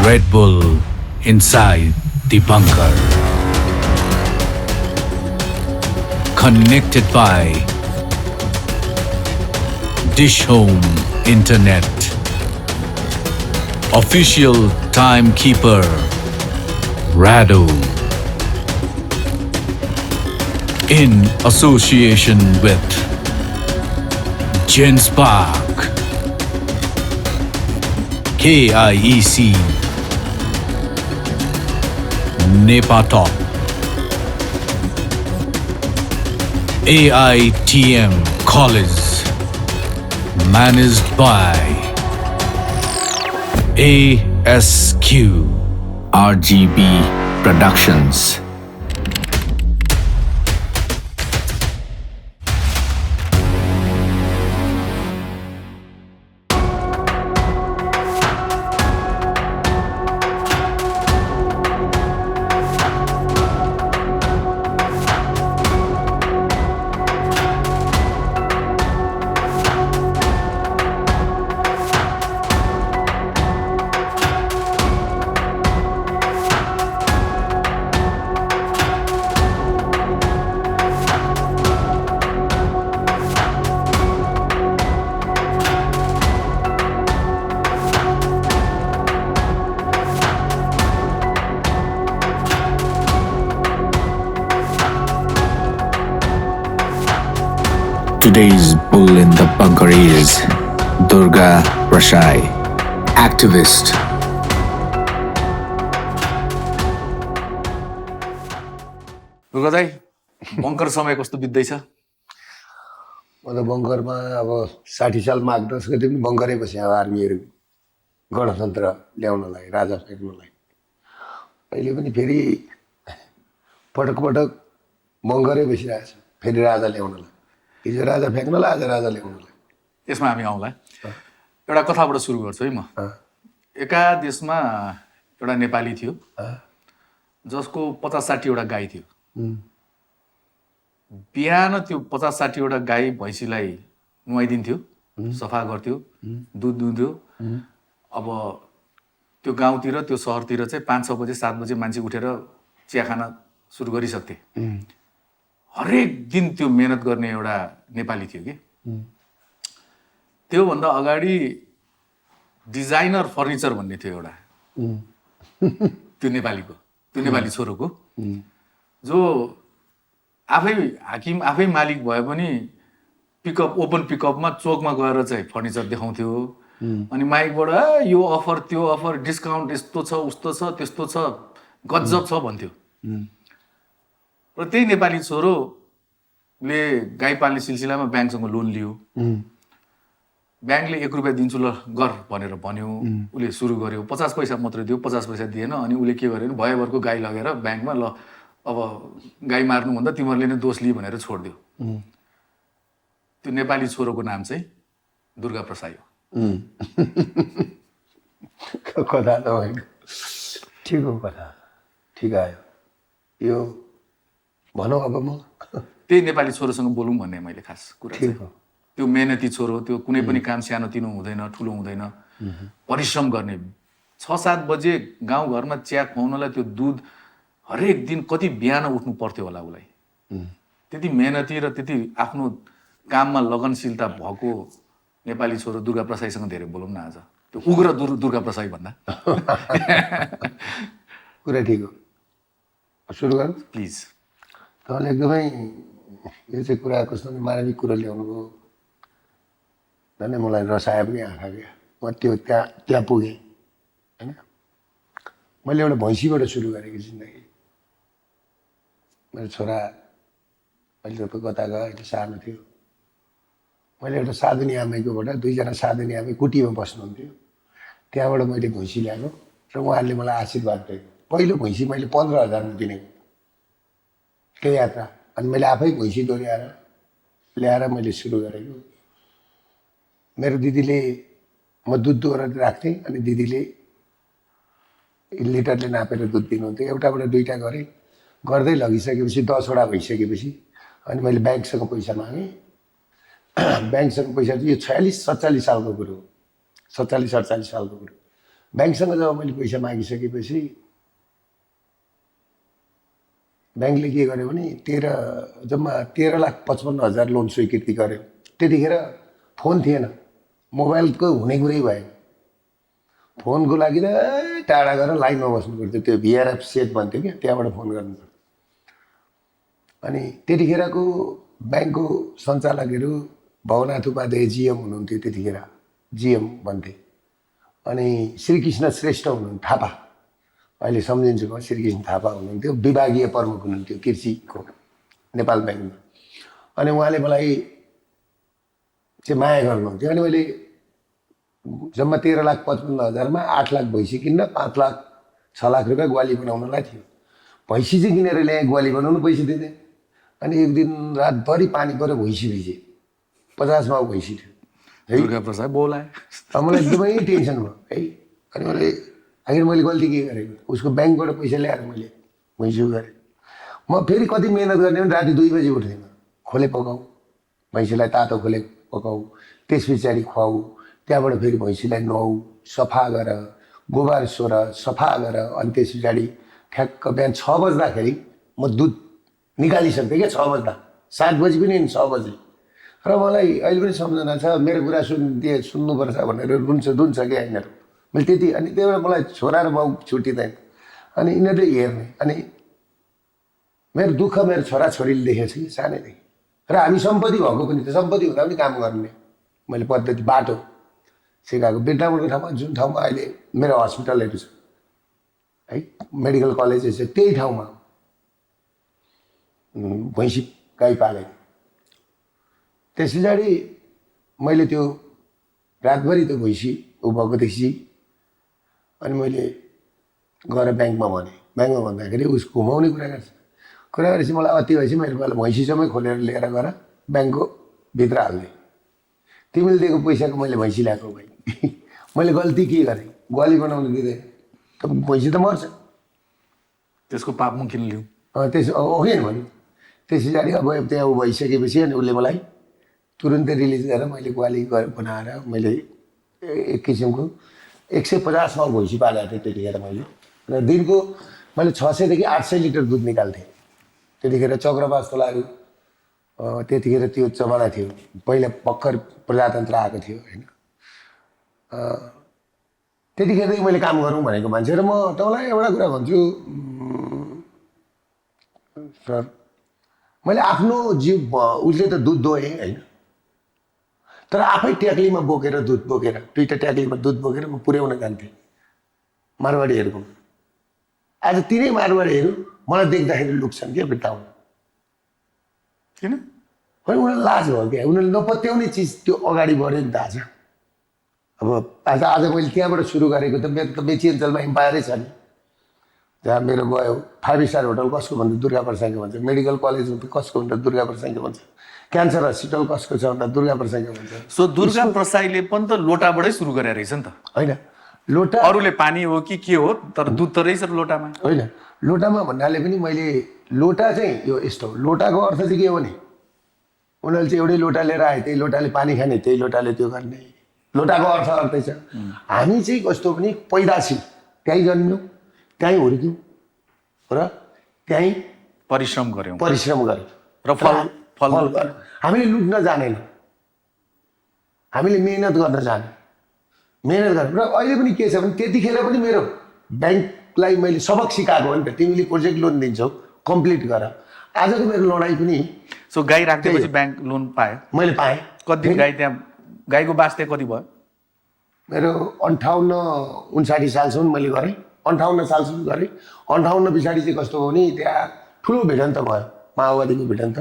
Red Bull inside the bunker. Connected by Dish Home Internet. Official timekeeper Rado. In association with Genspark, KIEC, Nepatop, AITM College, managed by ASQ, RGB Productions. Today's bull in the bunker is Durga Prasai, activist. Durga दाई, बङ्कर समय कस्तो बित्दैछ? म त बङ्करमा अब 60 साल माघ 10 गते पनि बङ्करै बसे अब आर्मीहरू गणतन्त्र ल्याउनलाई, राजा फेक्नलाई। अहिले पनि फेरि पटक पटक बङ्करै बसिरहेछ, फेरि राजा ल्याउनलाई। हिजो राजा फ्याँक्नलाई, आज राजा ल्याउनलाई। यसमा हामी आउँला। एउटा कथाबाट सुरु गर्छु है म। एका देशमा एउटा नेपाली थियो जसको 50-60 वटा गाई थियो। बिहान त्यो 50-60 वटा गाई भैँसीलाई नुहाइदिन्थ्यो, सफा गर्थ्यो, दुध दुन्थ्यो। अब त्यो गाउँतिर, त्यो सहरतिर चाहिँ 5-6 बजे 7 बजे मान्छे उठेर चिया खान सुरु गरिसक्थे। हरेक दिन त्यो मेहनत गर्ने एउटा नेपाली थियो कि। त्योभन्दा अगाडि डिजाइनर फर्निचर भन्ने थियो एउटा, त्यो नेपालीको, त्यो नेपाली छोरोको, जो आफै हाकिम, आफै मालिक भए पनि पिकअप, ओपन पिकअपमा चोकमा गएर चाहिँ फर्निचर देखाउँथ्यो। अनि माइकबाट यो अफर, त्यो अफर, डिस्काउन्ट यस्तो छ, उस्तो छ, त्यस्तो छ, गजब छ भन्थ्यो। र त्यही नेपाली छोरोले गाई पाल्ने सिलसिलामा ब्याङ्कसँग लोन लियो। ब्याङ्कले 1 रुपियाँ दिन्छु ल गर भनेर भन्यो। उसले सुरु गर्यो, 50 पैसा मात्रै दियो, 50 पैसा दिएन। अनि उसले के गर्यो भने भयभरको गाई लगेर ब्याङ्कमा, ल अब गाई मार्नुभन्दा तिमीहरूले नै दोष लिए भनेर छोडिदियो। त्यो नेपाली छोरोको नाम चाहिँ दुर्गा प्रसाई हो। कथा तपाईँको ठिक हो, कथा ठिक आयो। यो भनौँ अब म त्यही नेपाली छोरोसँग बोलौँ भन्ने मैले खास कुरा ठिक हो। त्यो मेहनती छोरो, त्यो कुनै पनि काम सानो तिनो हुँदैन, ठुलो हुँदैन, परिश्रम गर्ने। 6-7 बजे गाउँघरमा चिया खुवाउनलाई त्यो दुध हरेक दिन कति बिहान उठ्नु पर्थ्यो होला उसलाई। त्यति मेहनती र त्यति आफ्नो काममा लगनशीलता भएको नेपाली छोरो दुर्गा प्रसाईसँग धेरै बोलौँ न आज। त्यो उग्र दुर्गा प्रसाई भन्दा। कुरा ठिक हो, सुरु गरौँ प्लिज। तपाईँले एकदमै यो चाहिँ कुरा कस्तो मानविक कुरा ल्याउनु भयो। झन् मलाई रसाए पनि आँखा क्या। म त्यहाँ पुगेँ होइन। मैले एउटा भैँसीबाट सुरु गरेको जिन्दगी। मेरो छोरा अहिले त कता गयो, अहिले सानो थियो। मैले एउटा साधुनी आमैकोबाट, 2 जना साधुनी आमै कुटीमा बस्नुहुन्थ्यो, त्यहाँबाट मैले भैँसी ल्याएको र उहाँहरूले मलाई आशीर्वाद दिएको। पहिलो भैँसी मैले 15,000 मा किनेको त्यो यात्रा। अनि मैले आफै भैँसी दोहोऱ्याएर ल्याएर मैले सुरु गरेको। मेरो दिदीले, म दुध दोहोरेर राख्थेँ, अनि दिदीले लिटरले नापेर दुध दिनुहुन्थ्यो। एउटाबाट 2टा गरेँ, गर्दै लगिसकेपछि 10 वटा भइसकेपछि अनि मैले ब्याङ्कसँग पैसा मागेँ। ब्याङ्कसँग पैसा चाहिँ यो 46-47 सालको कुरो हो, 47-48 सालको कुरो। ब्याङ्कसँग जब मैले पैसा मागिसकेपछि ब्याङ्कले के गर्यो भने जम्मा 13,55,000 लोन स्वीकृति गर्यो। त्यतिखेर फोन थिएन, मोबाइलको हुने कुरै भएन। फोनको लागि त टाढा गएर लाइनमा बस्नु पर्थ्यो, त्यो भिआरएफ सेट भन्थ्यो क्या, त्यहाँबाट फोन गर्नु पर्थ्यो। अनि त्यतिखेरको ब्याङ्कको सञ्चालकहरू भवनाथ उपाध्याय जिएम हुनुहुन्थ्यो, त्यतिखेर जिएम भन्थे। अनि श्रीकृष्ण श्रेष्ठ हुनुहुन्थ्यो, थापा, अहिले सम्झिन्छु म, श्रीकृष्ण थापा हुनुहुन्थ्यो, विभागीय प्रमुख हुनुहुन्थ्यो कृषिको नेपाल ब्याङ्कमा। अनि उहाँले मलाई चाहिँ माया गर्नुहुन्थ्यो। अनि मैले जम्मा 13,55,000मा 8 लाख भैँसी किन्न, 5 लाख 6 लाख रुपियाँ ग्वाली बनाउनलाई थियो। भैँसी चाहिँ किनेर ल्याएँ, ग्वाली बनाउनु पैसा दिँदै। अनि एक दिन रातभरि पानी पऱ्यो, भैँसी भिजे, 50 माउ भैँसी थियो है। दुर्गा प्रसाद बोलाए। अब मलाई एकदमै टेन्सन भयो है। अनि आखिर मैले गल्ती के गरेको, उसको ब्याङ्कबाट पैसा ल्याएर मैले भैँसी गरेँ। म फेरि कति मेहनत गर्ने भने राति 2 बजी उठ्दैन, खोले पकाऊ, भैँसीलाई तातो खोले पकाऊ, त्यस पछाडि खुवाऊ, त्यहाँबाट फेरि भैँसीलाई नुहाऊ, सफा गर, गोबर सोर, सफा गर। अनि त्यस पछाडि ठ्याक्क बिहान 6 बज्दाखेरि म दुध निकालिसक्थेँ क्या, 6 बज्दा, 7 बजी पनि 6 बजी। र मलाई अहिले पनि सम्झना छ, मेरो कुरा सुन्नुपर्छ भनेर रुन्छ क्या यिनीहरू, मैले त्यति। अनि त्यही भएर मलाई छोरा र बाउ छुट्टिँदैन, अनि यिनीहरूले हेर्ने। अनि मेरो दुःख मेरो छोराछोरीले देखेको छ कि सानैदेखि। र हामी सम्पत्ति भएको पनि त, सम्पत्ति हुँदा पनि काम गर्ने मैले पद्धति बाटो सिकाएको। बिरटामोडको ठाउँमा, जुन ठाउँमा अहिले मेरो हस्पिटलहरू छ है, मेडिकल कलेज छ, त्यही ठाउँमा भैँसी गाई पालेँ। त्यस पछाडि मैले त्यो रातभरि त्यो भैँसी भएको देखि अनि मैले गएर ब्याङ्कमा भनेँ। ब्याङ्कमा भन्दाखेरि उसको घुमाउने कुरा गरेपछि मलाई अति भएपछि मैले पहिला भैँसीसँगै खोलेर लिएर गएर ब्याङ्कको भित्र हाल्ने। तिमीले दिएको पैसाको मैले भैँसी ल्याएको भाइ। मैले गल्ती के गरेँ, ग्वाली बनाउनु दिँदैन त भैँसी त मर्छ, त्यसको पाप म किन लिउँ? त्यस होइन भने त्यस पछाडि अब त्यहाँ भइसकेपछि अनि उसले मलाई तुरुन्तै रिलिज गरेर मैले ग्वाली बनाएर मैले एक किसिमको 150 माउ भैँसी पालेको थिएँ त्यतिखेर मैले। र दिनको मैले 600 देखि 800 लिटर दुध निकाल्थेँ। त्यतिखेर चक्रबाज खोलाहरू त्यतिखेर त्यो जमाना थियो, पहिला भर्खर प्रजातन्त्र आएको थियो होइन। त्यतिखेर मैले काम गरौँ भनेको मान्छे। र म तपाईँलाई एउटा कुरा भन्छु सर, मैले आफ्नो जीव उसले त दुध दोएँ होइन, तर आफै ट्याक्लीमा बोकेर दुध बोकेर, 2टा ट्याक्लीमा दुध बोकेर म पुर्याउन जान्थेँ मारवाडीहरूको। आज तिनै मारवाडीहरू मलाई देख्दाखेरि लुक्छन् क्या बिर्ताउन। किन? होइन, उनीहरूलाई लाज भयो क्या, उनीहरूले नपत्याउने चिज त्यो अगाडि बढ्यो नि त। अब आज मैले त्यहाँबाट सुरु गरेको त मेरो त मेची अञ्चलमा इम्पायरै छ नि, जहाँ मेरो गयो 5 स्टार होटल कसको भन्छ दुर्गा प्रसाईको भन्छ, मेडिकल कलेज कसको भन्छ दुर्गा प्रसाईको भन्छ, क्यान्सर हस्पिटल कसको छ भन्दा दुर्गा प्रसाईको भन्छ। सो दुर्गा प्रसाईले पनि त लोटाबाटै सुरु गरेर रहेछ नि त होइन? लोटा अरूले पानी हो कि के हो, तर दुध त रहेछ लोटामा। होइन, लोटामा भन्नाले पनि मैले लोटा चाहिँ यो यस्तो, लोटाको अर्थ चाहिँ के हो भने उनीहरूले चाहिँ एउटै लोटा लिएर आए, त्यही लोटाले पानी खाने, त्यही लोटाले त्यो गर्ने, लोटाको अर्थ अर्कै छ। हामी चाहिँ कस्तो पनि पैदाशी, त्यहीँ जन्म्यौँ, त्यहीँ हुर्क्यौँ र त्यहीँ परिश्रम गर्यौँ र फल हामीले लुट्न जानेनौँ, हामीले मेहनत गर्न जाने, मेहनत गर्नु। र अहिले पनि के छ भने त्यतिखेर पनि मेरो ब्याङ्कलाई मैले सबक सिकाएको हो नि त, तिमीले प्रोजेक्ट लोन दिन्छौ कम्प्लिट गर। आजको मेरो लडाइँ पनि सो गाई राख्दैपछि ब्याङ्क लोन पायो? मैले पाएँ। कति दिन गाई त्यहाँ, गाईको बास्ते कति भयो? मेरो 58-59 सालसम्म मैले गरेँ, 58 सालसम्म गरेँ। 58 पछाडि चाहिँ कस्तो भयो भने त्यहाँ ठुलो भिडन्त भयो, माओवादीको भिडन्त।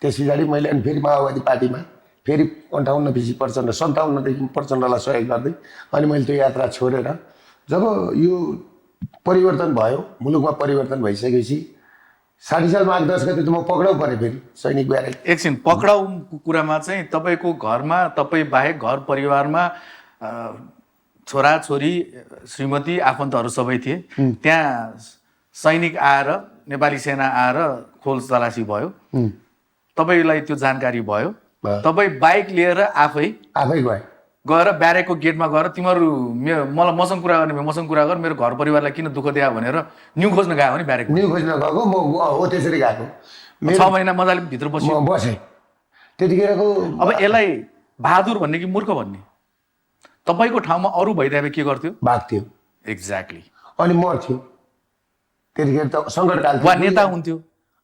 त्यस पछाडि मैले अनि फेरि माओवादी पार्टीमा फेरि 58 पछि प्रचण्ड, 57देखि प्रचण्डलाई सहयोग गर्दै अनि मैले त्यो यात्रा छोडेर जब यो परिवर्तन भयो, मुलुकमा परिवर्तन भइसकेपछि 60 साल माघ 10 गते त म पक्राउ परेँ फेरि सैनिक ब्यारेक। एकछिन, पक्राउ कुरामा चाहिँ तपाईँको घरमा, तपाईँ बाहेक घर परिवारमा छोराछोरी, श्रीमती, आफन्तहरू सबै थिए। त्यहाँ सैनिक आएर, नेपाली सेना आएर खोल तलासी भयो, तपाईँलाई त्यो जानकारी भयो, तपाईँ बाइक लिएर आफै गएँ। गएर ब्यारेकको गेटमा गएर तिमीहरू मलाई मसँग कुरा गर्ने भए मसँग कुरा गर, मेरो घर परिवारलाई किन दुःख दिया भनेर न्यु खोज्न गयो भने ब्यारेक न्यु खोज्न गएको म हो त्यसरी गएको 6 महिना मजाले भित्र बस्यो। म बसेँ त्यतिखेरको। अब यसलाई बहादुर भन्ने कि मूर्ख भन्ने? तपाईँको ठाउँमा अरू भइदिए के गर्थ्यो? भाग्थ्यो। एक्ज्याक्टली। अनि मर्थ्यो त्यतिखेर त सङ्कटकाल वा नेता हुन्थ्यो।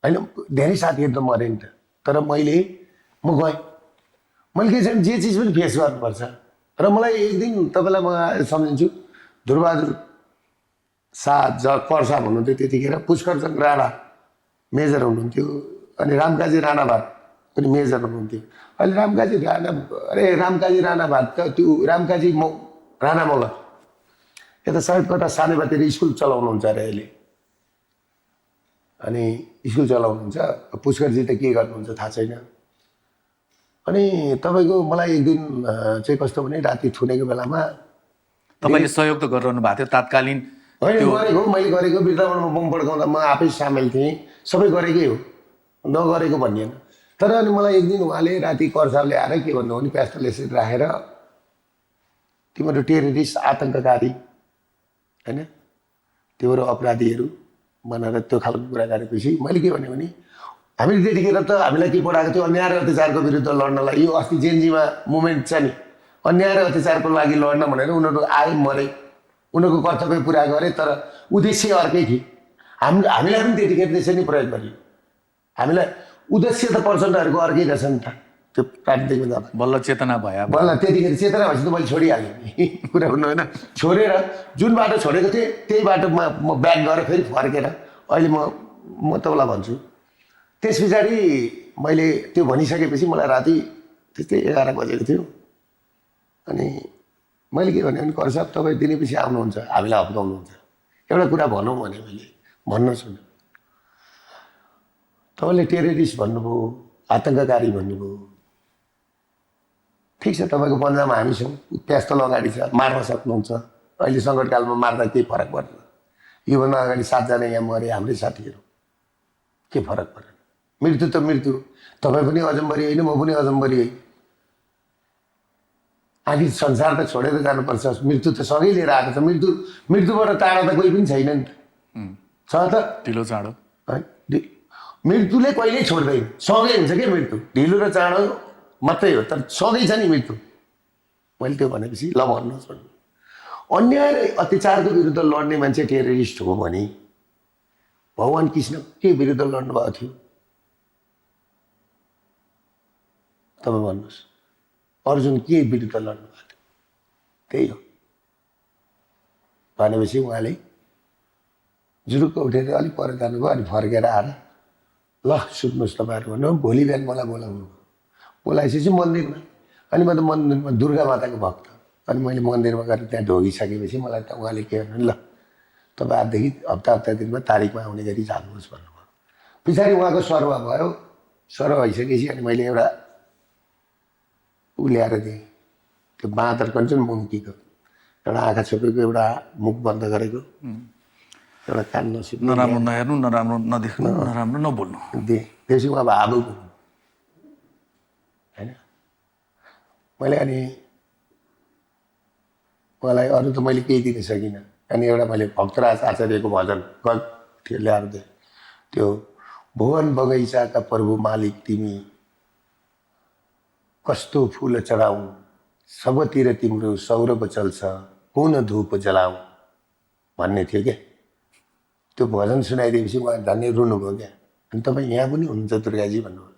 होइन धेरै साथीहरू त मरे नि त, तर म गएँ। मैले के छ भने जे चिज पनि फेस गर्नुपर्छ। र मलाई एक दिन तपाईँलाई म सम्झिन्छु, ध्रुबहादुर शाह पर्सा हुनुहुन्थ्यो त्यतिखेर, पुष्करचन्द्र राणा मेजर हुनुहुन्थ्यो, अनि रामकाजी राणाभात पनि मेजर हुनुहुन्थ्यो। अहिले रामकाजी राणाभात त त्यो रामकाजी राणा मगर यता सायद कता सानेबातिर स्कुल चलाउनुहुन्छ अरे अहिले, अनि स्कुल चलाउनुहुन्छ। पुष्करजी त के गर्नुहुन्छ थाहा छैन। अनि तपाईँको मलाई एक दिन चाहिँ कस्तो भने राति थुनेको बेलामा तपाईँले सहयोग त गरिरहनु भएको थियो तात्कालीन? होइन गरेको, मैले गरेको वृन्दावनमा बम पड्काउँदा म आफै सामेल थिएँ, सबै गरेकै हो, नगरेको भनिएन। तर अनि मलाई एक दिन उहाँले राति कर्साले आएर के भन्नु भने प्यास्टल यसरी राखेर तिमीहरू टेररिस्ट आतङ्ककारी होइन तिमीहरू अपराधीहरू भनेर त्यो खालको कुरा गरेपछि मैले के भने हामीले त्यतिखेर त हामीलाई के पढाएको थियो अन्याय र अत्याचारको विरुद्ध लड्नलाई। यो अस्ति जेएनजीमा मुभमेन्ट छ नि, अन्याय र अत्याचारको लागि लड्न भनेर उनीहरू आए मरे, उनीहरूको कर्तव्य पुरा गरे, तर उद्देश्य अर्कै थियो। हामीलाई पनि त्यतिखेर त्यसरी नै प्रयोग गरियो। हामीलाई उद्देश्य त पर्सेन्टहरूको अर्कै रहेछ नि त। त्यो प्राविधिकमा जाँदा बल्ल चेतना भयो। बल्ल त्यतिखेर चेतना भएपछि त मैले छोडिहालेँ नि कुरा भन्नु होइन। छोडेर जुन बाटो छोडेको थिएँ त्यही बाटोमा म ब्याक गरेर फेरि फर्केर अहिले म तपाईँलाई भन्छु। त्यस पछाडि मैले त्यो भनिसकेपछि मलाई राति त्यस्तै 11 बजेको थियो। अनि मैले के भने कर साहब तपाईँ दिनेपछि आउनुहुन्छ हामीलाई हप्काउनुहुन्छ, एउटा कुरा भनौँ भने मैले भन्न सुन्नु, तपाईँले टेररिस्ट भन्नुभयो, आतङ्ककारी भन्नुभयो, ठिक छ तपाईँको पन्जामा हामी छौँ, प्यास्टल अगाडि छ, मार्न सक्नुहुन्छ। अहिले सङ्कटकालमा मार्दा केही फरक पर्दैन। योभन्दा अगाडि 7 जना यहाँ मरे हाम्रै साथीहरू, के फरक परेन। मृत्यु त मृत्यु, तपाईँ पनि अजम्बरी होइन, म पनि अजम्बरी होइन। आखिर संसार त छोडेर जानुपर्छ, मृत्यु त सँगै लिएर आएको छ। मृत्युबाट टाढा त कोही पनि छैन नि त, छ त ढिलो चाँडो है। मृत्युले कहिल्यै छोड्दैन, सँगै हुन्छ क्या मृत्यु, ढिलो र चाँडो मात्रै हो, तर सँगै छ नि मृत्यु। मैले त्यो भनेपछि ल भन्नुहोस् भन्नु, अन्याय र अत्याचारको विरुद्ध लड्ने मान्छे टेररिस्ट हो भने भगवान् कृष्ण के विरुद्ध लड्नु भएको थियो तपाईँ भन्नुहोस्? अर्जुन के विरुद्ध लड्नु भएको थियो? त्यही हो भनेपछि उहाँले जुरुक्क उठेर अलिक पर जानुभयो। अनि फर्केर आएर ल सुत्नुहोस् तपाईँहरू भन्नु। भोलि बिहान मलाई बोलाउनु, बोलाएपछि मन्दिरमा, अनि म त मन्दिरमा दुर्गा माताको भक्त, अनि मैले मन्दिरमा गएर त्यहाँ ढोगिसकेपछि मलाई त उहाँले के भन्नु, ल तपाईँ आजदेखि हप्ता दिनमा तारिकमा आउने गरी जानुहोस् भन्नुभयो। पछाडि उहाँको सर्व भयो, सर्व भइसकेपछि अनि मैले एउटा ऊ ल्याएर दिएँ, त्यो बाँदर कन्छन् मुन्कीको, एउटा आँखा छोपेको, एउटा मुख बन्द गरेको, एउटा कान नसिप्नु, नराम्रो नहेर्नु, नराम्रो नदेख्नु, नराम्रो नबोल्नु दिएँ। त्यसपछि उहाँ भावुक होइन। मैले अनि उहाँलाई अरू त मैले केही दिन सकिनँ। अनि एउटा मैले भक्तराज आचार्यको भजन थियो ल्याएर दिएँ, त्यो भुवन बगैँचाका प्रभु मालिक तिमी, कस्तो फुल चढाउँ सबतिर तिम्रो सौरभ चल्छ, कुन धूप जलाऊ भन्ने थियो क्या। त्यो भजन सुनाइदिएपछि उहाँ धन्य रुनुभयो क्या। अनि तपाईँ यहाँ पनि हुनुहुन्छ दुर्गाजी भन्नुभयो।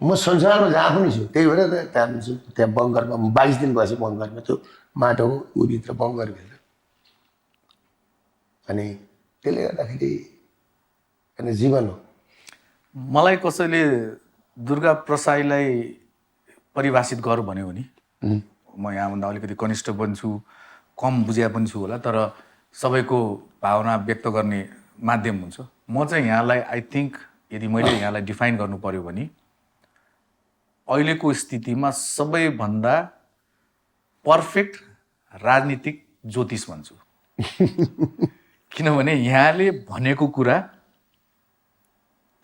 म संसारमा जहाँ पनि छु, त्यही भएर त त्यहाँ छु। त्यहाँ बङ्करमा 22 दिन बसेँ बङ्करमा, त्यो माटोको उभित्र बङ्करभित्र। अनि त्यसले गर्दाखेरि अनि जीवन हो। मलाई कसैले दुर्गा प्रसाईलाई परिभाषित गर भन्यो भने म यहाँभन्दा अलिकति कनिष्ठ पनि छु, कम बुझ्या पनि छु होला, तर सबैको भावना व्यक्त गर्ने माध्यम हुन्छ। म चाहिँ यहाँलाई आई थिङ्क यदि मैले यहाँलाई डिफाइन गर्नु पर्यो भने अहिलेको स्थितिमा सबैभन्दा पर्फेक्ट राजनीतिक ज्योतिष भन्छु। किनभने यहाँले भनेको कुरा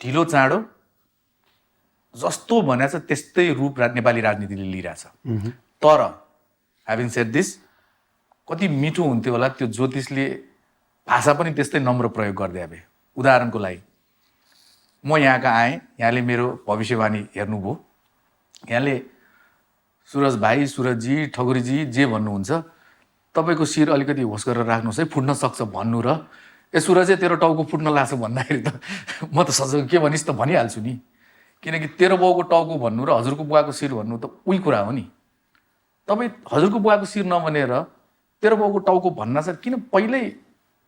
ढिलो चाँडो जस्तो भनेछ त्यस्तै रूप नेपाली राजनीतिले लिइरहेछ। तर ह्याभिङ सेड दिस, कति मिठो हुन्थ्यो होला त्यो ज्योतिषले भाषा पनि त्यस्तै नम्र प्रयोग गरिदिए भए। उदाहरणको लागि म यहाँका आएँ, यहाँले मेरो भविष्यवाणी हेर्नुभयो, यहाँले सुरज भाइ, सुरजजी, ठकुरीजी जे भन्नुहुन्छ, तपाईँको शिर अलिकति होस गरेर राख्नुहोस् है, फुट्न सक्छ भन्नु र सुरजै तेरो टाउको फुट्न लाग्छ भन्दाखेरि त म त सजिलो के भनिस् त भनिहाल्छु नि, किनकि तेरो बाउको टाउको भन्नु र हजुरको बुवाको शिर भन्नु त उही कुरा हो नि। तपाईँ हजुरको बुवाको शिर नभनेर तेरो बाउको टाउको भन्न चाहिँ किन पहिल्यै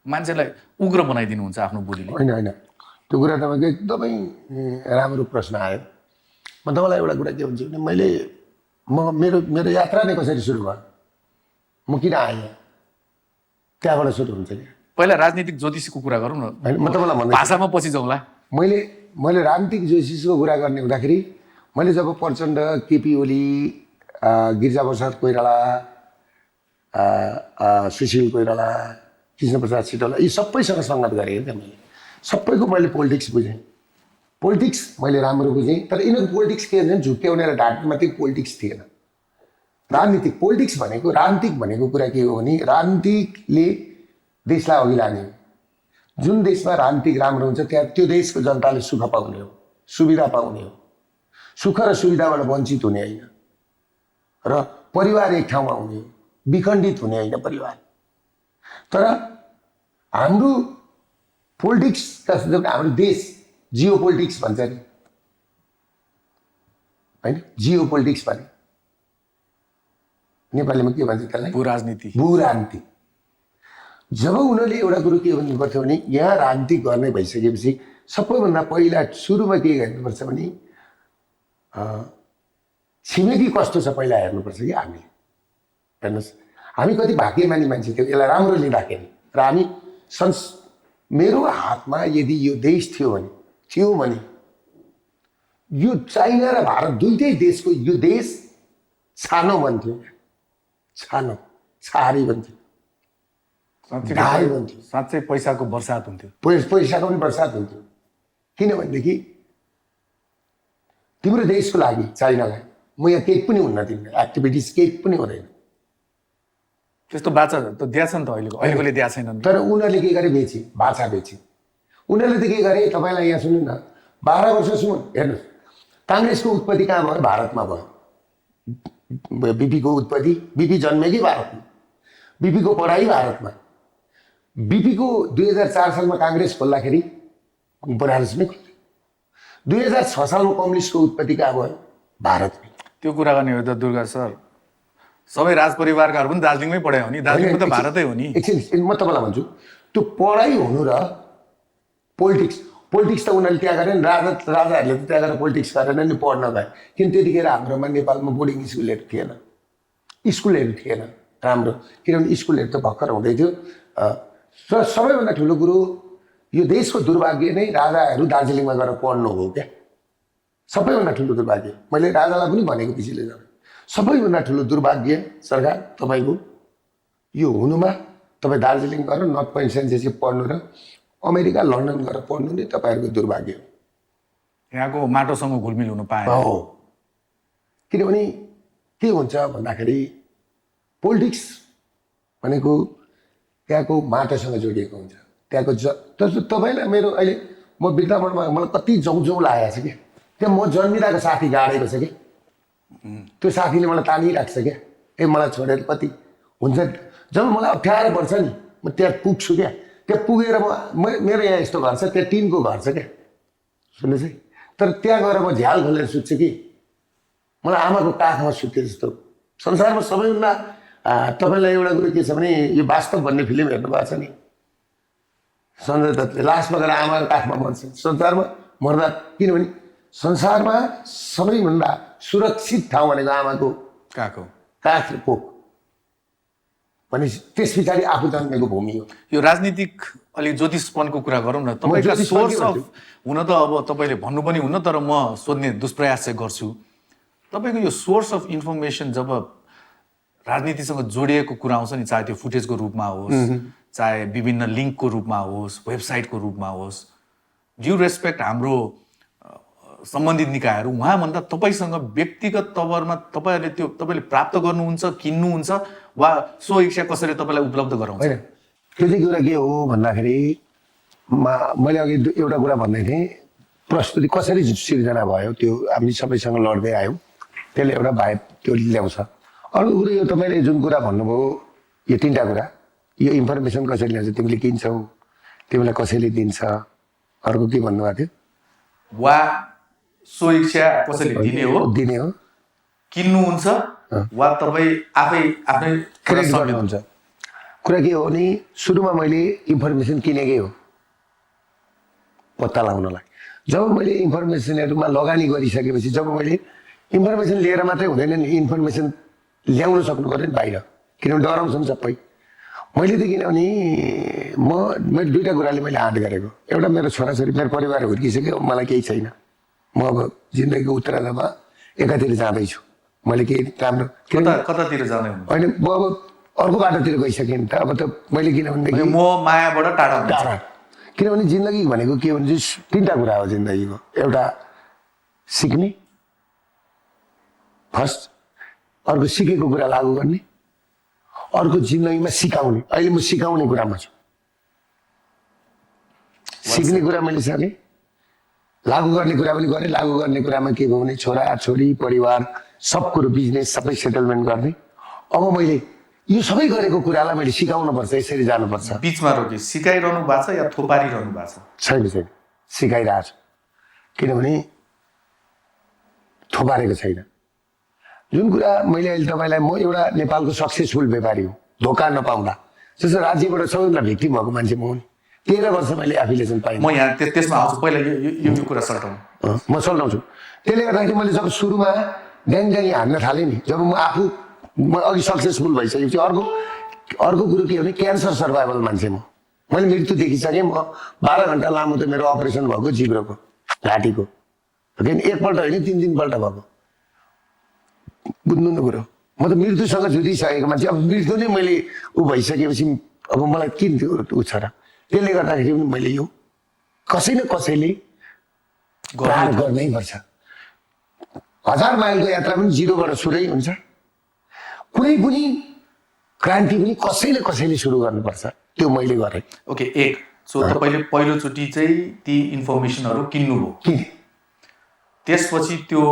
मान्छेलाई उग्र बनाइदिनुहुन्छ आफ्नो बोलीले? होइन होइन, त्यो कुरा तपाईँको एकदमै राम्रो प्रश्न आयो। म तपाईँलाई एउटा कुरा के भन्छु भने मेरो यात्रा नै कसरी सुरु भयो, म किन आएँ, त्यहाँबाट सुरु हुन्छ क्या। पहिला राजनीतिक ज्योतिषको कुरा गरौँ न, म तपाईँलाई भन्दै भाषामा पछि जाउँला। मैले राजनीतिक ज्योतिषको कुरा गर्ने हुँदाखेरि मैले जब प्रचण्ड, केपी ओली, गिरिजाप्रसाद कोइराला, सुशील कोइराला, कृष्णप्रसाद सिटौला यी सबैसँग सङ्गत गरेँ क्या मैले। सबैको मैले पोलिटिक्स बुझेँ, पोलिटिक्स मैले राम्रो बुझेँ। तर यिनीहरूको पोलिटिक्स के भने झुक्क्याउने र ढाँट्ने मात्रै पोलिटिक्स थिएन। राजनीतिक पोलिटिक्स भनेको, राजनीतिक भनेको कुरा के हो भने राजनीतिकले देशलाई अघि लाने हो। जुन देशमा राजनीतिक राम्रो हुन्छ त्यहाँ त्यो देशको जनताले सुख पाउने हो, सुविधा पाउने हो। सुख र सुविधाबाट वञ्चित हुने होइन र परिवार एक ठाउँमा हुने हो, विखण्डित हुने होइन परिवार। तर हाम्रो पोलिटिक्स हाम्रो देश जियो पोलिटिक्स भन्छ नि होइन, जियो पोलिटिक्स भने नेपालीमा के भन्छ त्यसलाई? भू-राजनीति। भू-राजनीति। जब उनीहरूले एउटा कुरो के भन्नुपर्छ भने यहाँ राजनीति गर्ने भइसकेपछि सबैभन्दा पहिला सुरुमा के गर्नुपर्छ भने छिमेकी कस्तो छ पहिला हेर्नुपर्छ कि हामीले। हेर्नुहोस्, हामी कति भाग्यमानी मान्छे थियौँ, यसलाई राम्रोले राखेन र हामी मेरो हातमा यदि यो देश थियो भने यो चाइना र भारत दुईटै देशको यो देश छानो बन्थ्यो, छारी बन्थ्यो, ढाई बन्थ्यो, साँच्चै पैसाको बर्सात हुन्थ्यो। पैसाको पनि बर्सात हुन्थ्यो। किनभनेदेखि तिम्रो देशको लागि चाइनालाई म यहाँ केही पनि हुन्न, तिम्रो एक्टिभिटिज केही पनि हुँदैन। त्यस्तो बाचा त दिएछ नि त अहिलेकोले दिएको छैन। तर उनीहरूले के गरे? बेचे, बाछा बेचे। उनीहरूले त के गरे? तपाईँलाई यहाँ सुन्नु न, 12 वर्षसम्म हेर्नुहोस्, काङ्ग्रेसको उत्पत्ति कहाँ भयो? भारतमा भयो। बिपीको उत्पत्ति, बिपी जन्मे कि भारतमा, बिपीको पढाइ भारतमा। बिपीको 2004 सालमा काङ्ग्रेस खोल्दाखेरि बनारसमै खोल्यो। 2006 सालमा कम्युनिस्टको उत्पत्ति कहाँ भयो? भारतमै। त्यो कुरा गर्ने हो त दुर्गा सर, सबै राज परिवारकाहरू पनि दार्जिलिङमै पढायो नि, दार्जिलिङ त भारतै हो नि। एकछिन म तपाईँलाई भन्छु, त्यो पढाइ हुनु र पोलिटिक्स त उनीहरूले त्यहाँ गरेन। राजाहरूले त त्यहाँ गएर पोलिटिक्स गरेन नि, पढ्न गए। किन त्यतिखेर हाम्रोमा नेपालमा बोर्डिङ स्कुलहरू थिएन राम्रो, किनभने स्कुलहरू त भर्खर हुँदै थियो। र सबैभन्दा ठुलो कुरो यो देशको दुर्भाग्य नै राजाहरू दार्जिलिङमा गएर पढ्नु हो क्या। सबैभन्दा ठुलो दुर्भाग्य, मैले राजालाई पनि भनेको पिछले जग्गा, सबैभन्दा ठुलो दुर्भाग्य सरकार तपाईँको यो हुनुमा तपाईँ दार्जिलिङ गएर नर्थ पोइन्ट सेन्ट जोसेफ पढ्नु र अमेरिका लन्डन गएर पढ्नु नै तपाईँहरूको दुर्भाग्य हो। यहाँको माटोसँग घुलमिल हुनु पाएन हो। किनभने के हुन्छ भन्दाखेरि पोलिटिक्स भनेको त्यहाँको माटोसँग जोडिएको हुन्छ। त्यहाँको तपाईँलाई मेरो अहिले म वृन्दावनमा मलाई कति जाउँ लागेको छ क्या। त्यहाँ म जन्मिरहेको साथी गाडेको छ क्या, त्यो साथीले मलाई तानिरहेको छ क्या। मलाई छोडेर कति हुन्छ, जब मलाई अप्ठ्यारो पर्छ नि म त्यहाँ पुग्छु क्या। त्यहाँ पुगेर मेरो यहाँ यस्तो घर छ, त्यहाँ टिनको घर छ क्या, सुन्नुहोस् है। तर त्यहाँ गएर म झ्याल खोलेर सुत्छु कि मलाई आमाको काखमा सुत्यो जस्तो। संसारमा सबैभन्दा तपाईँलाई एउटा कुरो के छ भने यो वास्तव भन्ने फिल्म हेर्नु भएको छ नि, सञ्जय दत्तले लास्टमा गएर आमाको काखमा मर्छ संसारमा मर्दा। किनभने संसारमा सबैभन्दा सुरक्षित ठाउँ भनेको आमाको काख पोख भने त्यस पछाडि आफू जन्मेको भूमि हो। यो राजनीतिक अलिक ज्योतिषपनको कुरा गरौँ न। तपाईँको सोर्स अफ हुन त अब तपाईँले भन्नु पनि हुन्न, तर म सोध्ने दुष्प्रयास चाहिँ गर्छु। तपाईँको यो सोर्स अफ इन्फर्मेसन जब राजनीतिसँग जोडिएको कुरा आउँछ नि, चाहे त्यो फुटेजको रूपमा होस्, चाहे विभिन्न लिङ्कको रूपमा होस्, वेबसाइटको रूपमा होस्, ड्यु रेस्पेक्ट हाम्रो सम्बन्धित निकायहरू उहाँभन्दा तपाईँसँग व्यक्तिगत तवरमा तपाईँले प्राप्त गर्नुहुन्छ, किन्नुहुन्छ वा सो इच्छा कसरी तपाईँलाई उपलब्ध गराउँछ? होइन, त्यो चाहिँ कुरा के हो भन्दाखेरि मैले अघि एउटा कुरा भन्दै थिएँ, प्रस्तुति कसरी सिर्जना भयो त्यो हामी सबैसँग लड्दै आयौँ, त्यसले एउटा भाइ त्यो ल्याउँछ। अर्को कुरो यो तपाईँले जुन कुरा भन्नुभयो, यो 3टा कुरा, यो इन्फर्मेसन कसरी ल्याउँछ, तिमीले किन्छौ, तिमीलाई कसैले दिन्छ, अर्को के भन्नुभएको थियो, वा सो इच्छा कसैले दिने हो, किन्नुहुन्छ वा तपाईँ आफ्नै क्रेडिट गर्नुहुन्छ। कुरा के हो भने सुरुमा मैले इन्फर्मेसन किनेकै हो पत्ता लगाउनलाई। जब मैले इन्फर्मेसनहरूमा लगानी गरिसकेपछि, जब मैले इन्फर्मेसन लिएर मात्रै हुँदैन नि, इन्फर्मेसन ल्याउन सक्नु पऱ्यो नि बाहिर, किनभने डराउँछन् सबै। मैले त किनभने मैले 2टा कुराले मैले हात गरेको, एउटा मेरो छोराछोरी, मेरो परिवार हुर्किसक्यो, मलाई केही छैन, म अब जिन्दगीको उत्तरार्धमा एकातिर जाँदैछु, मैले केही राम्रो कतातिर जाने होइन, म अब अर्को बाटोतिर गइसकेँ नि त। अब त मैले किनभनेदेखि मोह मायाबाट टाढा, किनभने जिन्दगी भनेको के भने 3टा कुरा हो जिन्दगीको, एउटा सिक्ने फर्स्ट, अर्को सिकेको कुरा लागू गर्ने, अर्को जिन्दगीमा सिकाउने। अहिले म सिकाउने कुरामा छु, सिक्ने कुरा मैले सकेँ, लागू गर्ने कुरा पनि गरेँ। लागू गर्ने कुरामा के भयो भने छोरा छोरी परिवार सब कुरो बिजनेस सबै सेटलमेन्ट गर्ने। अब मैले यो सबै गरेको कुरालाई मैले सिकाउनुपर्छ, यसरी जानुपर्छ। बिचमा रोकी सिकाइरहनु भएको छ या थोपारिरहनु भएको छ? छैन, सिकाइरहेको छु, किनभने थोपारेको छैन। जुन कुरा मैले अहिले तपाईँलाई, म एउटा नेपालको सक्सेसफुल व्यापारी हुँ, धोका नपाउँदा। जस्तो राज्यबाट सबैभन्दा भिक्टिम भएको मान्छे म हुँ नि, 13 वर्ष मैले एफिलिएसन पाएँ। म यहाँ त्यसमा आउँछु, पहिला यो कुरा सल्टाउँ, म सल्टाउँछु। त्यसले गर्दाखेरि मैले जब सुरुमा ड्याङ हान्न थालेँ नि, जब म अघि सक्सेसफुल भइसकेपछि, अर्को कुरो के हो भने क्यान्सर सर्भाइभल मान्छे म। मैले मृत्यु देखिसकेँ। म 12 घन्टा लामो त मेरो अपरेसन भएको जिब्रोको, घाँटीको, एकपल्ट होइन 3 दिनपल्ट भएको। बुझ्नु न कुरो, म त मृत्युसँग जुधिसकेको मान्छे। अब मृत्यु नै मैले भइसकेपछि अब मलाई किन त्यो छ र? त्यसले गर्दाखेरि पनि मैले यो कसै न कसैले प्रार गर्नै पर्छ। 1000 माइलको यात्रा पनि 0बाट सुरै हुन्छ। कुनै पनि क्रान्ति पनि कसै न कसैले सुरु गर्नुपर्छ, त्यो मैले गरेँ। ओके, सो तपाईँले पहिलोचोटि चाहिँ ती इन्फर्मेसनहरू किन्नुभयो, त्यसपछि त्यो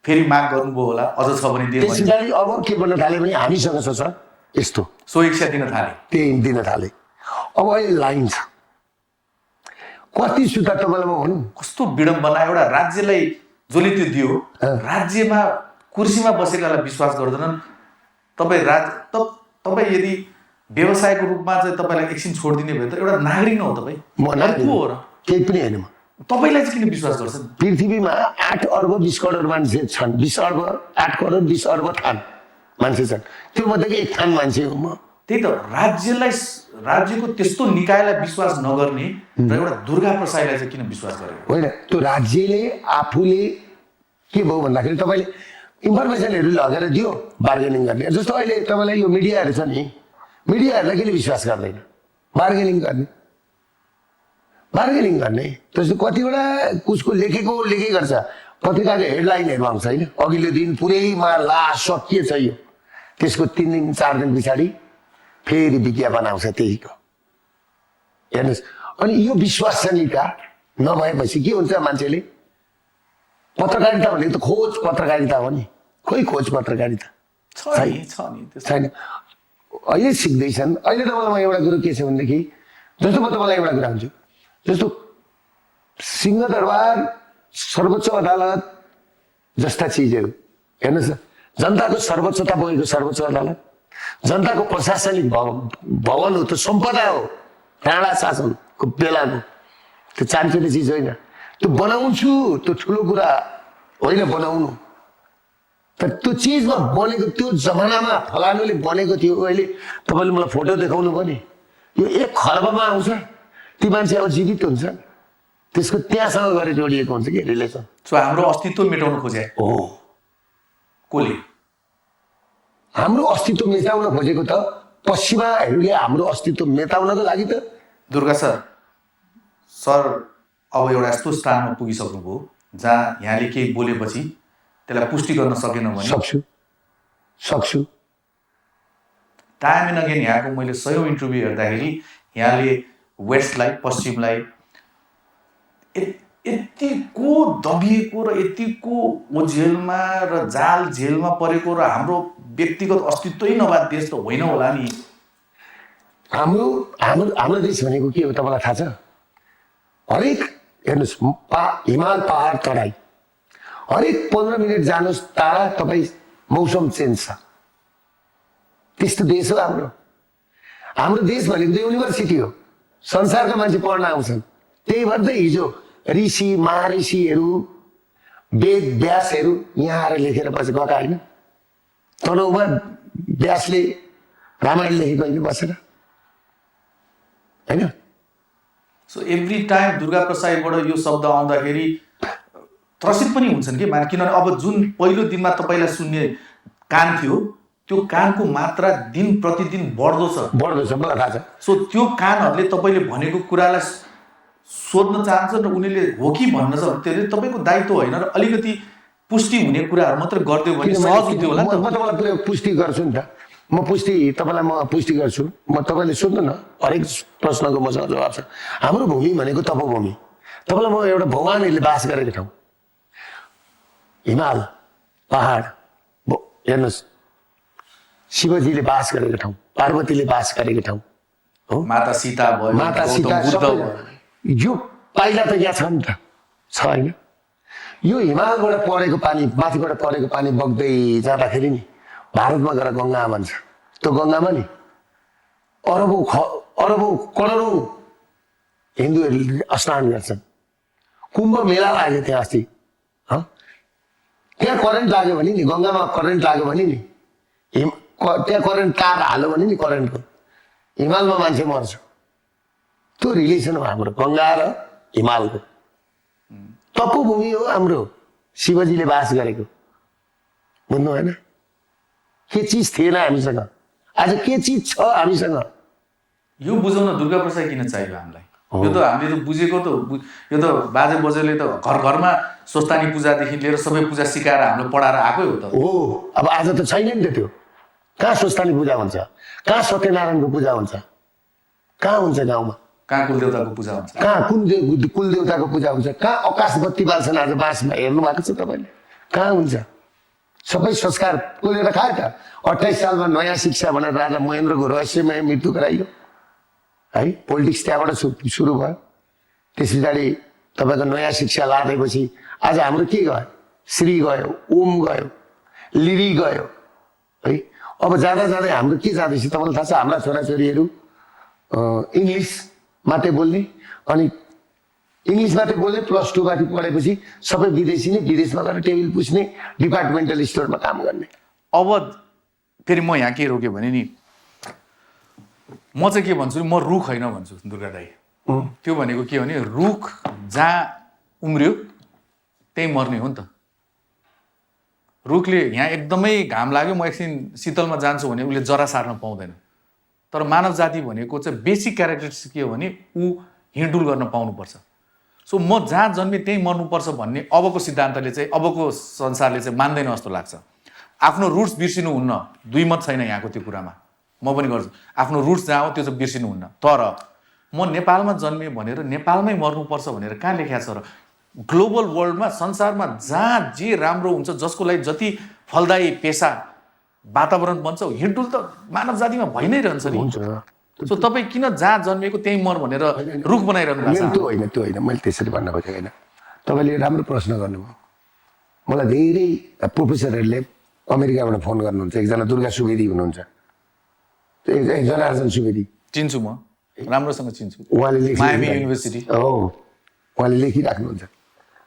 फेरि माग गर्नुभयो होला, अझ छ भने त्यसपछि अब के भन्न थाले भने हामीसँग छ यस्तो, सो इच्छा दिन थाले, त्यही दिन थाले। अब अहिले लाइन छ कति सुता तपाईँलाई म भनौँ, कस्तो विडम्बना। एउटा राज्यलाई जसले त्यो दियो, राज्यमा कुर्सीमा बसेकालाई विश्वास गर्दैनन्। तपाईँ यदि व्यवसायको रूपमा चाहिँ तपाईँलाई एकछिन छोडिदिने भयो त एउटा नागरिक न हो तपाईँ? म नागरिक हो र? केही पनि होइन। म तपाईँलाई चाहिँ किन विश्वास गर्छन्? पृथ्वीमा 8 अर्ब 20 करोड मान्छे छन्, 8 करोड 20 अर्ब थान मान्छे छन्, त्यो मध्येको 1 थान मान्छे हो म। त्यही त, राज्यको त्यस्तो निकायलाई विश्वास नगर्ने र एउटा दुर्गा प्रसाईलाई चाहिँ किन विश्वास गरेको? होइन, त्यो राज्यले आफूले के भयो भन्दाखेरि तपाईँले इन्फर्मेसनहरू लगेर दियो, बार्गेनिङ गर्ने। जस्तो अहिले तपाईँलाई यो मिडियाहरू छ नि, मिडियाहरूलाई किन विश्वास गर्दैन? बार्गेनिङ गर्ने। जस्तो कतिवटा उसको लेखेकै गर्छ, पत्रिकाको हेडलाइनहरू आउँछ होइन, अघिल्लो दिन पुरैमा लास सकिएछ यो, त्यसको 3 दिन 4 दिन पछाडि फेरि विज्ञापन आउँछ त्यहीको, हेर्नुहोस्। अनि यो विश्वसनीयता नभएपछि के हुन्छ, मान्छेले पत्रकारिता भनेको त खोज पत्रकारिता हो नि, खोइ खोज पत्रकारिता छैन। अहिले सिक्दैछन्। अहिले तपाईँलाई म एउटा कुरो के छ भनेदेखि, जस्तो म तपाईँलाई एउटा कुरा भन्छु, जस्तो सिंहदरबार, सर्वोच्च अदालत जस्ता चिजहरू हेर्नुहोस् न, जनताको सर्वोच्चता बोकेको सर्वोच्च अदालत, जनताको प्रशासनिक भवन हो, त्यो सम्पदा हो, राणा शासनको बेलाको, त्यो चान्चुने चिज होइन। त्यो बनाउँछु, त्यो ठुलो कुरा होइन बनाउनु, तर त्यो चिजमा बनेको, त्यो जमानामा फलानुले बनेको थियो। अहिले तपाईँले मलाई फोटो देखाउनु भयो नि, यो 1 खर्बमा आउँछ, ती मान्छे अब जीवित हुन्छ, त्यसको त्यहाँसँग गएर जोडिएको हुन्छ कि रिलेसन। सो हाम्रो अस्तित्व मेटाउन खोजे हो कसले? हाम्रो अस्तित्व मेटाउन खोजेको त पश्चिमाहरूले हाम्रो अस्तित्व मेटाउनको लागि त। दुर्गा सर अब एउटा यस्तो स्थानमा पुगिसक्नुभयो जहाँ यहाँले केही बोलेपछि त्यसलाई पुष्टि गर्न सकेन भने सक्छु टाइम एन्ड अगेन यहाँको मैले सयौँ इन्टरभ्यू हेर्दाखेरि यहाँले वेस्टलाई पश्चिमलाई यतिको दबिएको र यतिको ओझेलमा र जाल झेलमा परेको र हाम्रो व्यक्तिगत अस्तित्वै नभए देश त होइन होला नि। हाम्रो देश भनेको के हो तपाईँलाई थाहा छ? हरेक हेर्नुहोस् हिमाल पहाड तराई हरेक 15 मिनट जानुहोस् टाढा तपाईँ मौसम चेन्ज छ। त्यस्तो देश हो हाम्रो देश भनेको त युनिभर्सिटी हो, संसारका मान्छे पढ्न आउँछन्। त्यही भएर त हिजो ऋषि महर्षिहरू वेद व्यासहरू यहाँ आएर लेखेर बसेर गएका होइन। तनहुँमा व्यासले रामायण लेखेको होइन बसेर, होइन? सो एभ्री टाइम दुर्गा प्रसाईबाट यो शब्द आउँदाखेरि त्रसित पनि हुन्छन् कि मान्छे, किनभने अब जुन पहिलो दिनमा तपाईँलाई सुन्ने कान थियो त्यो कानको मात्रा दिन प्रतिदिन बढ्दो छ मलाई थाहा छ। सो त्यो कानहरूले तपाईँले भनेको कुरालाई सोध्न चाहन्छन् र उनीहरूले हो कि भन्न सक्छ। त्यसले तपाईँको दायित्व होइन र अलिकति पुष्टि हुने कुराहरू मात्र गरिदियो भने सहज हुन्थ्यो होला नि त। म तपाईँलाई पुष्टि गर्छु नि त, तपाईँलाई म पुष्टि गर्छु। म तपाईँले सोध्नु न, हरेक प्रश्नको मसँग जवाब छ। हाम्रो भूमि भनेको तपोभूमि। तपाईँलाई म एउटा भगवानहरूले बास गरेको ठाउँ, हिमाल पहाड, हेर्नुहोस् शिवजीले बास गरेको ठाउँ, पार्वतीले बास गरेको ठाउँ हो, माता सीता भयो, माता सीता यो पाइला त यहाँ छ नि त, छ होइन? यो हिमालबाट परेको पानी, माथिबाट परेको पानी बग्दै जाँदाखेरि नि भारतमा गएर गङ्गा भन्छ। त्यो गङ्गामा नि अरबौँ करोडौँ हिन्दूहरूले स्नान गर्छन्। कुम्भ मेला लाग्यो त्यहाँ अस्ति, त्यहाँ करेन्ट लाग्यो भने नि, गङ्गामा करेन्ट लाग्यो भने नि, त्यहाँ करेन्ट तार हाल्यो भने नि करेन्टको, हिमालमा मान्छे मर्छ। त्यो रिलेसन हो हाम्रो गङ्गा र हिमालको। तपोभूमि हो हाम्रो, शिवजीले बास गरेको, बुझ्नु होइन? के चिज थिएन हामीसँग, आज के चिज छ हामीसँग? यो बुझाउन दुर्गा प्रसाद किन चाहियो हामीलाई? यो त हामीले त बुझेको त, यो त बाजे बजेले त घर घरमा स्वस्थानी पूजादेखि लिएर सबै पूजा सिकाएर हामीलाई पढाएर आएकै हो त। हो, अब आज त छैन नि त त्यो। कहाँ स्वस्थानी पूजा हुन्छ, कहाँ सत्यनारायणको पूजा हुन्छ, कहाँ हुन्छ गाउँमा? कहाँ कुलदेवताको पूजा हुन्छ, कहाँ कुलदेवताको पूजा हुन्छ, कहाँ आकाश बत्ती बाल्छन् आज बाँसमा, हेर्नु भएको छ तपाईँले? कहाँ हुन्छ? सबै संस्कार कोलेर खायो त। 28 सालमा नयाँ शिक्षा भनेर राजा महेन्द्रको रहस्यमय मृत्यु गराइयो है, पोलिटिक्स त्यहाँबाट सुरु भयो। त्यस पछाडि तपाईँको नयाँ शिक्षा लादेपछि आज हाम्रो के गयो? श्री गयो, ओम गयो, लिरी गयो है। अब जाँदा जाँदै हाम्रो के जाँदैछ तपाईँलाई थाहा छ? हाम्रा छोराछोरीहरू इङ्ग्लिस मात्रै बोल्ने, अनि इङ्ग्लिस मात्रै बोल्ने, +2 माथि पढेपछि सबै विदेशी नै, विदेशमा गएर टेबल पुस्ने, डिपार्टमेन्टल स्टोरमा काम गर्ने। अब फेरि म यहाँ के रोक्यो भने नि, म चाहिँ के भन्छु, म रुख होइन भन्छु दुर्गा दाई। त्यो भनेको के हो भने, रुख जहाँ उम्रियो त्यही मर्ने हो नि त। रुखले यहाँ एकदमै घाम लाग्यो, म एकछिन शीतलमा जान्छु भने उसले जरा सार्न पाउँदैन। तर मानव जाति भनेको चाहिँ बेसिक क्यारेक्टरिस्टिक के हो भने ऊ हिँडडुल गर्न पाउनुपर्छ। सो म जहाँ जन्मेँ त्यहीँ मर्नुपर्छ भन्ने अबको सिद्धान्तले चाहिँ, अबको संसारले चाहिँ मान्दैन जस्तो लाग्छ। आफ्नो रुट्स बिर्सिनु हुन्न, दुई मत छैन यहाँको त्यो कुरामा, म पनि गर्छु। आफ्नो रुट्स जहाँ हो त्यो चाहिँ बिर्सिनु हुन्न। तर म नेपालमा जन्मेँ भनेर नेपालमै मर्नुपर्छ भनेर कहाँ लेखेको छ र? ग्लोबल वर्ल्डमा, संसारमा जहाँ जे राम्रो हुन्छ, जसको लागि जति फलदायी पेसा वातावरण बन्छ, हिँडडुल त मानव जातिमा भइ नै रहन्छ नि। सो तपाईँ किन जहाँ जन्मेको त्यहीँ मर भनेर रुख बनाइरहनु भएको छ? त्यो होइन, मैले त्यसरी भन्न खोजेको होइन। तपाईँले राम्रो प्रश्न गर्नुभयो। मलाई धेरै प्रोफेसरहरूले अमेरिकाबाट फोन गर्नुहुन्छ। एकजना दुर्गा सुवेदी हुनुहुन्छ, जनार्दन सुवेदी, चिन्छु, म राम्रोसँग चिन्छु। उहाँले मायामी युनिभर्सिटी हो, उहाँले लेखिराख्नुहुन्छ।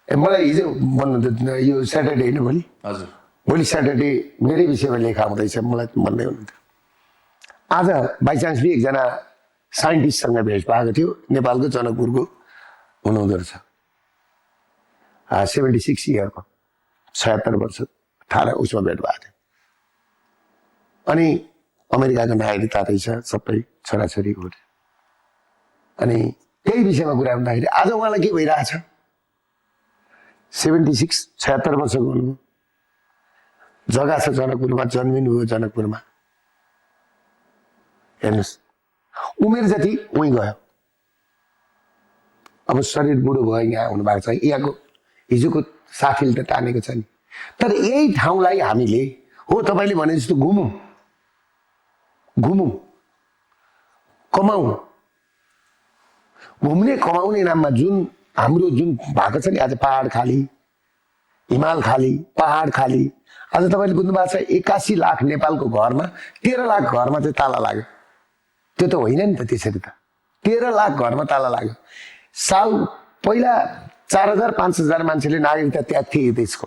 मलाई हिजो भन्नु, यो स्याटरडे होइन भोलि? हजुर, भोलि स्याटरडे मेरै विषयमा लेखा हुँदैछ, मलाई भन्दै हुनुहुन्थ्यो। आज बाइचान्स पनि एकजना साइन्टिस्टसँग भेट भएको थियो, नेपालको जनकपुरको हुनुहुँदो रहेछ, 76 इयरको, 76 वर्ष 18 उसमा भेट भएको थियो। अनि अमेरिकाको नागरिकता रहेछ, सबै छोराछोरीको। अनि त्यही विषयमा कुरा हुँदाखेरि आज उहाँलाई के भइरहेछ? 76 76 वर्षको हुनुभयो। जग्गा छ जनकपुरमा, जन्मिनुभयो जनकपुरमा। हेर्नुहोस् उमेर जति उहीँ गयो, अब शरीर बुढो भयो, यहाँ आउनु भएको छ। यहाँको हिजोको साथीले त तानेको छ नि। तर यही ठाउँलाई हामीले हो तपाईँले भने जस्तो घुमौँ कमाउँ, घुम्ने कमाउने नाममा जुन हाम्रो जुन भएको छ नि आज पहाड खाली, हिमाल खाली, पहाड खाली। आज तपाईँले बुझ्नु भएको छ 81 लाख नेपालको घरमा 13 लाख घरमा चाहिँ ताला लाग्यो। त्यो त होइन नि त, त्यसरी त 13 लाख घरमा ताला लाग्यो। साल पहिला 4000 5000 मान्छेले नागरिकता त्याग थिए देशको,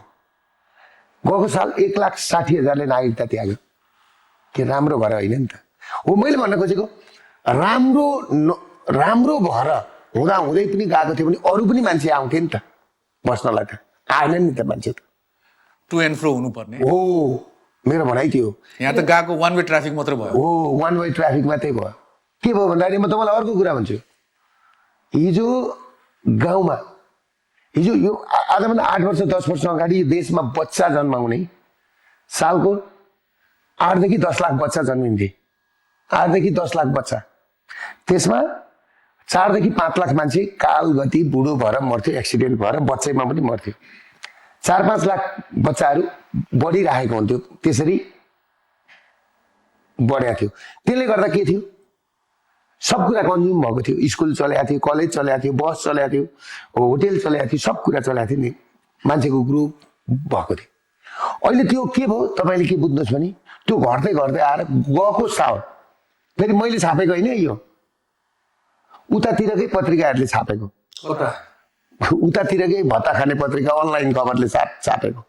गएको साल 1,60,000ले नागरिकता त्याग्यो। के राम्रो भएर होइन नि त। हो मैले भन्न खोजेको राम्रो भएर हुँदा हुँदै पनि गएको थियो भने अरू पनि मान्छे आउँथे नि त बस्नलाई, त आएन नि त मान्छे त। टु एन्ड फ्रो हुनुपर्ने हो मेरो भनाइ थियो। यहाँ त गएको वान वे ट्राफिक मात्र भयो। हो वान वे ट्राफिक मात्रै भयो। के भयो भन्दाखेरि म तपाईँलाई अर्को कुरा भन्छु। हिजो गाउँमा हिजो यो आजभन्दा 8 वर्ष 10 वर्ष अगाडि देशमा बच्चा जन्माउने सालको 8 देखि 10 लाख बच्चा जन्मिन्थे। 8 देखि 10 लाख बच्चा, त्यसमा 4 देखि 5 लाख मान्छे कालगति बुढो भएर मर्थ्यो, एक्सिडेन्ट भएर बच्चैमा पनि मर्थ्यो। 4-5 लाख बच्चाहरू बढिरहेको हुन्थ्यो, त्यसरी बढेको थियो। त्यसले गर्दा के थियो, सब कुरा कन्ज्युम भएको थियो। स्कुल चलेको थियो, कलेज चलेको थियो, बस चलेको थियो, होटेल चलेको थियो, सब कुरा चलेको थियो नि, मान्छेको ग्रुप भएको थियो। अहिले त्यो के भयो तपाईँले के बुझ्नुहोस् भने त्यो घट्दै घट्दै आएर गएको साल फेरि मैले छापेको होइन, यो उतातिरकै पत्रिकाहरूले छापेको, उतातिरकै भत्ता खाने पत्रिका अनलाइन कभरले छापेको।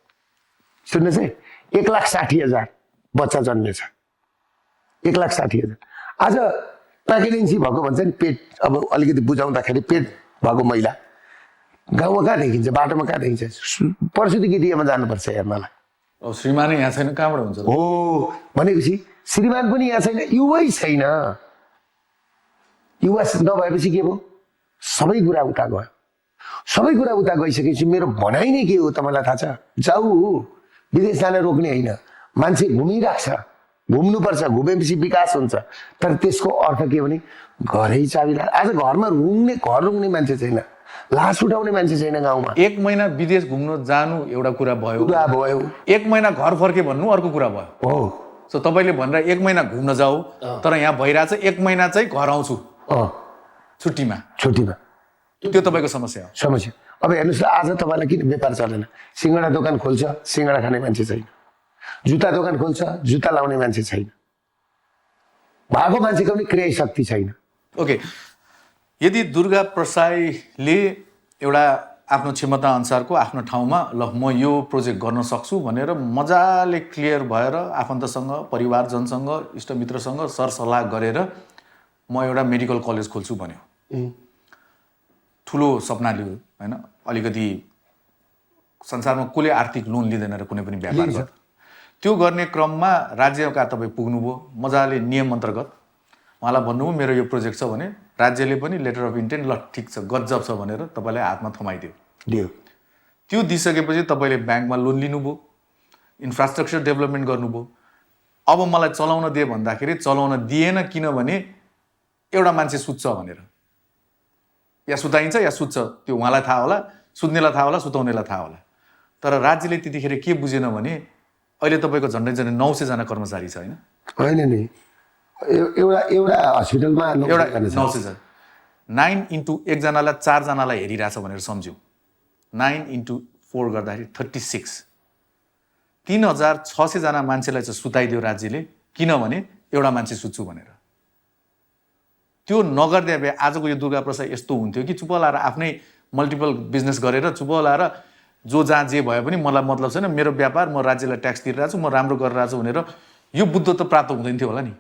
सुन्नुहोस् है, 1,60,000 बच्चा जन्मेछ, 1,60,000। आज प्रेग्नेन्सी भएको भन्छ नि, पेट अब अलिकति बुझाउँदाखेरि पेट भएको महिला गाउँमा कहाँ देखिन्छ, बाटोमा कहाँ देखिन्छ, प्रसुति गृहमा जानुपर्छ हेर्नलाई। अब श्रीमान यहाँ छैन, कहाँबाट हुन्छ? हो भनेपछि श्रीमान पनि यहाँ छैन, युवै छैन। युवा नभएपछि के भयो, सबै कुरा उता गयो। सबै कुरा उता गइसकेपछि मेरो भनाइ नै के हो तपाईँलाई थाहा छ? जाऊ, विदेश जान रोक्ने होइन, मान्छे घुमिरहेको छ, घुम्नुपर्छ, घुमेपछि विकास हुन्छ। तर त्यसको अर्थ के भने घरै चाबी आज घरमा घर रुङ्ने मान्छे छैन, लास उठाउने मान्छे छैन गाउँमा। 1 महिना विदेश घुम्न जानु एउटा कुरा भयो, 1 महिना घर फर्के भन्नु अर्को कुरा भयो। हो सो तपाईँले भनेर 1 महिना घुम्न जाऊ, तर यहाँ भइरहेछ 1 महिना चाहिँ घर आउँछु छुट्टीमा। त्यो तपाईँको समस्या हो। समस्या अब हेर्नुहोस्, आज तपाईँलाई किन व्यापार चलेन? सिङ्गडा दोकान खोल्छ, सिङ्गडा खाने मान्छे छैन। जुत्ता दोकान खोल्छ, जुत्ता लाउने मान्छे छैन। भएको मान्छेको पनि क्रय शक्ति छैन। ओके, यदि दुर्गा प्रसाईले एउटा आफ्नो क्षमता अनुसारको आफ्नो ठाउँमा ल म यो प्रोजेक्ट गर्न सक्छु भनेर मजाले क्लियर भएर आफन्तसँग, परिवारजनसँग, इष्टमित्रसँग सरसल्लाह गरेर म एउटा मेडिकल कलेज खोल्छु भन्यो, ठुलो सपना लियो होइन। अलिकति संसारमा कसले आर्थिक लोन लिँदैन र कुनै पनि व्यापार गर्छ। त्यो गर्ने क्रममा राज्यका तपाईँ पुग्नुभयो, मजाले नियम अन्तर्गत उहाँलाई भन्नुभयो मेरो यो प्रोजेक्ट छ भने राज्यले पनि लेटर अफ इन्टेन्ट ल ठिक छ गजब छ भनेर तपाईँलाई हातमा थमाइदियो। त्यो दिइसकेपछि तपाईँले ब्याङ्कमा लोन लिनुभयो, इन्फ्रास्ट्रक्चर डेभलपमेन्ट गर्नुभयो। अब मलाई चलाउन दिए भन्दाखेरि चलाउन दिएन, किनभने एउटा मान्छे सुत्छ भनेर, या सुताइन्छ या सुत्छ, त्यो उहाँलाई थाहा होला, सुत्नेलाई थाहा होला, सुताउनेलाई थाहा होला। तर राज्यले त्यतिखेर के बुझेन भने अहिले तपाईँको झन्डै 900 जना कर्मचारी छ होइन नि, एउटा हस्पिटलमा एउटा 900 जना, 9 इन्टु 1 जनालाई 4 जनालाई हेरिरहेछ भनेर सम्झ्यौँ, 9 इन्टु 4 गर्दाखेरि 36, 3600 जना मान्छेलाई चाहिँ सुताइदियो राज्यले, किनभने एउटा मान्छे सुत्छु भनेर। त्यो नगर्दै भए आजको यो दुर्गा प्रसाद यस्तो हुन्थ्यो कि चुप लाएर आफ्नै मल्टिपल बिजनेस गरेर चुप लाएर जो जहाँ जे भए पनि मलाई मतलब छैन, मेरो व्यापार, म राज्यलाई ट्याक्स तिरिरहेको छु, म राम्रो गरिरहेको छु भनेर यो बुद्ध त प्राप्त हुँदैन थियो होला नि।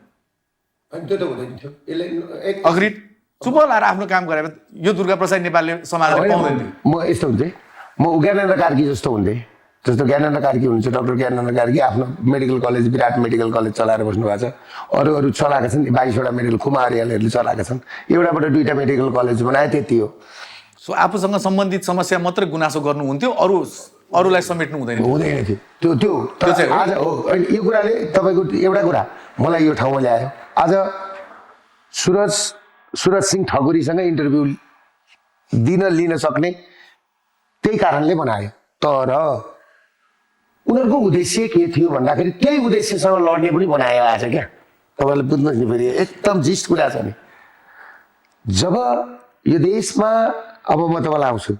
त्यो त हुँदैन थियो। अग्रिड, चुप लाएर आफ्नो काम गरे यो दुर्गा प्रसाद नेपालले समाजले पाउँदैन थियो। म यस्तो हुन्थेँ, म ज्ञानेन्द्र कार्की जस्तो हुन्थेँ, जस्तो ज्ञानेन्द्र कार्की हुनुहुन्छ, डाक्टर ज्ञानेन्द्र कार्की आफ्नो मेडिकल कलेज, विराट मेडिकल कलेज चलाएर बस्नु भएको छ। अरू चलाएका छन्, 22वटा मेडिकल कुमारियालहरूले चलाएका छन्। एउटाबाट 2टा मेडिकल कलेज बनाए, त्यति हो। सो आफूसँग सम्बन्धित समस्या मात्रै गुनासो गर्नुहुन्थ्यो, अरूलाई समेट्नु हुँदैन हुँदैन थियो त्यो चाहिँ हो। आज हो। अहिले यो कुराले तपाईँको एउटा कुरा मलाई यो ठाउँमा ल्यायो। आज सुरज सिंह ठकुरीसँग इन्टरभ्यू लिन सक्ने त्यही कारणले बनायो। तर उनीहरूको उद्देश्य के थियो भन्दाखेरि त्यही उद्देश्यसँग लड्ने पनि बनायो आज। क्या तपाईँले बुझ्नुहोस् नि, फेरि एकदम जिस्ट कुरा छ नि। जब यो देशमा, अब म तपाईँलाई आउँछु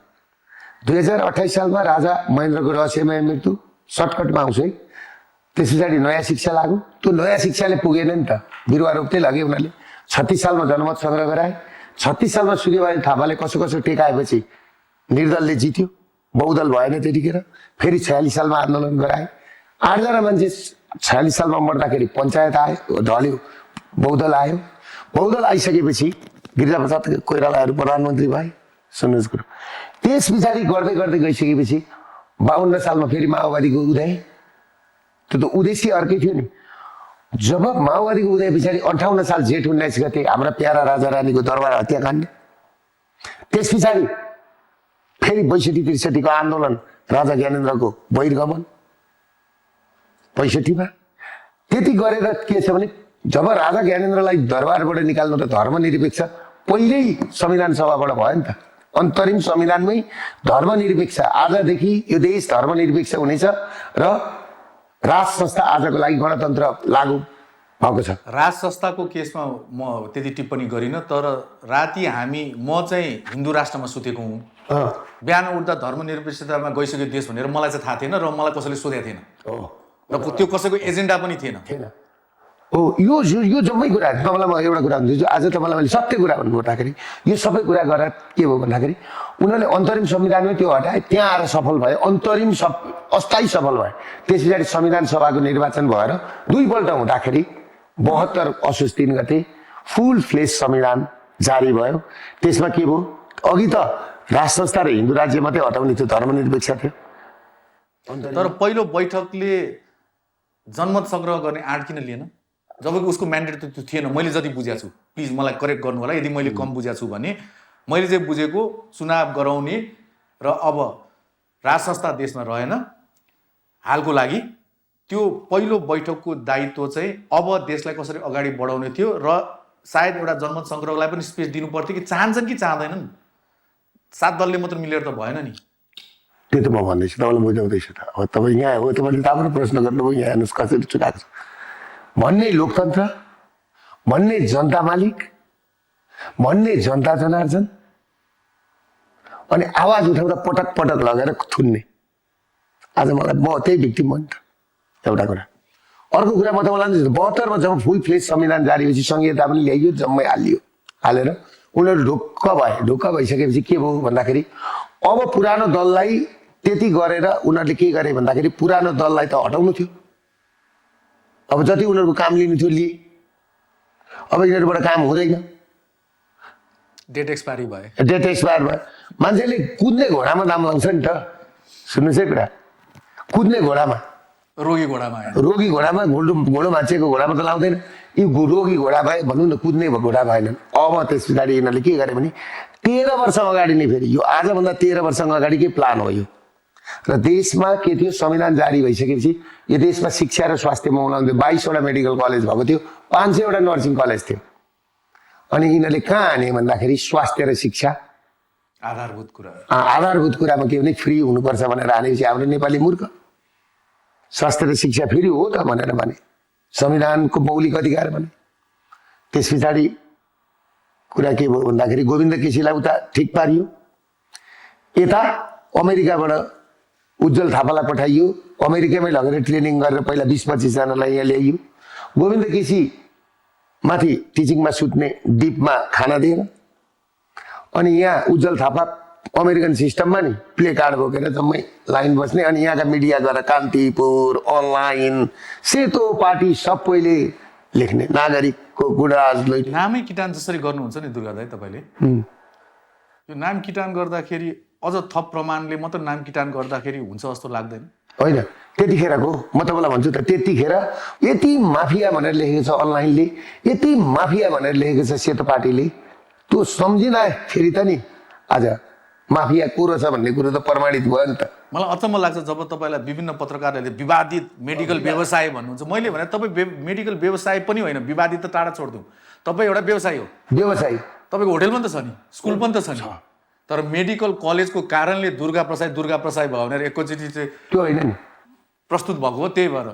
2028 सालमा राजा महेन्द्रको रहस्यमय मृत्यु, सर्टकटमा आउँछु है। त्यस पछाडि नयाँ शिक्षा लाग्यो। त्यो नयाँ शिक्षाले पुगेन नि त, बिरुवा रोप्दै लगे उनीहरूले। 36 सालमा जनमत सङ्ग्रह गराए। 36 सालमा सूर्यबहादुर थापाले कसो कसो टेकाएपछि निर्दलले जित्यो, बहुदल भएन त्यतिखेर। फेरि 46 सालमा आन्दोलन गराए। 8 जना मान्छे 46 सालमा मर्दाखेरि पञ्चायत आयो, ढल्यो, बहुदल आयो। बहुदल आइसकेपछि गिरिजाप्रसाद कोइरालाहरू प्रधानमन्त्री भए। सुन्नुहोस् कुरो, त्यस पछाडि गर्दै गर्दै गइसकेपछि 52 सालमा फेरि माओवादीको उदय। त्यो त उद्देश्य अर्कै थियो नि। जब माओवादीको उदय पछाडि 58 साल जेठ 19 गते हाम्रा प्यारा राजा रानीको दरबार हत्याकाण्ड। त्यस पछाडि फेरि 62-63 को आन्दोलन, राजा ज्ञानेन्द्रको बहिर्गमन 65 मा। त्यति गरेर के छ भने जब राजा ज्ञानेन्द्रलाई दरबारबाट निकाल्नु त धर्मनिरपेक्ष पहिल्यै संविधान सभाबाट भयो नि त। अन्तरिम संविधानमै धर्मनिरपेक्ष, आजदेखि यो देश धर्मनिरपेक्ष हुनेछ र राज संस्था आजको लागि गणतन्त्र लागू भएको छ। राज संस्थाको केसमा म त्यति टिप्पणी गरिनँ, तर राति म चाहिँ हिन्दू राष्ट्रमा सुतेको हुँ। बिहान उठ्दा धर्मनिरपेक्षतामा गइसक्यो देश भनेर मलाई चाहिँ थाहा थिएन र मलाई कसैले सोधेको थिएन र त्यो कसैको एजेन्डा पनि थिएन। हो, यो जम्मै कुरा तपाईँलाई म एउटा कुरा भन्छु। आज तपाईँलाई मैले सत्य कुरा भन्नुपर्दाखेरि यो सबै कुरा गरेर के भयो भन्दाखेरि उनीहरूले अन्तरिम संविधानमै त्यो हटाए, त्यहाँ आएर सफल भयो, अन्तरिम अस्थायी सफल भयो। त्यस पछाडि संविधान सभाको निर्वाचन भएर दुईपल्ट हुँदाखेरि 72 असोज 3 गते फुल फ्लेज संविधान जारी भयो। त्यसमा के भयो, अघि त राज संस्था र हिन्दू राज्य मात्रै हटाउने थियो, धर्मनिरपेक्ष थियो। तर पहिलो बैठकले जनमत सङ्ग्रह गर्ने आँट किन लिएन? जबकि उसको म्यान्डेट त त्यो थिएन। मैले जति बुझेको छु, प्लिज मलाई करेक्ट गर्नु होला यदि मैले कम बुझेको छु भने। मैले चाहिँ बुझेको चुनाव गराउने र अब राज संस्था देशमा रहेन हालको लागि, त्यो पहिलो बैठकको दायित्व चाहिँ अब देशलाई कसरी अगाडि बढाउने थियो र सायद एउटा जनमत सङ्ग्रहलाई पनि स्पेस दिनु पर्थ्यो कि चाहन्छन् कि चाहँदैनन्। 7 दलले मात्र मिलेर त भएन नि। त्यो त म भन्दैछु, तपाईँलाई बुझाउँदैछु त। अब तपाईँ यहाँ हो, तपाईँले राम्रो प्रश्न गर्नुभयो। यहाँ हेर्नुहोस् कसरी चुकाएको छ भन्ने लोकतन्त्र, भन्ने जनता मालिक, भन्ने जनता जनार्दन, अनि आवाज उठाउँदा पटक पटक लगेर थुन्ने। आज मलाई म त्यही भिक्टिम हो नि त। एउटा कुरा। अर्को कुरा म तपाईँलाई 72 मा जब फुल फ्लेज संविधान जारी भएपछि संहिता पनि ल्याइयो, जम्मै हालेर उनीहरू ढुक्क भइसकेपछि के भयो भन्दाखेरि अब पुरानो दललाई त्यति गरेर उनीहरूले के गरे भन्दाखेरि पुरानो दललाई त हटाउनु थियो। अब जति उनीहरूको काम लिनु थियो लिए। अब यिनीहरूबाट काम हुँदैन, डेट एक्सपायर भयो। मान्छेले कुद्ने घोडामा दाम लाउँछ नि त। सुन्नुहोस् है कुरा, कुद्ने घोडामा, रोगी घोडामा घोडो भाँचिएको घोडामा त लाउँदैन। यी रोगी घोडा भए भनौँ न, कुद्ने घोडा भएनन्। अब त्यस पछाडि यिनीहरूले के गरे भने 13 वर्ष अगाडि नै फेरि यो आजभन्दा 13 वर्ष अगाडिकै प्लान हो यो। र देशमा के थियो, संविधान जारी भइसकेपछि यो देशमा शिक्षा र स्वास्थ्यमा उनीहरूले 22 वटा मेडिकल कलेज भएको थियो, 500 वटा नर्सिङ कलेज थियो। अनि यिनीहरूले कहाँ हाने भन्दाखेरि स्वास्थ्य र शिक्षा आधारभूत कुरामा के भने फ्री हुनुपर्छ भनेर हानेपछि हाम्रो नेपाली मूर्ख। स्वास्थ्य र शिक्षा फ्री हो त भनेर भने, संविधानको मौलिक अधिकार भने। त्यस पछाडि कुरा के भयो भन्दाखेरि गोविन्द केसीलाई उता ठिक पारियो, यता अमेरिकाबाट उज्जवल थापालाई पठाइयो, अमेरिकामै लगेर ट्रेनिङ गरेर पहिला 20-25 जनालाई यहाँ ल्याइयो। गोविन्द केसी माथि टिचिङमा सुत्ने डिपमा खाना दिएर, अनि यहाँ उज्जवल थापा अमेरिकन सिस्टममा नि प्ले कार्ड बोकेर जम्मै लाइन बस्ने। अनि यहाँका मिडिया गएर कान्तिपुर अनलाइन सेतो पार्टी सबैले लेख्ने नागरिकको गुणराज लैट। नामै किटान जसरी गर्नुहुन्छ नि दुर्गा दाइ तपाईँले, यो नाम किटान गर्दाखेरि अझ थप प्रमाणले मात्र नाम किटान गर्दाखेरि हुन्छ जस्तो लाग्दैन? होइन, त्यतिखेरको म तपाईँलाई भन्छु त, त्यतिखेर यति माफिया भनेर लेखेको छ अनलाइनले, यति माफिया भनेर लेखेको छ सेतो पार्टीले। त्यो सम्झिँदा फेरि त नि आज माफिया को रहेछ भन्ने कुरो त प्रमाणित भयो नि त। मलाई अचम्म लाग्छ जब तपाईँलाई विभिन्न पत्रकारहरूले विवादित मेडिकल व्यवसाय भन्नुहुन्छ। मैले भने तपाईँ मेडिकल व्यवसाय पनि होइन, विवादित त टाढा छोडिदिउँ, तपाईँ एउटा व्यवसाय हो। व्यवसाय तपाईँको होटल पनि त छ नि, स्कुल पनि त छ नि, तर मेडिकल कलेजको कारणले दुर्गा प्रसाद भयो भनेर एकैचोटि चाहिँ त्यो होइन नि, प्रस्तुत भएको हो। त्यही भएर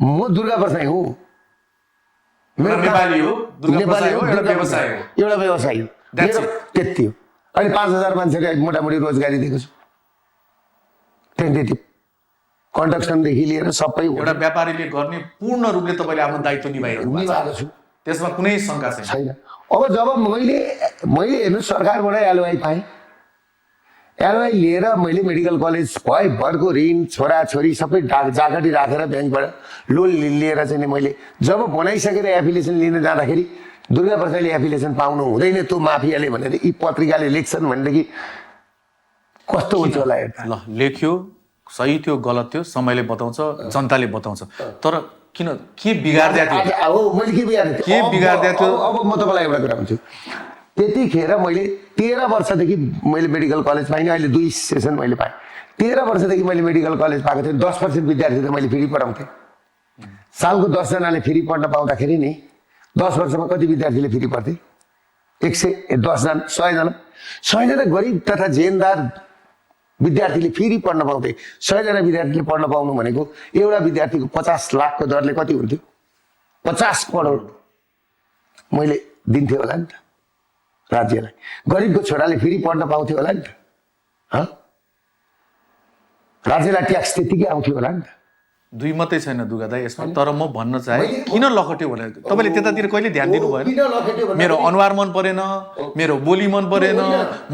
म दुर्गा प्रसाद हो, एउटा नेपाली हो, दुर्गा प्रसाद हो, एउटा व्यवसाय हो, एउटा व्यवसाय हो, That's it. त्यति हो। अनि 5,000 मान्छेलाई मोटामोटी रोजगारी दिएको छु, टेन्टेटिभ कन्स्ट्रक्सनदेखि लिएर सबै एउटा व्यापारीले गर्ने पूर्ण रूपले तपाईँले आफ्नो दायित्व निभाइरहनु भएको छ, निभाएको छु, त्यसमा कुनै शङ्का छैन। छैन। अब जब मैले हेर्नु सरकारबाट एलओआई पाएँ, एलओआई लिएर मैले मेडिकल कलेज भरको ऋण छोराछोरी सबै जागटी राखेर ब्याङ्कबाट लोन लिएर चाहिँ नि मैले जब बनाइसकेर एफिलिएसन लिन जाँदाखेरि दुर्गा प्रसादले एफिलिएसन पाउनु हुँदैन त्यो माफियाले भनेर यी पत्रिकाले लेख्छन् भनेदेखि कस्तो हुन्छ होला हेर्दा। ल लेख्यो, सही थियो गलत थियो समयले बताउँछ, जनताले बताउँछ, तर किन के बिगार्दिया थियो? मैले के बिगार्दै के बिगार्दिया थियो? अब म तपाईँलाई एउटा कुरा भन्छु, त्यतिखेर मैले 13 वर्षदेखि मैले मेडिकल कलेज पाइनँ, अहिले 2 सेसन मैले पाएँ। 13 वर्षदेखि मैले मेडिकल कलेज पाएको थिएँ, 10% विद्यार्थी त मैले फ्री पढाउँथेँ। सालको 10 जनाले फ्री पढ्न पाउँदाखेरि नि 10 वर्षमा कति विद्यार्थीले फ्री पढ्थे? 10 जना, 100 जना गरिब तथा जेनदार विद्यार्थीले फेरि पढ्न पाउँथे। 100 जना विद्यार्थीले पढ्न पाउनु भनेको एउटा विद्यार्थीको 50 लाखको दरले कति हुन्थ्यो? 50 करोड मैले दिन्थेँ होला नि त राज्यलाई। गरिबको छोराले फेरि पढ्न पाउँथ्यो होला नि त, राज्यलाई ट्याक्स त्यतिकै आउँथ्यो होला नि त। दुई मात्रै छैन दुर्गा दाइ यसमा, तर म भन्न चाहे किन लखट्यो भनेर तपाईँले त्यतातिर कहिले ध्यान दिनु भएन? मेरो अनुहार मन परेन, मेरो बोली मन परेन,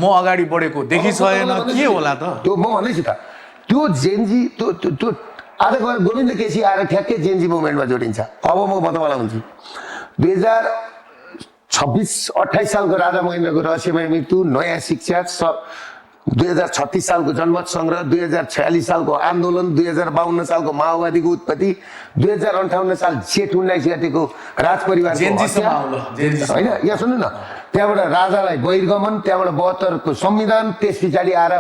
म अगाडि बढेको देखि छैन, के होला त? त्यो म भन्दैछु त, त्यो जेनजी त्यो आज गएर गोविन्द केसी आएर ठ्याक्कै जेनजी मुभमेन्टमा जोडिन्छ। अब म तपाईँलाई भन्छु 2026-28 सालको राजा महेन्द्रको रहस्यमय मृत्यु, नयाँ शिक्षा, 2036 सालको जनमत सङ्ग्रह, 2046 सालको आन्दोलन, 2052 सालको माओवादीको उत्पत्ति, 2058 साल जेठ 19 गतेको राजपरिवार होइन, यहाँ सुन्नु न, त्यहाँबाट राजालाई बहिर्गमन, त्यहाँबाट 72 को संविधान, त्यस पछाडि आएर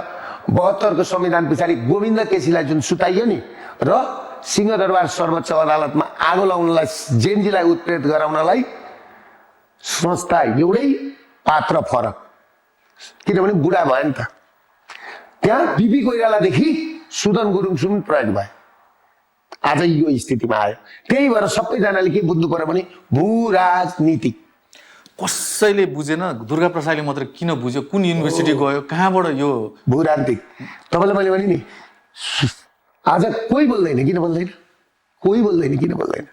72 को संविधान पछाडि गोविन्द केसीलाई जुन सुताइयो नि र सिंहदरबार सर्वोच्च अदालतमा आगो लाउनलाई, जेनजीलाई उत्प्रेरित गराउनलाई संस्था एउटै पात्र फरक, किनभने बुढा भयो नि त। त्यहाँ बिपी कोइरालादेखि सुदन गुरुङसम्म प्रयोग भयो, आज यो स्थितिमा आयो। त्यही भएर सबैजनाले के बुझ्नु पर्यो भने भू राजनीति कसैले बुझेन, दुर्गा प्रसादले मात्र किन बुझ्यो, कुन युनिभर्सिटी गयो, कहाँबाट यो भू राजनीति? तपाईँलाई मैले भने नि आज कोही बोल्दैन, किन बोल्दैन? कोही बोल्दैन, किन बोल्दैन?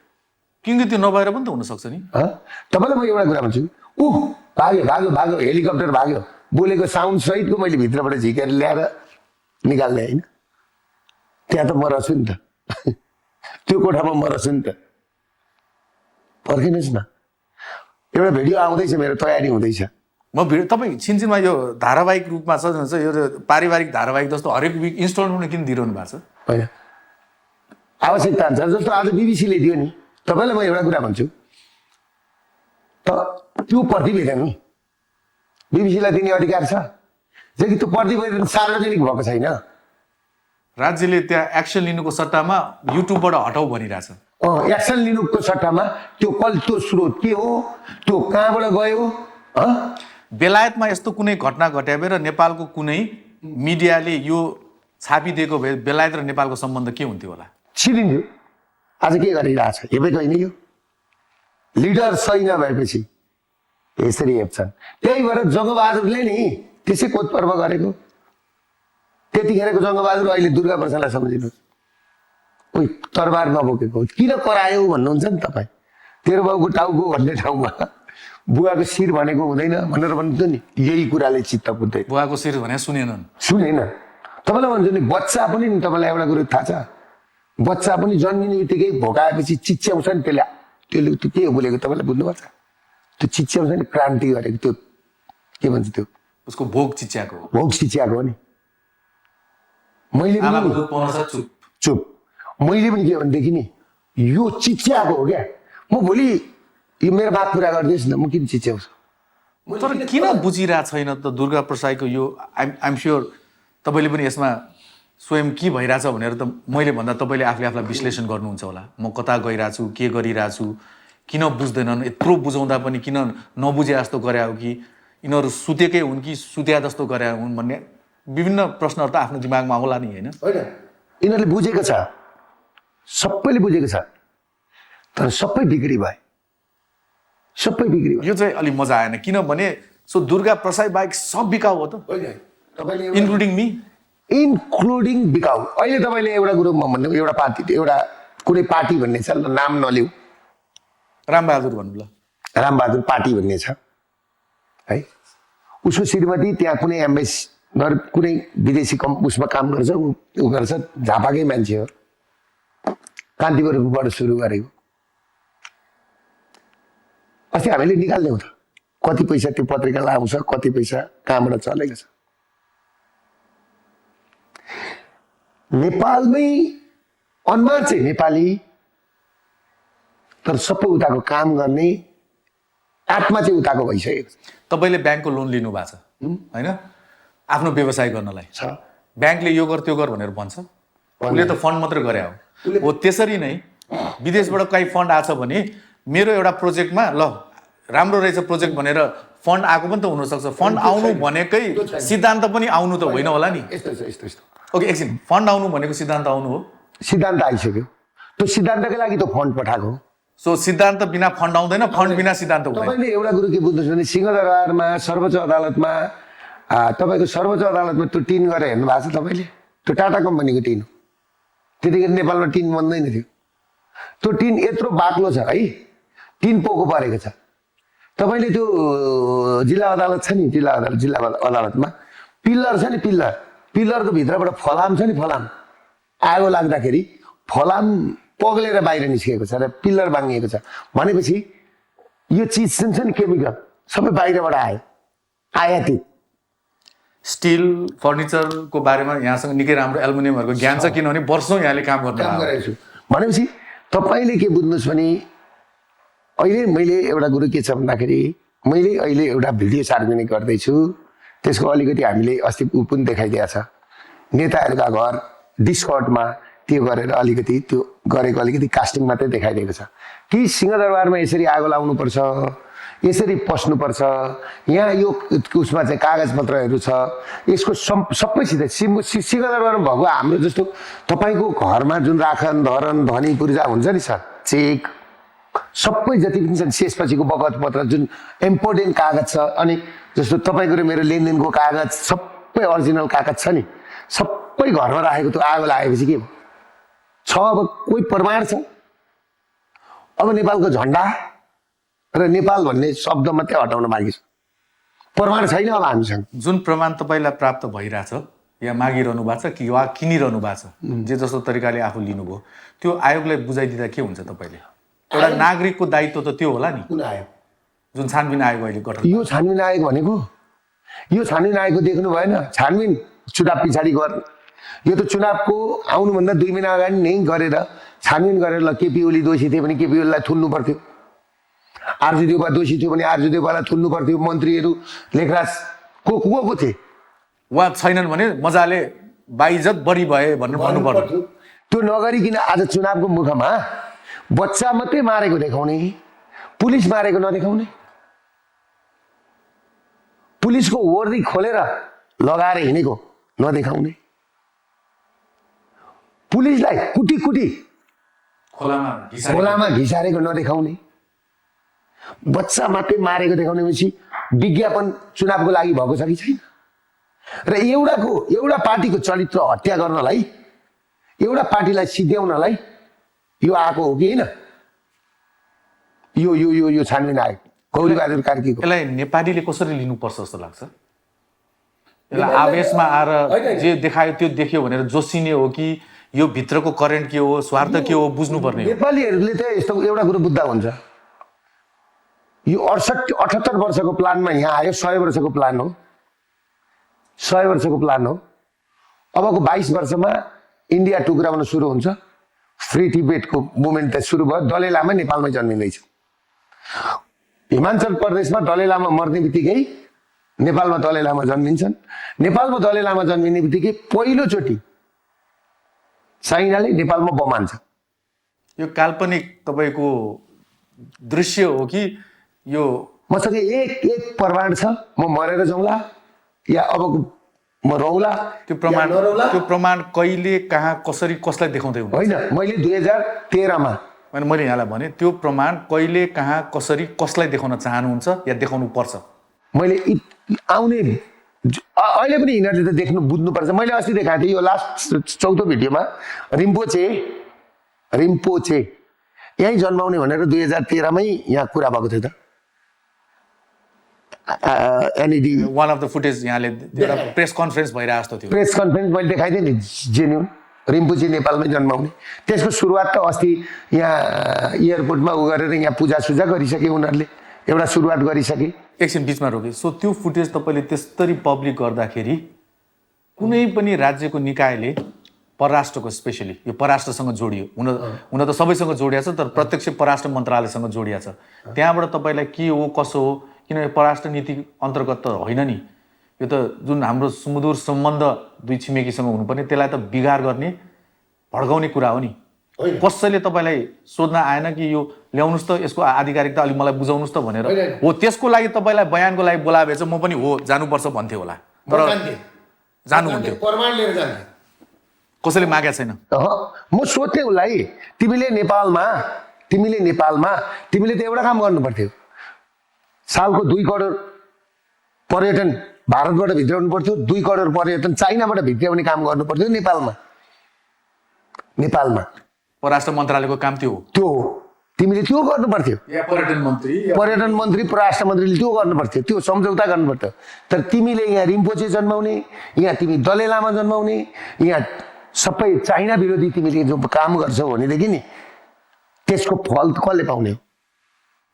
किनकि त्यो नभएर पनि त हुनसक्छ नि। तपाईँलाई म एउटा कुरा भन्छु, भाग्यो भाग्यो भाग्यो, हेलिकप्टर भाग्यो, बोलेको साउन्ड सहितको मैले भित्रबाट झिकेर ल्याएर निकाल्ने होइन, त्यहाँ त म रहेछु नि त, त्यो कोठामा म रहेछु नि त। पर्खिनुहोस् न, एउटा भिडियो आउँदैछ, मेरो तयारी हुँदैछ। म तपाईँ छिनछिनमा यो धारावाहिक रूपमा छ यो पारिवारिक धारावाहिक जस्तो हरेक विक इन्स्टलमेन्ट किन दिइरहनु भएको छ? होइन, आवश्यकता हुन्छ, जस्तो आज बिबिसीले दियो नि। तपाईँलाई म एउटा कुरा भन्छु, त त्यो प्रतिवेदन बिबिसीलाई दिने अधिकार छ, जबकि त्यो प्रतिवेदन सार्वजनिक भएको छैन। राज्यले त्यहाँ एक्सन लिनुको सट्टामा युट्युबबाट हटाउ भनिरहेछ। एक्सन लिनुको सट्टामा त्यो स्रोत के हो, त्यो कहाँबाट गयो? बेलायतमा यस्तो कुनै घटना घट्या भए र नेपालको कुनै मिडियाले यो छापिदिएको भए बेलायत र नेपालको सम्बन्ध के हुन्थ्यो होला? छिरिन्थ्यो। आज के गरिरहेछ? हेपेको होइन, यो लिडर सही नभएपछि यसरी हेप्छन्। त्यही भएर जङ्गबहादुरले नि त्यसै कोच पर्व गरेको, त्यतिखेरको जङ्गबहादुर अहिले दुर्गा प्रसादलाई सम्झिनुहोस्, कोही तरबार नबोकेको, किन करायो भन्नुहुन्छ नि तपाईँ। तेरो बाउको टाउको भन्ने ठाउँमा बुवाको शिर भनेको हुँदैन भनेर भन्नु नि, यही कुराले चित्त बुझ्दैन। बुवाको शिर भने सुनेन। तपाईँलाई भन्छु नि, बच्चा पनि नि, तपाईँलाई एउटा कुरो थाहा छ, बच्चा पनि जन्मिने बित्तिकै भोकाएपछि चिच्याउँछ नि, त्यसले त्यो के बोलेको तपाईँलाई बुझ्नुपर्छ। त्यो चिच्याउँछ नि, क्रान्ति गरेको, त्यो के भन्छ, त्यो उसको भोग चिच्याको हो नि। मैले चुप मैले पनि के भनेदेखि नि, यो चिच्याको हो क्या। म भोलि यो मेरो बात पुरा गरिदिनुहोस् न, म किन चिच्याउँछु? तर किन बुझिरहेको छैन त दुर्गा प्रसाईको यो आइम स्योर तपाईँले पनि यसमा स्वयं के भइरहेछ भनेर त मैले भन्दा तपाईँले आफूलाई विश्लेषण गर्नुहुन्छ होला। म कता गइरहेको छु, के गरिरहेको छु, किन बुझ्दैनन्, यत्रो बुझाउँदा पनि किन नबुझे जस्तो गरे हो कि यिनीहरू सुतेकै हुन् कि सुत्या जस्तो गरे हुन् भन्ने विभिन्न प्रश्नहरू त आफ्नो दिमागमा आउला नि होइन? यिनीहरूले बुझेको छ, सबैले बुझेको छ, तर सबै बिक्री भयो, सबै बिक्री भयो। यो चाहिँ अलिक मजा आएन किनभने सो दुर्गा प्रसाई बाहेक सब बिकाउ हो त, इन्क्लुडिङ मी, इन्क्लुडिङ बिकाउ। अहिले तपाईँले एउटा कुरो म भन्नु, एउटा पार्टी, एउटा कुनै पार्टी भन्ने छ, नाम नलिऊ, रामबहादुर भन्नु ल, रामबहादुर पार्टी भन्ने छ है, उसको श्रीमती त्यहाँ कुनै एम्बेसडर कुनै विदेशी उसमा काम गर्छ, ऊ गर्छ, झापाकै मान्छे हो, कान्तिपुरबाट सुरु गरेको। अस्ति हामीले निकाल्दैछौँ त कति पैसा त्यो पत्रिकालाई आउँछ, कति पैसा कहाँबाट चलेको छ। नेपालमै अनुहार चाहिँ नेपाली, तर सबै उताको काम गर्ने आत्मा चाहिँ उताको भइसकेको छ। तपाईँले ब्याङ्कको लोन लिनु भएको छ होइन आफ्नो व्यवसाय गर्नलाई, ब्याङ्कले यो गर त्यो गर भनेर भन्छ, उसले त फन्ड मात्रै गरे हो। त्यसरी नै विदेशबाट कहीँ फन्ड आछ भने मेरो एउटा प्रोजेक्टमा ल राम्रो रहेछ प्रोजेक्ट भनेर फन्ड आएको पनि त हुनसक्छ। फन्ड आउनु भनेकै सिद्धान्त पनि आउनु त होइन होला नि? ओके एकछिन, फन्ड आउनु भनेको सिद्धान्त आउनु हो? सिद्धान्त आइसक्यो, त्यो सिद्धान्तकै लागि त फन्ड पठाएको। सो सिद्धान्त बिना फन्ड आउँदैन, फन्ड बिना सिद्धान्त हुँदैन। तपाईँले एउटा कुरो के बुझ्नुहोस् भने सिंहदरबारमा सर्वोच्च अदालतमा तपाईँको सर्वोच्च अदालतमा त्यो टिन गरेर हेर्नु भएको छ तपाईँले? त्यो टाटा कम्पनीको टिन हो, त्यतिखेर नेपालमा टिन बन्दैन थियो। त्यो टिन यत्रो बाक्लो छ है, टिन पोको परेको छ। तपाईँले त्यो जिल्ला अदालत छ नि, जिल्ला अदालतमा पिल्लर छ नि, पिल्लरको भित्रबाट फलाम छ नि, फलाम आगो लाग्दाखेरि फलाम पग्लेर बाहिर निस्किएको छ र पिल्लर भाङ्गिएको छ भनेपछि यो चिज छ नि केमिकल सबै बाहिरबाट आयो, आयातित। स्टिल फर्निचरको बारेमा यहाँसँग निकै राम्रो एल्युमिनियमहरूको ज्ञान छ किनभने वर्षौँ यहाँले काम गरेको छु। भनेपछि तपाईँले के बुझ्नुहोस् भने अहिले मैले एउटा कुरो के छ भन्दाखेरि मैले अहिले एउटा भिडियो सार्वजनिक गर्दैछु, त्यसको अलिकति हामीले अस्ति ऊ पनि देखाइदिएको छ, नेताहरूका घर डिस्कर्डमा त्यो गरेर अलिकति त्यो गरेको अलिकति कास्टिङ मात्रै देखाइदिएको छ कि सिंहदरबारमा यसरी आगो लाउनुपर्छ, यसरी पस्नुपर्छ, यहाँ यो उसमा चाहिँ कागजपत्रहरू छ, यसको सबैसित सिंहदरबारमा भएको हाम्रो जस्तो तपाईँको घरमा जुन राखन धरन धनी पूर्जा हुन्छ नि सर, चेक सबै जति पनि छन्, त्यसपछिको बगतपत्र जुन इम्पोर्टेन्ट कागज छ, अनि जस्तो तपाईँको र मेरो लेनदेनको कागज सबै अरिजिनल कागज छ नि, सबै घरमा राखेको त्यो आगो लागेपछि के छ? अब कोही प्रमाण छ? अब नेपालको झन्डा र नेपाल भन्ने शब्द मात्रै हटाउन बाँकी छ, प्रमाण छैन अब हामीसँग। जुन प्रमाण तपाईँलाई प्राप्त भइरहेछ या मागिरहनु भएको छ कि वा किनिरहनु भएको छ, जे जस्तो तरिकाले आफू लिनुभयो, त्यो आयोगलाई बुझाइदिँदा के हुन्छ? तपाईँले एउटा नागरिकको दायित्व त त्यो होला नि, कुन आयोग? जुन छानबिन आयोग अहिले गठन। यो छानबिन आयोग भनेको, यो छानबिन आयोगको देख्नु भएन? छानबिन चुनाव पछाडि गर्ने, यो त चुनावको आउनुभन्दा 2 महिना अगाडि नै गरेर छानबिन गरेर ल केपी ओली दोषी थियो भने केपी ओलीलाई थुन्नु पर्थ्यो, आरजु देउपा दोषी थियो भने आरजु देउपालाई थुन्नु पर्थ्यो, मन्त्रीहरू लेखराज को थिए वा छैनन् भने मजाले बाइज्जत बढी भए भनेर भन्नु पर्यो। त्यो नगरिकन आज चुनावको मुखमा बच्चा मात्रै मारेको देखाउने, पुलिस मारेको नदेखाउने, पुलिसको वर्दी खोलेर लगाएर हिँडेको नदेखाउने, पुलिसलाई कुटी खोलामा घिसारेको नदेखाउने, बच्चा मात्रै मारेको देखाउनेपछि विज्ञापन चुनावको लागि भएको छ कि छैन? र एउटा पार्टीको चरित्र हत्या गर्नलाई, एउटा पार्टीलाई सिध्याउनलाई यो आएको हो कि होइन? यो यो यो यो छानबिन आयोग गौरीबहादुर कार्कीको। यसलाई नेपालीले कसरी लिनुपर्छ जस्तो लाग्छ? यसलाई आवेशमा आएर जे देखायो त्यो देख्यो भनेर जोसिने हो कि यो भित्रको करेन्ट के हो, स्वार्थ के हो बुझ्नुपर्ने हो? नेपालीहरूले त यस्तो एउटा कुरो बुझ्दा हुन्छ, यो 78 वर्षको प्लानमा यहाँ आयो, 100 वर्षको प्लान हो, 100 वर्षको प्लान हो। अबको 22 वर्षमा इन्डिया टुक्राउन सुरु हुन्छ, फ्री टिबेटको मुभमेन्ट त सुरु भयो, दलाई लामा नेपालमै जन्मिँदैछ। हिमाचल प्रदेशमा दलाई लामा मर्ने बित्तिकै नेपालमा दलाई लामा जन्मिन्छन्। नेपालमा दलाई लामा जन्मिने बित्तिकै पहिलोचोटि चाइनाले नेपालमा बम हान्छ। यो काल्पनिक तपाईँको दृश्य हो कि यो मसँग एक प्रमाण छ, म मरेर जाउँला या अब म रहला। त्यो प्रमाण कहिले कहाँ कसरी कसलाई देखाउँदै हुनु? होइन, मैले 2013 मा मैले यहाँलाई भने त्यो प्रमाण कहिले कहाँ कसरी कसलाई देखाउन चाहनुहुन्छ या देखाउनु पर्छ? मैले आउने अहिले पनि यिनीहरूले त देख्नु बुझ्नुपर्छ। मैले अस्ति देखाएको थिएँ यो लास्ट चौथो भिडियोमा रिम्पोचे यहीँ जन्माउने भनेर 2013 मै यहाँ कुरा भएको थियो त। एनइडी वान अफ द फुटेज यहाँले एउटा प्रेस कन्फरेन्स भइरहेको जस्तो थियो। प्रेस कन्फरेन्स मैले देखाइदिएँ नि, जेन्युन रिम्पोचे नेपालमै जन्माउने। त्यसको सुरुवात त अस्ति यहाँ एयरपोर्टमा उ गरेर यहाँ पूजासुजा गरिसके उनीहरूले, एउटा सुरुवात गरिसके। एकछिन बिचमा रोके। सो त्यो फुटेज तपाईँले त्यसरी पब्लिक गर्दाखेरि कुनै पनि राज्यको निकायले परराष्ट्रको स्पेसली यो परराष्ट्रसँग जोडियो हुन त सबैसँग जोडिया छ, तर प्रत्यक्ष परराष्ट्र मन्त्रालयसँग जोडिया छ। त्यहाँबाट तपाईँलाई के हो कसो हो, किनभने परराष्ट्र नीति अन्तर्गत त होइन नि यो, त जुन हाम्रो सुमधुर सम्बन्ध दुई छिमेकीसँग हुनुपर्ने त्यसलाई त बिगार गर्ने भड्काउने कुरा हो नि। कसैले तपाईँलाई सोध्न आएन कि यो ल्याउनुहोस् त, यसको आधिकारिकता अलिक मलाई बुझाउनुहोस् त भनेर? हो, त्यसको लागि तपाईँलाई बयानको लागि बोलाए भए चाहिँ म पनि हो जानुपर्छ भन्थ्यो होला, तर जानुहुन्थ्यो। प्रमाण लिएर जान्थे, कसैले मागेको छैन। म सोध्थेँ उसलाई, तिमीले नेपालमा तिमीले त एउटा काम गर्नु पर्थ्यो, सालको 2 करोड पर्यटन भारतबाट भित्राउनु पर्थ्यो, 2 करोड पर्यटन चाइनाबाट भित्राउने काम गर्नु पर्थ्यो। नेपालमा परराष्ट्र मन्त्रालयको काम त्यो हो। तिमीले त्यो गर्नु पर्थ्यो। पर्यटन मन्त्री परराष्ट्र मन्त्रीले त्यो गर्नु पर्थ्यो, त्यो सम्झौता गर्नु पर्थ्यो। तर तिमीले यहाँ रिम्पोचे जन्माउने, यहाँ तिमी दलाई लामा जन्माउने, यहाँ सबै चाइना विरोधी तिमीले जो काम गर्छौ भनेदेखि नि त्यसको फल कसले पाउने हो?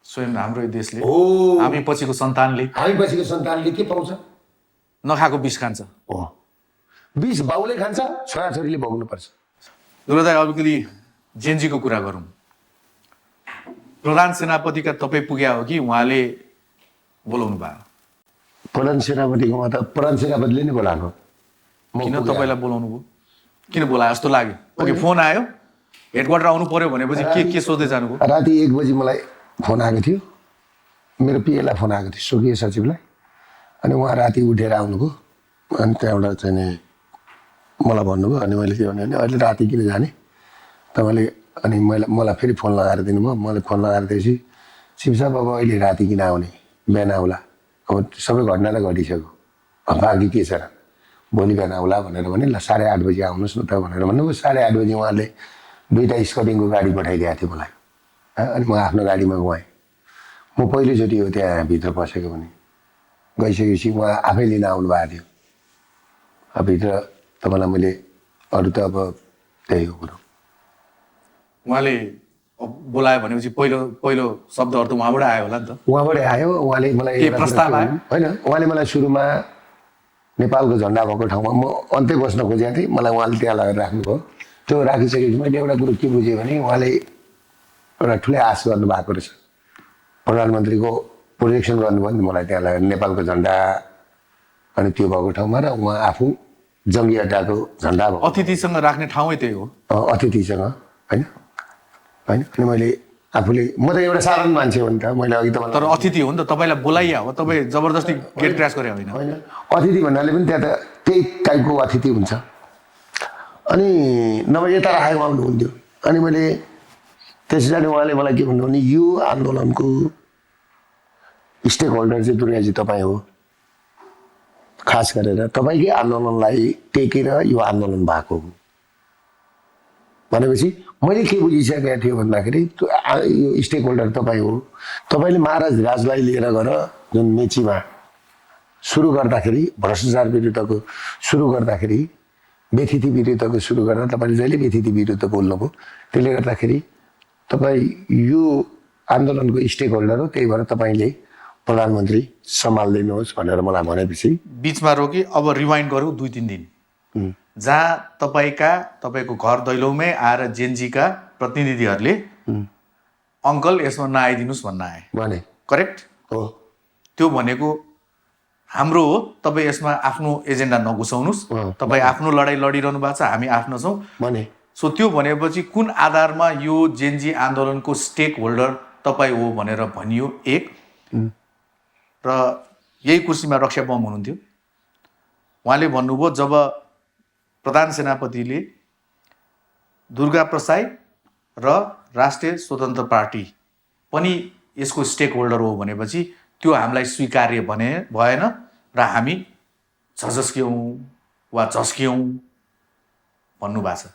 स्वयं हाम्रो देशले, हामी पछिको सन्तानले के पाउँछ? नखाएको विष खान्छ। विष बाउले खान्छ, छोराछोरीले भोग्नुपर्छ। दुर्गा अलिकति जेनजीको कुरा गरौँ। प्रधान सेनापतिका तपाईँ पुग्या हो कि उहाँले बोलाउनु भयो? प्रधान सेनापतिकोमा त प्रधान सेनापतिले नै बोलाएको। किन तपाईँलाई बोलाउनु भयो? किन बोलायो जस्तो लाग्यो? ओके, फोन आयो, हेडक्वार्टर आउनु पर्यो भनेपछि के सोध्दै जानुभयो? राति 1 बजी मलाई फोन आएको थियो, मेरो पिएलाई फोन आएको थियो, स्वकीय सचिवलाई। अनि उहाँ राति उठेर आउनुभयो। अनि त्यहाँबाट चाहिँ नि मलाई भन्नुभयो। अनि मैले के भने अहिले राति किन जाने तपाईँले? अनि मलाई फेरि फोन लगाएर दिनुभयो। मैले फोन लगाएर दिएपछि, शिव साहब अब अहिले राति किन आउने, बिहान आउला, अब सबै घटना त घटिसक्यो, बाँकी के छ र, भोलि बिहान आउला भनेर भने। ल 8:30 बजी आउनुहोस् न त भनेर भन्नुभयो। 8:30 बजी उहाँले 2टा स्कटिङको गाडी पठाइदिएको थियो मलाई। अनि म आफ्नो गाडीमा गएँ। म पहिलोचोटि हो त्यहाँ भित्र पसेको पनि। गइसकेपछि उहाँ आफै लिन आउनु भएको थियो। अब भित्र तपाईँलाई मैले अरू त अब त्यही हो कुरो। उहाँले बोलायो भनेपछि पहिलो शब्दहरू त उहाँबाट आयो होला नि त? उहाँबाटै आयो। उहाँले मलाई प्रस्ताव आयो होइन, उहाँले मलाई सुरुमा नेपालको झन्डा भएको ठाउँमा म अन्त्य बस्न खोजेको थिएँ, मलाई उहाँले त्यहाँ लगेर राख्नुभयो। त्यो राखिसकेपछि मैले एउटा कुरो के बुझेँ भने उहाँले एउटा ठुलै आश गर्नुभएको रहेछ। प्रधानमन्त्रीको प्रोजेक्सन गर्नुभयो नि मलाई त्यहाँ लगेर नेपालको झन्डा। अनि त्यो भएको ठाउँमा र उहाँ आफू जङ्गी अड्डाको झन्डा भयो। अतिथिसँग राख्ने ठाउँै त्यही हो, अतिथिसँग होइन। अनि मैले आफूले, म त एउटा साधारण मान्छे हो नि त, मैले अघि त तर अतिथि हो नि त, तपाईँलाई बोलाइया हो, तपाईँ जबरजस्ती गेट क्रास गरे होइन? अतिथि भन्नाले पनि त्यहाँ त त्यही टाइपको अतिथि हुन्छ। अनि नभए यता राखेको आउनुहुन्थ्यो। अनि मैले त्यसैले उहाँले मलाई के भन्नु भने, यो आन्दोलनको स्टेक होल्डर चाहिँ दुर्गाजी तपाईँ हो, खास गरेर तपाईँकै आन्दोलनलाई टेकेर यो आन्दोलन भएको हो भनेपछि मैले के बुझिसकेको थियो भन्दाखेरि यो स्टेक होल्डर तपाईँ हो। तपाईँले महाराज राजलाई लिएर गएर जुन मेचीमा सुरु गर्दाखेरि भ्रष्टाचार विरुद्धको सुरु गर्दाखेरि, व्यथिति विरुद्धको सुरु गर्दा तपाईँले जहिले व्यथिति विरुद्ध बोल्नुभयो। त्यसले गर्दाखेरि तपाईँ यो आन्दोलनको स्टेक होल्डर हो, त्यही भएर तपाईँले प्रधानमन्त्री सम्हालिदिनुहोस् भनेर मलाई भनेपछि बिचमा रोकी। अब रिवाइन्ड गरौँ 2-3 दिन, जहाँ तपाईँको घर दैलोमै आएर जेनजीका प्रतिनिधिहरूले अङ्कल यसमा नआइदिनुहोस् भन्न आए। भने करेक्ट हो त्यो भनेको हाम्रो हो तपाईँ यसमा आफ्नो एजेन्डा नघुसाउनुहोस् तपाईँ आफ्नो लडाइँ लडिरहनु भएको छ हामी आफ्नो छौँ भने सो त्यो भनेपछि कुन आधारमा यो जेनजी आन्दोलनको स्टेक होल्डर तपाईँ हो भनेर भनियो एक र यही कुर्सीमा रक्षा बम हुनुहुन्थ्यो उहाँले भन्नुभयो जब प्रधान सेनापतिले दुर्गा प्रसाई र राष्ट्रिय स्वतन्त्र पार्टी पनि यसको स्टेक होल्डर हो भनेपछि त्यो हामीलाई स्वीकार्य भएन र हामी झस्क्यौँ वा झस्क्यौँ भन्नुभएको छ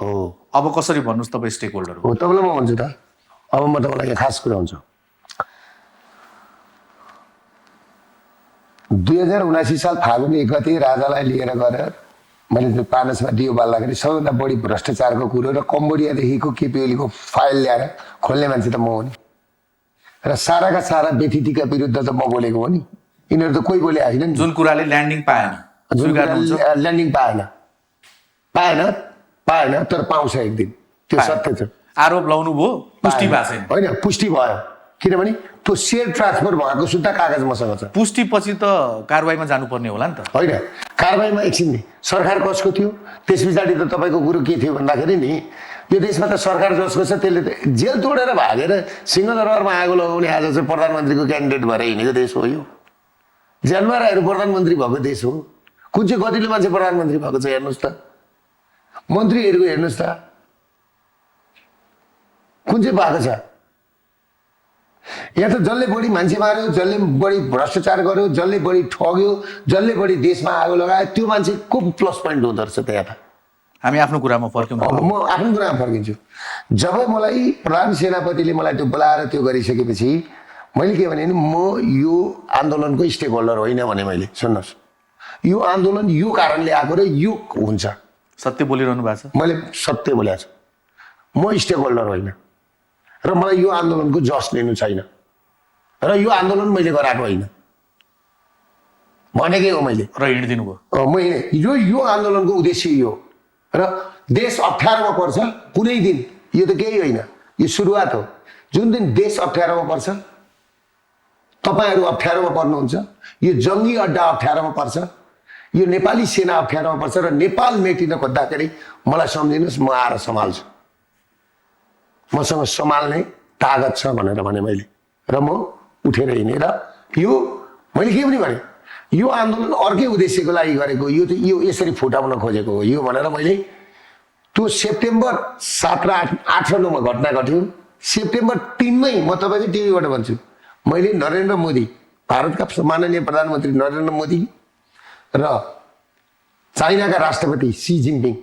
हो अब कसरी भन्नुहोस् तपाईँ स्टेक होल्डर हो तपाईँलाई म भन्छु त अब म तपाईँलाई खास कुरा हुन्छ 2079 साल फागुन 1 गते राजालाई लिएर गएर मैले त्यो पानसमा दियो बाल्दाखेरि सबैभन्दा बढी भ्रष्टाचारको कुरो र कम्बोडियादेखिको केपी ओलीको फाइल ल्याएर खोल्ने मान्छे त म हो नि र साराका सारा व्यतिथिका विरुद्ध त म बोलेको हो नि यिनीहरू त कोही बोले होइन नि जुन कुराले ल्यान्डिङ पाएन ल्यान्डिङ पाएन तर पाउँछ एक दिन त्यो सत्य छ आरोप लाउनु भयो पुष्टि भएको छैन होइन पुष्टि भयो किनभने त्यो सेयर ट्रान्सफर भएको सुद्धा कागज मसँग छ पुष्टि पछि त कारबाहीमा जानुपर्ने होला नि त होइन कारबाहीमा एकछिन नि सरकार कसको थियो त्यस पछाडि त तपाईँको कुरो के थियो भन्दाखेरि नि यो देशमा त सरकार जसको छ त्यसले त जेल तोडेर भागेर सिंहदरबारमा आगो लगाउने आज चाहिँ प्रधानमन्त्रीको क्यान्डिडेट भएर हिँडेको देश हो यो जेलमा रहेर प्रधानमन्त्री भएको देश हो कुन चाहिँ कतिले मान्छे प्रधानमन्त्री भएको छ हेर्नुहोस् त मन्त्रीहरूको हेर्नुहोस् त कुन चाहिँ भएको छ यहाँ त जसले बढी मान्छे मार्यो जसले बढी भ्रष्टाचार गर्यो जसले बढी ठग्यो जसले बढी देशमा आगो लगायो त्यो मान्छेको प्लस पोइन्ट हुँदो रहेछ त्यहाँ त हामी आफ्नो कुरामा फर्क्यौँ म आफ्नो कुरामा फर्किन्छु जब मलाई प्रधान सेनापतिले मलाई त्यो बोलाएर त्यो गरिसकेपछि मैले के भने म यो आन्दोलनको स्टेक होल्डर होइन भने मैले सुन्नुहोस् यो आन्दोलन यो कारणले आएको र यो हुन्छ सत्य बोलिरहनु भएको छ मैले सत्य बोलेको छु म स्टेक होल्डर होइन र मलाई यो आन्दोलनको जस लिनु छैन र यो आन्दोलन मैले गराएको होइन भनेकै हो मैले र हिँडिदिनु भयो मैले यो आन्दोलनको उद्देश्य यो र देश अप्ठ्यारोमा पर्छ कुनै दिन यो त केही होइन यो सुरुवात हो जुन दिन देश अप्ठ्यारोमा पर्छ तपाईँहरू अप्ठ्यारोमा पर्नुहुन्छ यो जङ्गी अड्डा अप्ठ्यारोमा पर्छ यो नेपाली सेना अप्ठ्यारोमा पर्छ र नेपाल मेटिन खोज्दाखेरि मलाई सम्झिनुहोस् म आएर सम्हाल्छु मसँग सम्हाल्ने तागत छ भनेर भने मैले र म उठेर हिँडेँ र यो मैले के पनि भने यो आन्दोलन अर्कै उद्देश्यको लागि गरेको यो यसरी फुटाउन खोजेको हो यो भनेर मैले त्यो सेप्टेम्बर 7 र 8 र 9 मा घटना घट्यो सेप्टेम्बर 3 मै म तपाईँकै टिभीबाट भन्छु मैले नरेन्द्र मोदी भारतका माननीय प्रधानमन्त्री नरेन्द्र मोदी र चाइनाका राष्ट्रपति सी जिनपिङ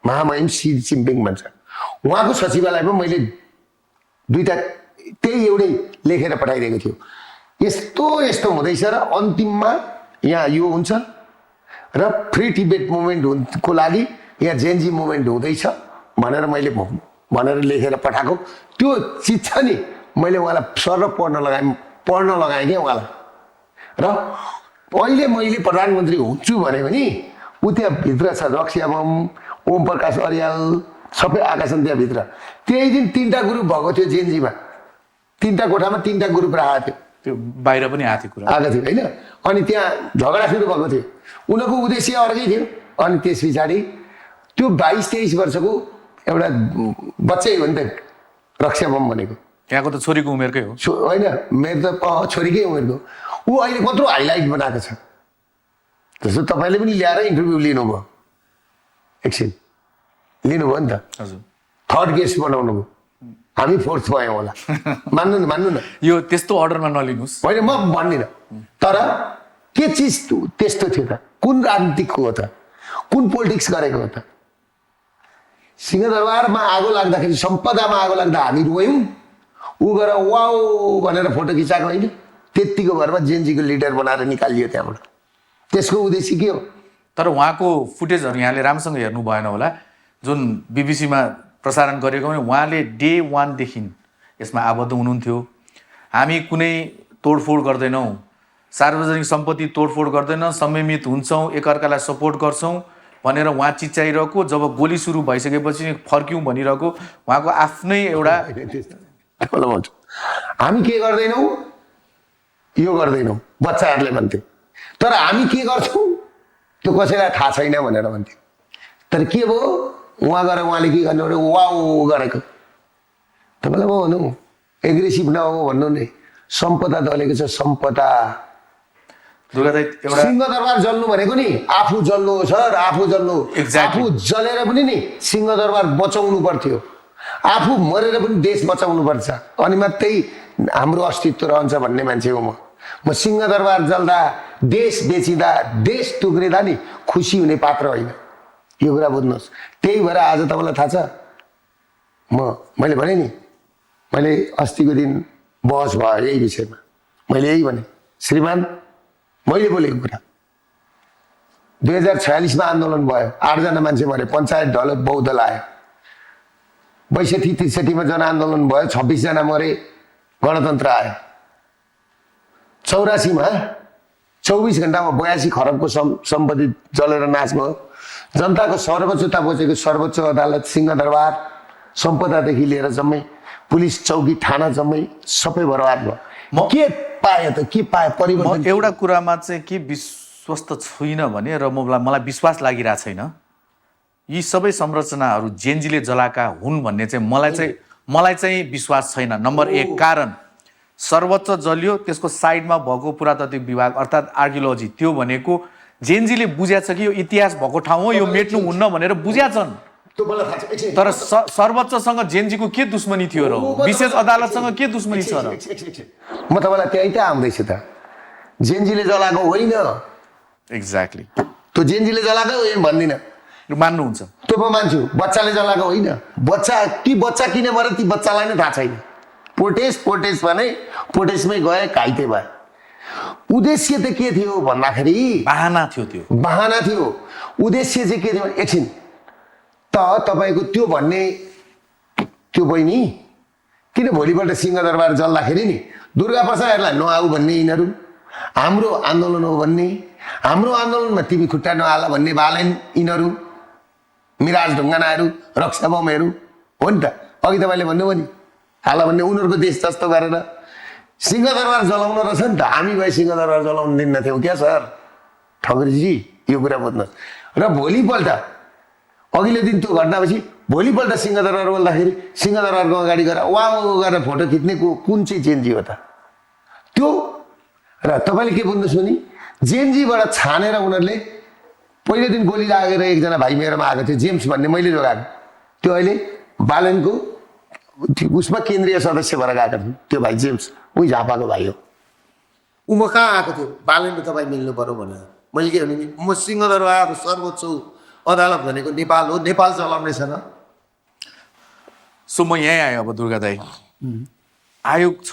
महामहिम सी जिनपिङ भन्छ उहाँको सचिवालयमा मैले दुईटा त्यही एउटै लेखेर पठाइदिएको थियो यस्तो यस्तो हुँदैछ र अन्तिममा यहाँ यो हुन्छ र फ्री टिबेट मुभमेन्टको लागि यहाँ जेनजी मुभमेन्ट हुँदैछ भनेर मैले भनेर लेखेर पठाएको त्यो चिज छ नि मैले उहाँलाई सर पढ्न लगाएँ क्या उहाँलाई र अहिले मैले प्रधानमन्त्री हुन्छु भने पनि ऊ त्यहाँ भित्र छ रक्षा बम ओम प्रकाश अर्याल सबै आएका छन् त्यहाँभित्र त्यही दिन 3टा ग्रुप भएको थियो जेएनजीमा 3टा कोठामा 3टा ग्रुप राखेको थियो त्यो बाहिर पनि आएको थियो होइन अनि त्यहाँ झगडा सुरु भएको थियो उनीहरूको उद्देश्य अर्कै थियो अनि त्यस पछाडि त्यो 22-23 वर्षको एउटा बच्चै हो नि त रक्षा बम भनेको त्यहाँको त छोरीको उमेरकै हो होइन मेरो त छोरीकै उमेरको ऊ अहिले कत्रो हाइलाइट बनाएको छ जस्तो तपाईँले पनि ल्याएर इन्टरभ्यू लिनुभयो एकछिन लिनुभयो नि त हजुर थर्ड गेस्ट बनाउनु भयो हामी फोर्थ भयौँ होला मान्नु न यो त्यस्तो अर्डरमा नलिनुहोस् होइन म भन्दिनँ तर के चिज त्यस्तो थियो त कुन राजनीतिको हो त कुन पोलिटिक्स गरेको हो त सिंहदरबारमा आगो लाग्दाखेरि सम्पदामा आगो लाग्दा हामी रोयौँ ऊ गएर वाउ भनेर फोटो खिचाएको होइन त्यतिको भरमा जेएनजीको लिडर बनाएर निकालियो त्यहाँबाट त्यसको उद्देश्य के हो तर उहाँको फुटेजहरू यहाँले राम्रोसँग हेर्नु भएन होला जुन बिबिसीमा प्रसारण गरेको भने उहाँले डे 1 देखि यसमा आबद्ध हुनुहुन्थ्यो हामी कुनै तोडफोड गर्दैनौँ सार्वजनिक सम्पत्ति तोडफोड गर्दैनौँ संयमित हुन्छौँ एकअर्कालाई सपोर्ट गर्छौँ भनेर उहाँ चिच्याइरहेको जब गोली सुरु भइसकेपछि फर्क्यौँ भनिरहेको उहाँको आफ्नै एउटा हामी के गर्दैनौँ यो गर्दैनौँ बच्चाहरूले भन्थ्यो, तर हामी के गर्छौँ त्यो कसैलाई थाहा छैन भनेर भन्थ्यो। तर के भयो उहाँ गएर उहाँले के गर्नु भने वाउ गरेको। तपाईँलाई म भनौँ एग्रेसिभ नहो भन्नु नि, सम्पदा दलेको छ सम्पदा। सिंहदरबार जल्नु भनेको नि आफू जल्नु हो सर, आफू जल्नु। आफू जलेर पनि नि सिंहदरबार बचाउनु पर्थ्यो, आफू मरेर पनि देश बचाउनु पर्छ, अनि मात्रै हाम्रो अस्तित्व रहन्छ भन्ने मान्छे हो म सिंहदरबार जल्दा देश बेचिँदा देश टुक्रिँदा नि खुसी हुने पात्र होइन, यो कुरा बुझ्नुहोस्। त्यही भएर आज तपाईँलाई थाहा छ मैले भने नि, मैले अस्तिको दिन बहस भयो यही विषयमा, मैले यही भने श्रीमान मैले बोलेको कुरा 2046 आन्दोलन भयो, 8 जना मान्छे मरे, पञ्चायत ढल्यो, बौद्ध लायो। 62-63 जनआन्दोलन भयो, 26 जना मरे, गणतन्त्र आयो। 84 24 घण्टामा 82 खरबको सम्पत्ति जलेर नाश भयो। जनताको सर्वोच्चता बचेको सर्वोच्च अदालत, सिंहदरबार, सम्पदादेखि लिएर जम्मै पुलिस चौकी थाना जम्मै सबै बर्बाद भयो। म के पाएँ त, के पाएँ परिवर्तन? एउटा कुरामा चाहिँ के विश्वस्त छुइनँ भने, र मलाई विश्वास लागिरहेको छैन, यी सबै संरचनाहरू जेएनजीले जलाएका हुन् भन्ने चाहिँ मलाई चाहिँ विश्वास छैन। नम्बर 1 कारण सर्वोच्च जलियो, त्यसको साइडमा भएको पुरातात्विक विभाग अर्थात् आर्कियोलोजी, त्यो भनेको जेएनजीले बुझ्या छ कि यो इतिहास भएको ठाउँ हो, यो मेट्नु हुन्न भनेर बुझ्या छन्। तर सर्वोच्चसँग जेएनजीको के दुश्मनी थियो र, विशेष अदालतसँग के दुश्मनी छ र? म तपाईँलाई त्यही त आउँदैछु त, जेएनजीले जलाएको होइन। एक्ज्याक्टली, त्यो जेएनजीले जलाएको होइन भन्दिनँ, मान्नुहुन्छ? त्यो म मान्छु। बच्चाले जलाएको होइन, ती बच्चा किन मरे ती बच्चालाई नै थाहा छैन। पोटेस भने पोटेसमै गए, घाइते भए। उद्देश्य त के थियो भन्दाखेरि बहाना थियो, त्यो बहाना थियो। उद्देश्य चाहिँ के थियो? एकछिन त तपाईँको त्यो भन्ने त्यो बहिनी किन भोलिपल्ट सिंहदरबार जल्दाखेरि नि दुर्गा प्रसादहरूलाई नआऊ भन्ने, यिनीहरू हाम्रो आन्दोलन हो भन्ने, हाम्रो आन्दोलनमा तिमी खुट्टा नहाल भन्ने बालेन यिनीहरू, मिराज ढुङ्गानाहरू, रक्षा बमहरू हो नि त। अघि तपाईँले भन्नुभयो नि हाल भन्ने, उनीहरूको देश जस्तो गरेर सिंहदरबार जलाउन रहेछ नि त। हामी भए सिंहदरबार जलाउन दिन्न थियौँ क्या सर ठकुरीजी, यो कुरा बुझ्नुहोस्। र भोलिपल्ट अघिल्लो दिन त्यो घटनापछि भोलिपल्ट सिंहदरबार बोल्दाखेरि सिंहदरबारको अगाडि गएर वाउ गरेर फोटो खिच्ने कुन चाहिँ जेएनजी हो त त्यो? र तपाईँले के बुझ्नुहोस् भने जेएनजीबाट छानेर उनीहरूले पहिलो दिन गोली लागेर एकजना भाइ मेरोमा आएको थियो, जेम्स भन्ने, मैले जोगाएको। त्यो अहिले बालनको उसमा केन्द्रीय सदस्य भएर गएको थियो त्यो भाइ जेम्स, उही झापाको भाइ हो। ऊ म कहाँ आएको थियो, बालनको तपाईँ मिल्नु पर्यो भनेर। मैले के भने नि म सिंहदरबार सर्वोच्च अदालत भनेको नेपाल हो, नेपाल चलाउने छैन। सो म यहीँ आएँ। अब दुर्गा दाई, आयोग छ,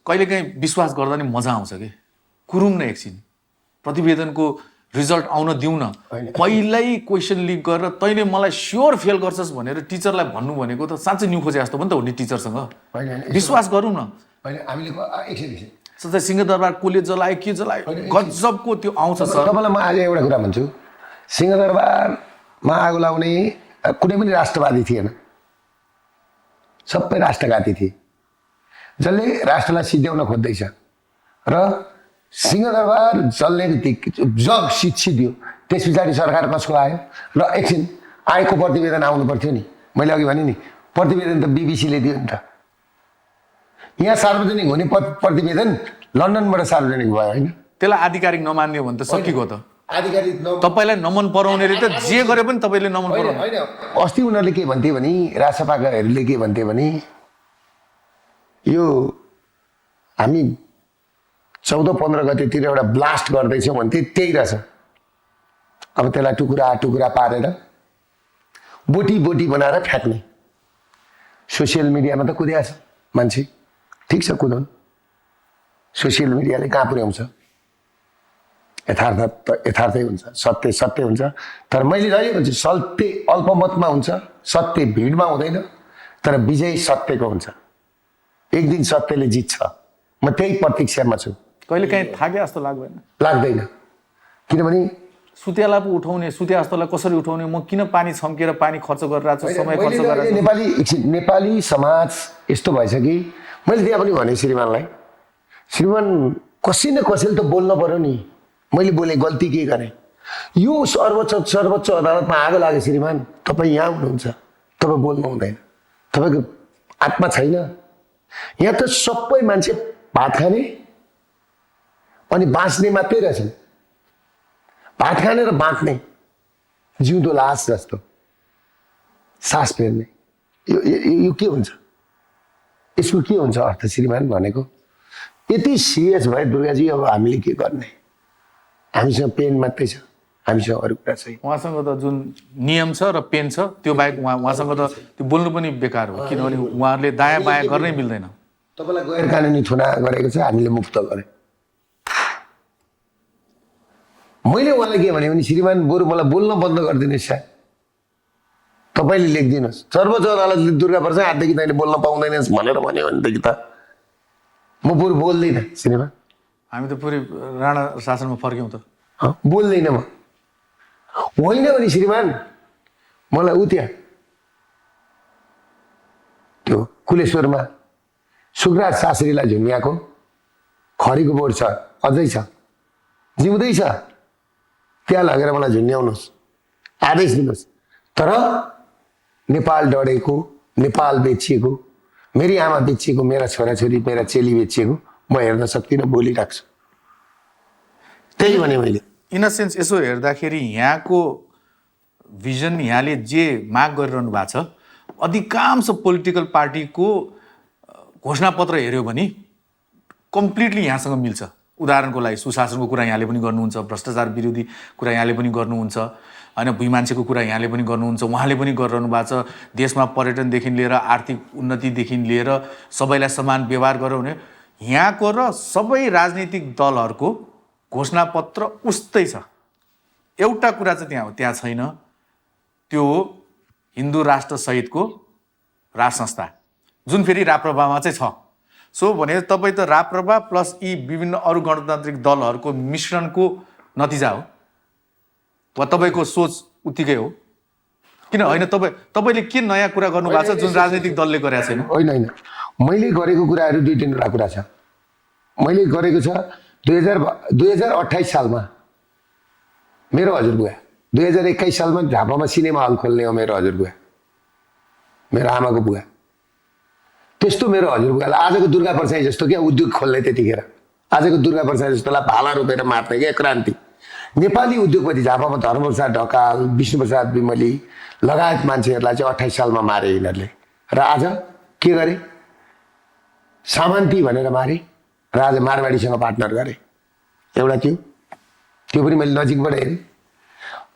कहिलेकाहीँ विश्वास गर्दा नि मजा आउँछ कि कुरुम न एकछिन प्रतिवेदनको रिजल्ट आउन दिउँ न, पहिल्यै क्वेसन लिक गरेर तैँले मलाई स्योर फेल गर्छस् भनेर टिचरलाई भन्नु भनेको त साँच्चै न्यु खोजे जस्तो पनि त हो नि। टिचरसँग विश्वास गरौँ न। सधैँ सिंहदरबार कसले जलायो, के जलायो, गजबको त्यो आउँछ सर। तपाईँलाई म आज एउटा कुरा भन्छु, सिंहदरबारमा आगो लाउने कुनै पनि राष्ट्रवादी थिएन, सबै राष्ट्रघाती थिए, जसले राष्ट्रलाई सिद्ध्याउन खोज्दैछ। र सिंहदरबार जल्ने बित्तिकै जग सिद्धियो, त्यस पछाडि सरकार कसको आयो? र एकछिन आएको प्रतिवेदन आउनु पर्थ्यो नि। मैले अघि भने नि प्रतिवेदन त बिबिसीले दियो नि त। यहाँ सार्वजनिक हुने प्रतिवेदन लन्डनबाट सार्वजनिक भयो होइन? त्यसलाई आधिकारिक नमान्यो भने त सकिएको त। आधिकारिक तपाईँलाई नमन पराउनेले त जे गरे पनि तपाईँले नमन पराउनु होइन। अस्ति उनीहरूले के भन्थे भने, राजसभाकाहरूले के भन्थे भने, यो हामी 14-15 गतेतिर एउटा ब्लास्ट गर्दैछौँ भन्थे, त्यही रहेछ। अब त्यसलाई टुक्रा पारेर बोटी बनाएर फ्याँक्ने। सोसियल मिडियामा त कुद्या छ मान्छे, ठिक छ कुदाउनु, सोसियल मिडियाले कहाँ पुर्याउँछ? यथार्थै हुन्छ, सत्य हुन्छ। तर मैले जहिले भन्छु सत्य अल्पमतमा हुन्छ, सत्य भिडमा हुँदैन, तर विजय सत्यको हुन्छ। एक दिन सत्यले जित्छ, म त्यही प्रतीक्षामा छु। कहिले काहीँ थाके जस्तो लाग्दैन? लाग्दैन, किनभने सुतेला पो उठाउने सुते जस्तोलाई कसरी उठाउने म किन पानी छम्केर पानी खर्च गरिरहेको छु समय खर्च मैले गरेर नेपाली समाज यस्तो भएछ कि मैले त्यहाँ पनि भने श्रीमानलाई श्रीमान कसै न कसैले त बोल्न पर्यो नि मैले बोले गल्ती के गरेँ यो सर्वोच्च अदालतमा आगो लाग्यो श्रीमान तपाईँ यहाँ हुनुहुन्छ तपाईँ बोल्नु हुँदैन तपाईँको आत्मा छैन यहाँ त सबै मान्छे भात खाने अनि बाँच्ने मात्रै रहेछन् भात खाने र बाँच्ने जिउँदो लास जस्तो सास फेर्ने यो के हुन्छ यसको के हुन्छ अर्थ श्रीमान भनेको यति सिरियस भयो दुर्गाजी अब हामीले के गर्ने हामीसँग पेन मात्रै छ हामीसँग अरू कुरा छैन उहाँसँग त जुन नियम छ र पेन छ त्यो बाहेक उहाँसँग त त्यो बोल्नु पनि बेकार हो किनभने उहाँहरूले दायाँ बायाँ गर्नै मिल्दैन तपाईँलाई गैर कानुनी थुना गरेको छ हामीले मुक्त गरे मैले उहाँलाई के भने श्रीमान बरु मलाई बोल्न बन्द गरिदिनुहोस् सायद तपाईँले लेखिदिनुहोस् सर्वोच्च अदालतले दुर्गा प्रसाद आजदेखि तैँले बोल्न पाउँदैनस् भनेर भन्यो भनेदेखि त म बरु बोल्दिनँ श्रीमान हामी त पुरै राणा शासनमा फर्क्यौँ त बोल्दिनँ म होइन भने श्रीमान मलाई ऊ त्यहाँ त्यो कुलेश्वरमा सुखराज शास्त्रीलाई झुम्याएको खरीको बोर्ड छ अझै छ जिउँदै छ त्यहाँ लगेर मलाई झुन्याउनुहोस् आदेश दिनुहोस् तर नेपाल डढेको नेपाल बेचिएको मेरी आमा बेचिएको मेरा छोराछोरी मेरा चेली बेचिएको म हेर्न सक्दिनँ बोलिरहेको छु त्यही भने मैले इन अ सेन्स यसो हेर्दाखेरि यहाँको भिजन यहाँले जे माग गरिरहनु भएको छ अधिकांश पोलिटिकल पार्टीको घोषणापत्र हेऱ्यो भने कम्प्लिटली यहाँसँग मिल्छ उदाहरणको लागि सुशासनको कुरा यहाँले पनि गर्नुहुन्छ भ्रष्टाचार विरोधी कुरा यहाँले पनि गर्नुहुन्छ होइन भुइँ मान्छेको कुरा यहाँले पनि गर्नुहुन्छ उहाँले पनि गरिरहनु भएको छ देशमा पर्यटनदेखि लिएर आर्थिक उन्नतिदेखि लिएर सबैलाई समान व्यवहार गरौँ भने यहाँको र सबै राजनीतिक दलहरूको घोषणापत्र उस्तै छ एउटा कुरा चाहिँ त्यहाँ छैन त्यो हिन्दू राष्ट्रसहितको राज संस्था जुन फेरि राप्रपामा चाहिँ छ सो भने तपाईँ त राप्रपा प्लस यी विभिन्न अरू गणतान्त्रिक दलहरूको मिश्रणको नतिजा हो वा तपाईँको सोच उत्तिकै हो किन होइन तपाईँले के नयाँ कुरा गर्नुभएको छ जुन राजनीतिक दलले गरेको छैन होइन मैले गरेको कुराहरू दुई तिनवटा कुरा छ मैले गरेको छ 2028 सालमा मेरो हजुरबुवा 2021 सालमा झापामा सिनेमा हल खोल्ने हो मेरो हजुरबुवा मेरो आमाको बुवा त्यस्तो मेरो हजुरबुवालाई आजको दुर्गा प्रसाई जस्तो क्या उद्योग खोल्ने त्यतिखेर आजको दुर्गा प्रसाई जस्तोलाई भाला रोपेर मार्ने क्या क्रान्ति नेपाली उद्योगपति झापामा धर्मप्रसाद ढकाल विष्णुप्रसाद विमली लगायत मान्छेहरूलाई चाहिँ 28 सालमा मारे यिनीहरूले र आज के गरे सामन्ती भनेर मारे र आज मारवाडीसँग पार्टनर गरे एउटा त्यो पनि मैले नजिकबाट हेरेँ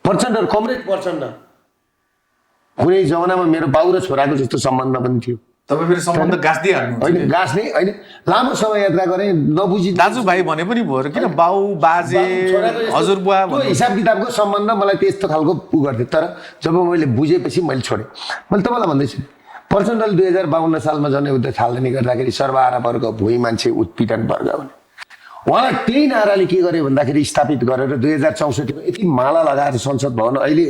प्रचण्ड कमरेड प्रचण्ड कुनै जमानामा मेरो बाउ र छोराको जस्तो सम्बन्ध पनि थियो तपाईँ फेरि सम्बन्ध गाँस्दिहाल्नु होइन गाँस्ने होइन लामो समय यात्रा गरेँ नबुझी दाजुभाइ भने पनि भयो किन बाउ बाजे हजुरबुवा त्यो हिसाब किताबको सम्बन्ध मलाई त्यस्तो खालको उ गर्थ्यो तर जब मैले बुझेपछि मैले छोडेँ मैले तपाईँलाई भन्दैछु प्रचण्डले 2052 सालमा जनयुद्ध थालनी गर्दाखेरि सर्वहारा वर्ग भुइँ मान्छे उत्पीडन वर्ग भने उहाँलाई त्यही नाराले के गर्यो भन्दाखेरि स्थापित गरेर 2064 मा यति माला लगाएर संसद भवन अहिले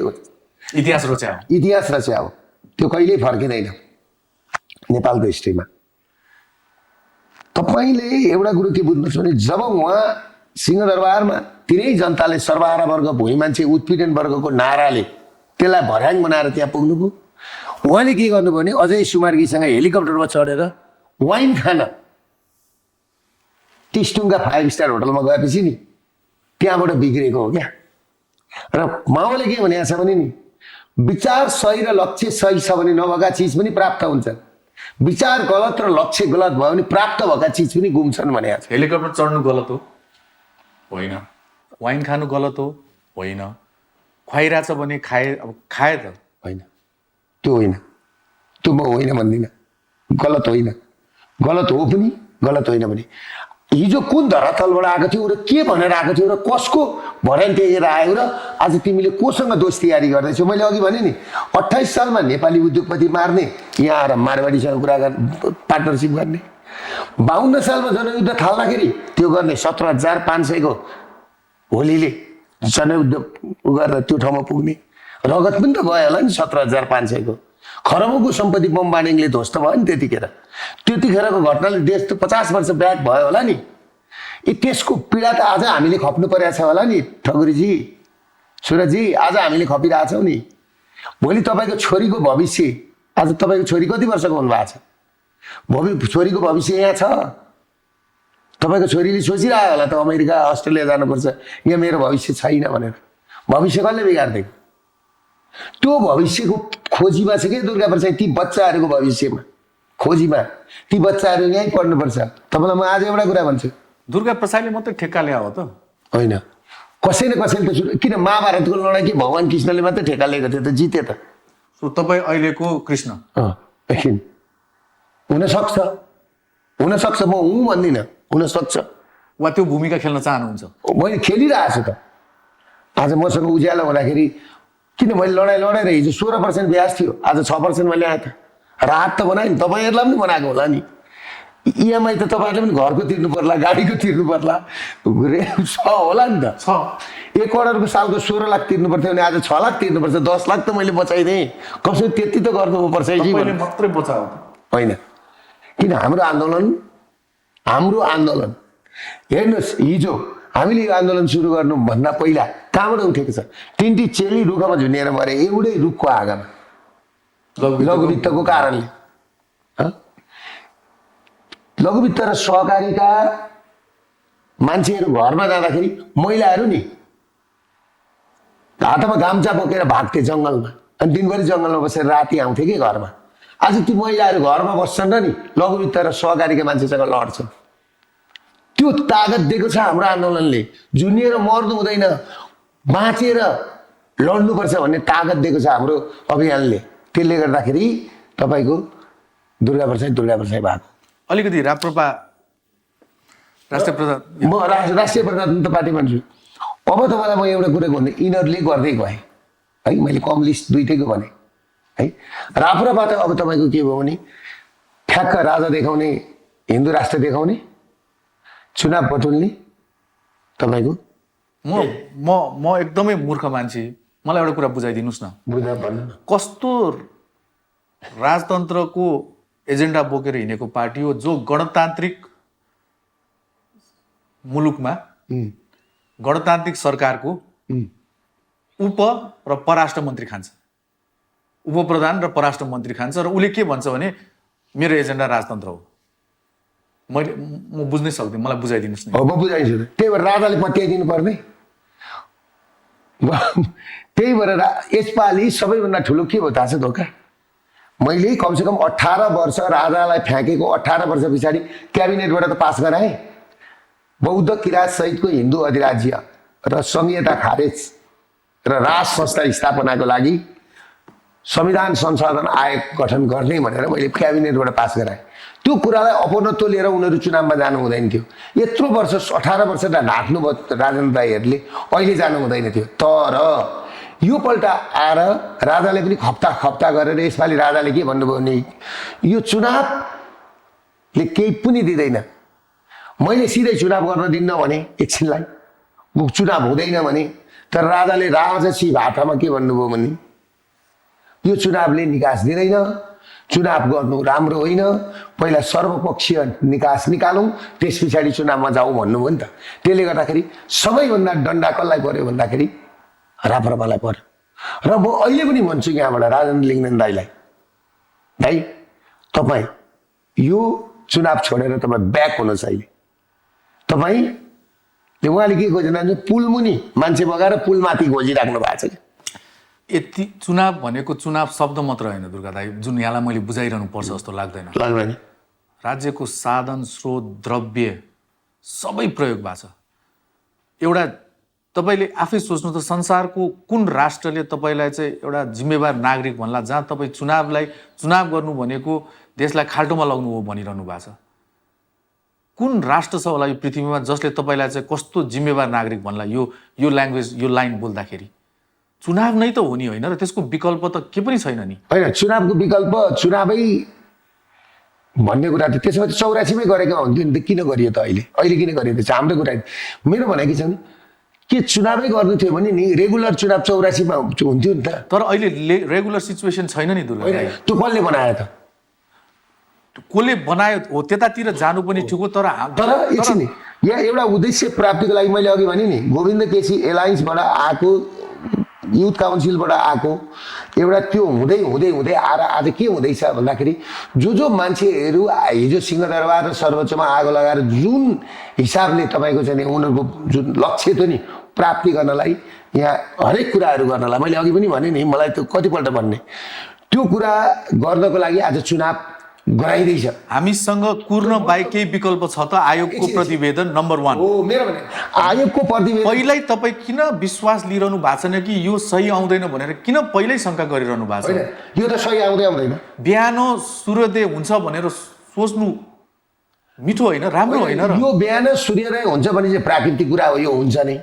इतिहास रच्या हो त्यो कहिल्यै फर्किँदैन नेपालको हिस्ट्रीमा तपाईँले एउटा कुरो के बुझ्नुहोस् भने जब उहाँ सिंहदरबारमा तिनै जनताले सर्वहारा वर्ग भुइँ मान्छे उत्पीडन वर्गको नाराले त्यसलाई भर्याङ बनाएर त्यहाँ पुग्नुभयो उहाँले के गर्नुभयो भने अजय सुमार्गीसँग हेलिकप्टरमा चढेर वाइन खान टिस्टुङका 5 स्टार होटलमा गएपछि नि त्यहाँबाट बिग्रेको हो क्या र माओले के भनेको छ भने नि विचार सही र लक्ष्य सही छ भने नभएका चिज पनि प्राप्त हुन्छन् विचार गलत र लक्ष्य गलत भयो भने प्राप्त भएका चिज पनि गुम्छन् भनेको छ हेलिकप्टर चढ्नु गलत हो होइन वाइन खानु गलत हो होइन खुवाइरहेछ भने खाए त होइन त्यो होइन त्यो म होइन भन्दिनँ गलत होइन गलत हो पनि गलत होइन पनि हिजो कुन धरातलबाट आएको थियो र के भनेर आएको थियो र कसको भर्याङ टेकेर आयो र आज तिमीले कोसँग दोष तयारी गर्दैछौ मैले अघि भने नि 28 सालमा नेपाली उद्योगपति मार्ने यहाँ आएर मारवाडीसँग कुरा गर्ने पार्टनरसिप गर्ने 52 सालमा जनयुद्ध थाल्दाखेरि त्यो गर्ने 17,500 को होलीले सधैँ उ गरेर त्यो ठाउँमा पुग्ने रगत पनि त गयो होला नि 17,500 खरबौँको सम्पत्ति बम बाणिङले ध्वस्त भयो नि त्यतिखेरको घटनाले देश त 50 वर्ष ब्याक भयो होला नि। त्यसको पीडा त आज हामीले खप्नु परेको छ होला नि ठकुरीजी, सुरजी, आज हामीले खपिरहेछौँ नि। भोलि तपाईँको छोरीको भविष्य, आज तपाईँको छोरी कति वर्षको हुनुभएको छ? छोरीको भविष्य यहाँ छ। तपाईँको छोरीले सोचिरह्यो होला त अमेरिका अस्ट्रेलिया जानुपर्छ, यहाँ मेरो भविष्य छैन भनेर। भविष्य कसले बिगारिदिएको? त्यो भविष्यको खोजीमा छ कि दुर्गा प्रसाद, ती बच्चाहरूको भविष्यमा खोजीमा ती बच्चाहरू यहीँ पढ्नुपर्छ। तपाईँलाई म आज एउटा कुरा भन्छु, दुर्गा प्रसादले मात्रै ठेक्का ल्यायो त होइन, कसै न कसैले त किन महाभारतको लडाइँ कि भगवान् कृष्णले मात्रै ठेक्का लिएको थियो त, जिते त। तपाईँ अहिलेको कृष्ण एकछिन हुनसक्छ, म हुँ भन्दिनँ, हुनसक्छ। वा त्यो भूमिका खेल्न चाहनुहुन्छ? मैले खेलिरहेको छु त। आज मसँग उज्यालो हुँदाखेरि किन मैले लडाइँ लडेर हिजो 16% ब्याज थियो, आज 6% मैले आएको त। राहत त बनायो नि, तपाईँहरूलाई पनि बनाएको होला नि। इएमआई त तपाईँहरूले पनि घरको तिर्नु पर्ला, गाडीको तिर्नु पर्ला, होला नि त। 1 करोडको सालको 16 लाख तिर्नु पर्थ्यो भने आज 6 लाख तिर्नुपर्छ। 10 लाख त मैले बचाइदिएँ, कसरी त्यति त गर्नुपर्छ मात्रै बचाऊ होइन। किन हाम्रो आन्दोलन हेर्नुहोस्, हिजो हामीले यो आन्दोलन सुरु गर्नुभन्दा पहिला कहाँबाट उठेको छ? 3टी चेली रुखमा झुन्डिएर मरे एउटै रुखको आगोमा, लघुवित्तको कारणले। लघुवित्त र सहकारीका मान्छेहरू घरमा जाँदाखेरि महिलाहरू नि हातमा गाम्चा बोकेर भाग्थे जङ्गलमा, अनि दिनभरि जङ्गलमा बसेर राति आउँथे कि घरमा। आज ती महिलाहरू घरमा बस्छन् र नि लघुवित्त र सहकारीका मान्छेसँग लड्छन्। त्यो तागत दिएको छ हाम्रो आन्दोलनले। झुन्डिएर मर्नु हुँदैन, बाँचेर लड्नुपर्छ भन्ने तागत दिएको छ हाम्रो अभियानले। त्यसले गर्दाखेरि तपाईँको दुर्गा प्रसाद भएको। अलिकति राप्रपा राष्ट्रिय प्रधान, म राष्ट्रिय प्रजातन्त्र पार्टी भन्छु। अब तपाईँलाई म एउटा कुरा भन्दै, यिनीहरूले गर्दै गए है, मैले कम लिस्ट दुइटैको भने है। राप्रपा त अब तपाईँको के भयो भने ठ्याक्क राजा देखाउने, हिन्दू राष्ट्र देखाउने, चुनाव बटुल्ने। तपाईँको म एकदमै मूर्ख मान्छे, मलाई एउटा कुरा बुझाइदिनुहोस् न। कस्तो राजतन्त्रको एजेन्डा बोकेर हिँडेको पार्टी हो जो गणतान्त्रिक मुलुकमा गणतान्त्रिक सरकारको उप र परराष्ट्र मन्त्री खान्छ, उप प्रधान र परराष्ट्र मन्त्री खान्छ, र उसले के भन्छ भने मेरो एजेन्डा राजतन्त्र हो। म बुझ्नै सक्दिनँ, मलाई बुझाइदिनुहोस् न। अब बुझाइदिन्छु, त्यही भएर राजाले पत्याइदिनु पर्ने। त्यही भएर यसपालि सबैभन्दा ठुलो के भयो थाहा छ धोका? मैले कमसेकम 18 वर्ष राजालाई फ्याँकेको 18 वर्ष पछाडि क्याबिनेटबाट त पास गराएँ। बौद्ध किराँत सहितको हिन्दू अधिराज्य र संहिता खारेज र राज संस्था स्थापनाको लागि संविधान संशोधन आयोग गठन गर्ने भनेर मैले क्याबिनेटबाट पास गराएँ। त्यो कुरालाई अपनत्व लिएर उनीहरू चुनावमा जानु हुँदैन थियो। यत्रो वर्ष 18 वर्ष ढाँट्नु भयो राजेन्द्र दाईहरूले, अहिले जानु हुँदैन थियो। तर यो पल्ट आएर राजाले पनि खप्ता गरेर यसपालि राजाले के भन्नुभयो भने यो चुनावले केही पनि दिँदैन। मैले सिधै चुनाव गर्न दिन्न भने एकछिनलाई चुनाव हुँदैन भने, तर राजाले राजसी भाषामा के भन्नुभयो भने यो चुनावले निकास दिँदैन, चुनाव गर्नु राम्रो होइन, पहिला सर्वपक्षीय निकास निकालौँ त्यस पछाडि चुनावमा जाउँ भन्नुभयो नि त। त्यसले गर्दाखेरि सबैभन्दा डन्डा कसलाई पर्यो भन्दाखेरि राप्रपालाई पर्यो। र म अहिले पनि भन्छु यहाँबाट राजेन्द्र लिङ्गदेन दाईलाई, दाई तपाईँ यो चुनाव छोडेर तपाईँ ब्याक हुनुहोस्। अहिले तपाईँले उहाँले के खोजिरहनु, पुलमुनि मान्छे बगाएर पुलमाथि खोजिराख्नु भएको छ कि यति। चुनाव भनेको चुनाव शब्द मात्र होइन दुर्गा दाई, जुन यहाँलाई मैले बुझाइरहनु पर्छ जस्तो लाग्दैन। राज्यको साधन स्रोत द्रव्य सबै प्रयोग भएको छ। एउटा तपाईँले आफै सोच्नु त, संसारको कुन राष्ट्रले तपाईँलाई चाहिँ एउटा जिम्मेवार नागरिक भन्ला जहाँ तपाईँ चुनाव गर्नु भनेको देशलाई खाल्टोमा लग्नु हो भनिरहनु भएको छ? कुन राष्ट्र छ होला यो पृथ्वीमा जसले तपाईँलाई चाहिँ कस्तो जिम्मेवार नागरिक भन्ला यो ल्याङ्ग्वेज, यो लाइन बोल्दाखेरि? चुनाव नै त हो नि, होइन र त्यसको विकल्प त के पनि छैन नि। होइन, चुनावको विकल्प चुनावै भन्ने कुरा त त्यसो भए 84मै गरेको हुन्थ्यो नि त, किन गरियो त अहिले किन गरियो त? हाम्रो कुरा मेरो भनाइ के छ भने के चुनावै गर्नु थियो भने नि रेगुलर चुनाव 84 मा हुन्थ्यो नि त। तर अहिले रेगुलर सिचुएसन छैन नि दुर्गा दाइ। त्यो कसले बनायो त? कसले बनायो हो त्यतातिर जानु पनि ठिक हो, तर एकछिन यहाँ एउटा उद्देश्य प्राप्तिको लागि मैले अघि भने नि गोविन्द केसी एलायन्सबाट आएको, युथ काउन्सिलबाट आएको एउटा त्यो हुँदै हुँदै हुँदै आएर आज के हुँदैछ भन्दाखेरि जो मान्छेहरू हिजो सिंहदरबार र सर्वोच्चमा आगो लगाएर जुन हिसाबले तपाईँको चाहिँ उनीहरूको जुन लक्ष्य थियो नि प्राप्ति गर्नलाई, यहाँ हरेक कुराहरू गर्नलाई, मैले अघि पनि भने नि मलाई त्यो कतिपल्ट भन्ने त्यो कुरा गर्नको लागि आज चुनाव गराइँदैछ। हामीसँग कुर्न बाहेक केही विकल्प छ त? आयोगको प्रतिवेदन नम्बर 1 हो मेरो भने आयोगको प्रतिवेदन पहिल्यै तपाईँ किन विश्वास लिइरहनु भएको छैन कि यो सही आउँदैन भनेर किन पहिल्यै शङ्का गरिरहनु भएको छ? यो त सही आउँदैन। बिहान सूर्योदय हुन्छ भनेर सोच्नु मिठो होइन, राम्रो होइन र? यो बिहान सूर्योदय हुन्छ भने चाहिँ प्राकृतिक कुरा हो, यो हुन्छ नै।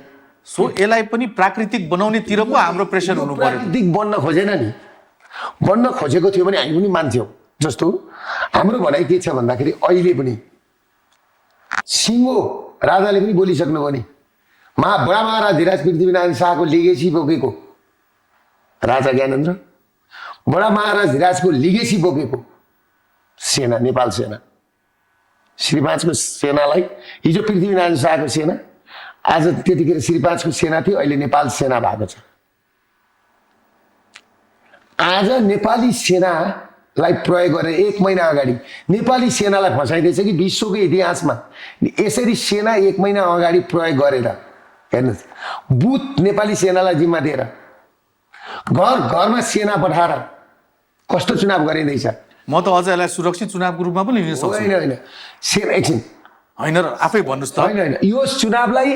सो यसलाई पनि प्राकृतिक बनाउनेतिर पो हाम्रो प्रेसर हुनु पर्यो। प्राकृतिक बन्न खोजेन नि, बन्न खोजेको थियो भने हामी पनि मान्थ्यौँ। जस्तो हाम्रो भनाइ के छ भन्दाखेरि अहिले पनि सिङ्गो राजाले पनि बोलिसक्नुभयो नि, बडा महाराज धीराज पृथ्वीनारायण शाहको लिगेसी बोकेको राजा ज्ञानेन्द्र, बडा महाराज धीराजको लिगेसी बोकेको सेना, नेपाल सेना, श्री 5 को सेनालाई हिजो पृथ्वीनारायण शाहको सेना, आज त्यतिखेर श्री 5 को सेना थियो, अहिले नेपाल सेना भएको छ। आज नेपाली सेनालाई प्रयोग गरेर 1 महिना अगाडि नेपाली सेनालाई फसाइदिएछ कि विश्वको इतिहासमा यसरी सेना 1 महिना अगाडि प्रयोग गरेर हेर्नुहोस्, बुथ नेपाली सेनालाई जिम्मा दिएर घर घरमा सेना पठाएर कस्तो चुनाव गरिँदैछ। म त अझ यसलाई सुरक्षित चुनावको रूपमा पनि लिन सक्छु। होइन सेना एकछिन होइन र आफै भन्नुहोस् त। होइन यो चुनावलाई,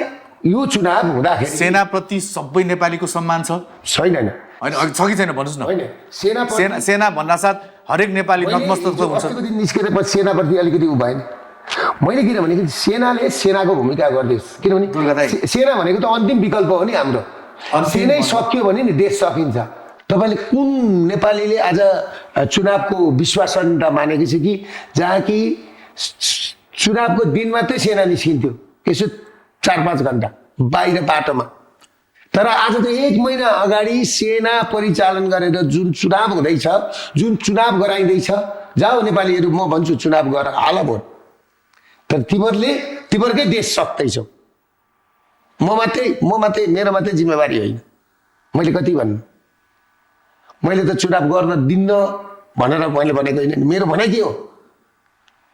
यो चुनाव हुँदाखेरि सेनाप्रति सबै नेपालीको सम्मान छ छैन? होइन छ कि छैन भन्नुहोस् न। होइन सेना भन्नासाथ हरेक नेपाली नतमस्तक हुन्छ। अस्तिको दिन निस्केपछि सेनाप्रति अलिकति उ भएन। मैले किन भनेको सेनाले सेनाको भूमिका गर्दैछ, किनभने सेना भनेको त अन्तिम विकल्प हो नि हाम्रो। सेनै सकियो भने नि देश सकिन्छ। तपाईँले कुन नेपालीले आज चुनावको विश्वासनता मानेको छ कि जहाँ कि चुनावको दिन मात्रै सेना निस्किन्थ्यो यसो 4-5 घन्टा बाहिर बाटोमा, तर आज त 1 महिना अगाडि सेना परिचालन गरेर जुन चुनाव हुँदैछ, जुन चुनाव गराइँदैछ, जाऊ नेपालीहरू म भन्छु चुनाव गर, हाल भोट। तर तिमीहरूकै देश सक्दैछौ। म मात्रै मेरो मात्रै जिम्मेवारी होइन। मैले कति भन्नु, मैले त चुनाव गर्न दिन्न भनेर मैले भनेको होइन। मेरो भनाइ के हो,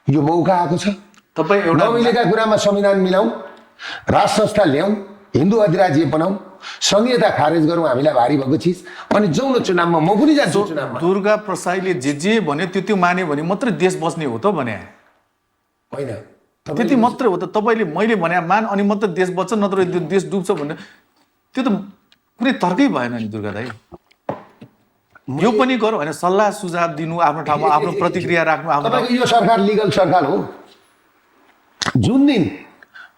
यो मौका आएको छ। तपाईँ एउटा नमिलेका कुरामा संविधान मिलाउँ, राज संस्था ल्याउँ, हिन्दू अधिराज्य बनाउँ, संहिता खारेज गरौँ, हामीलाई भारी भएको चिज, अनि जाउँ न चुनावमा। म पनि जान्छु चुनावमा। दुर्गा प्रसाईले जे भन्यो त्यो मान्यो भने मात्रै देश बस्ने हो त भने? होइन, त्यति मात्रै हो त? तपाईँले मैले भने मान अनि मात्रै देश बच्छ, नत्र देश डुब्छ भन्ने त्यो त कुनै तर्कै भएन नि दुर्गा दाइ। यो पनि गरौँ होइन, सल्लाह सुझाव दिनु, आफ्नो ठाउँमा आफ्नो प्रतिक्रिया राख्नु। तपाईँको यो सरकार लिगल सरकार हो।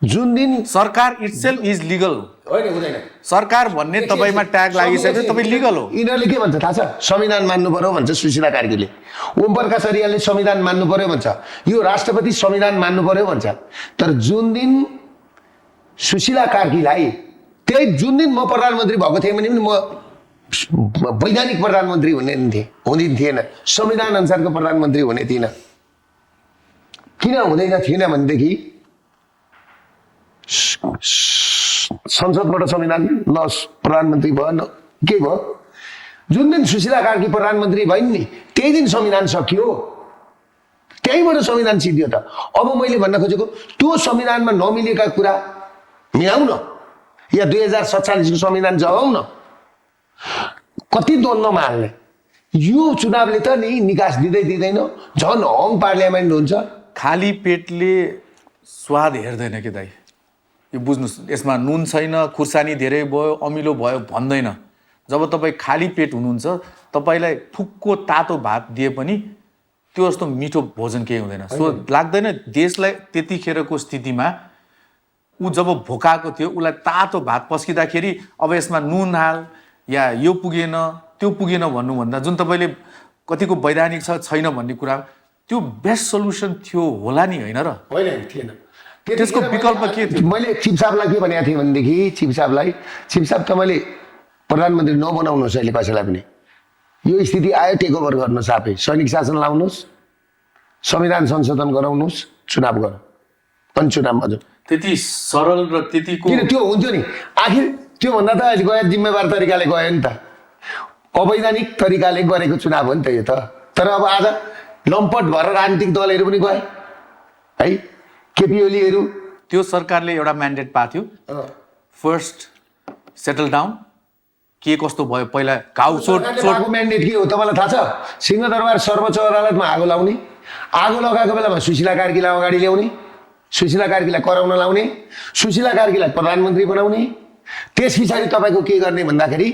जुन दिन सरकार इटसेल्फ इज लिगल। होइन, हुँदैन। सरकार भन्ने तपाईँमा ट्याग लागिसक्यो, तपाईँ लिगल हो। यिनीहरूले के भन्छ थाहा छ? संविधान मान्नु पर्यो भन्छ सुशीला कार्कीले। ओम प्रकाश अरियालले संविधान मान्नु पर्यो भन्छ। यो राष्ट्रपति संविधान मान्नु पर्यो भन्छ। तर जुन दिन सुशीला कार्कीलाई, त्यही जुन दिन म प्रधानमन्त्री भएको थिएँ भने पनि म वैधानिक प्रधानमन्त्री हुने थिएन, संविधान अनुसारको प्रधानमन्त्री हुने थिएन। किन हुँदैन थिएन भनेदेखि संसदबाट संविधान ल प्रधानमन्त्री भयो, न के भयो। जुन दिन सुशीला कार्की प्रधानमन्त्री भइन् नि त्यही दिन संविधान सकियो, त्यहीबाट संविधान सिद्धियो त। अब मैले भन्न खोजेको त्यो संविधानमा नमिलेका कुरा मिलाउँ न, या 2047 को संविधान जगाउँ न। कति द्वन्द्वमा हाल्ने? यो चुनावले त नि निकास दिँदैन, झन् हङ पार्लियामेन्ट हुन्छ। खाली पेटले स्वाद हेर्दैन के दाइ, यो बुझ्नुहोस्। यसमा नुन छैन, खुर्सानी धेरै भयो, अमिलो भयो भन्दैन। जब तपाईँ खाली पेट हुनुहुन्छ, तपाईँलाई फुक्को तातो भात दिए पनि त्यो जस्तो मिठो भोजन केही हुँदैन। सो लाग्दैन देशलाई त्यतिखेरको स्थितिमा ऊ जब भोकाएको थियो, उसलाई तातो भात पस्किँदाखेरि अब यसमा नुन हाल या यो पुगेन त्यो पुगेन भन्नुभन्दा जुन तपाईँले कतिको वैधानिक छ छैन भन्ने कुरा, त्यो बेस्ट सल्युसन थियो होला नि, होइन र? होइन, थिएन। त्यसको विकल्प के थियो? मैले चिफ साहबलाई के भनेको थिएँ भनेदेखि चिफ साहब तपाईँले प्रधानमन्त्री नबनाउनुहोस् अहिले कसैलाई पनि। यो स्थिति आयो टेक ओभर गर्नुहोस्, आफै सैनिक शासन लाउनुहोस्, संविधान संशोधन गराउनुहोस्, चुनाव गरौँ, अनि चुनावमा जाउँ। त्यति सरल र त्यतिको किन त्यो हुन्थ्यो नि, आखिर त्योभन्दा त अहिले गएर जिम्मेवार तरिकाले गयो नि त, अवैधानिक तरिकाले गरेको चुनाव हो नि त यो त। तर अब आज लम्पट भएर राजनीतिक दलहरू पनि गए है, केपी ओलीहरू। त्यो सरकारले एउटा म्यान्डेट पाएको थियो, फर्स्ट सेटल डाउन, के कस्तो भयो पहिला घाउ सरकारको म्यान्डेट के हो तपाईँलाई थाहा छ? सिंहदरबार सर्वोच्च अदालतमा आगो लाउने, आगो लगाएको बेलामा सुशीला कार्कीलाई अगाडि ल्याउने, सुशीला कार्कीलाई कराउन लाउने, सुशीला कार्कीलाई प्रधानमन्त्री बनाउने। त्यस पछाडि तपाईँको के गर्ने भन्दाखेरि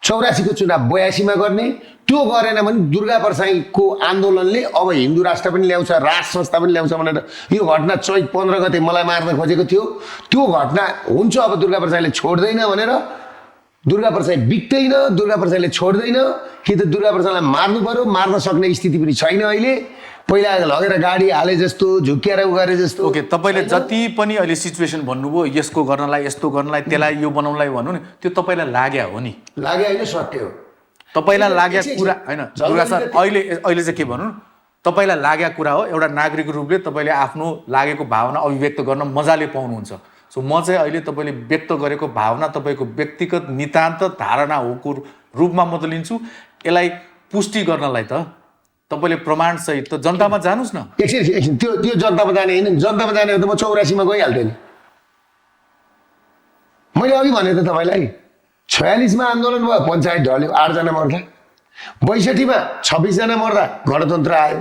84 को चुनाव 82 मा गर्ने। त्यो गरेन भने दुर्गा परसाईको आन्दोलनले अब हिन्दू राष्ट्र पनि ल्याउँछ, राष्ट्र संस्था पनि ल्याउँछ भनेर यो घटना चैत 15 गते मलाई मार्न खोजेको थियो। त्यो घटना हुन्छ, अब दुर्गा परसाईले छोड्दैन भनेर, दुर्गा परसाई बिक्दैन, दुर्गा परसाईले छोड्दैन, कि त दुर्गा परसाईलाई मार्नु पर्यो, मार्न सक्ने स्थिति पनि छैन अहिले। पहिला लगेर गाडी हाले जस्तो, झुक्किएर उगारे जस्तो। ओके, तपाईँले जति पनि अहिले सिचुएसन भन्नुभयो, यसको गर्नलाई, यस्तो गर्नलाई, त्यसलाई यो बनाउनलाई भन्नु नि, त्यो तपाईँलाई लाग्यो हो नि? लाग्यो होइन, सत्य हो। तपाईँलाई लागेको कुरा होइन दुर्गा सर, अहिले चाहिँ के भनौँ, तपाईँलाई लागेको कुरा हो, एउटा नागरिकको रूपले तपाईँले आफ्नो लागेको भावना अभिव्यक्त गर्न मजाले पाउनुहुन्छ। सो म चाहिँ अहिले तपाईँले व्यक्त गरेको भावना तपाईँको व्यक्तिगत नितान्त धारणा होको रूपमा म त लिन्छु। यसलाई पुष्टि गर्नलाई त तपाईँले प्रमाणसहित त जनतामा जानुहोस् न। एकछिन त्यो जनतामा जाने होइन, जनतामा जाने हो त म 84 मा गइहाल्थेँ नि। मैले अघि भने त तपाईँलाई 46 मा आन्दोलन भयो, पञ्चायत ढल्यो, 8 जना मर्दा। 62 मा 26 जना मर्दा गणतन्त्र आयो।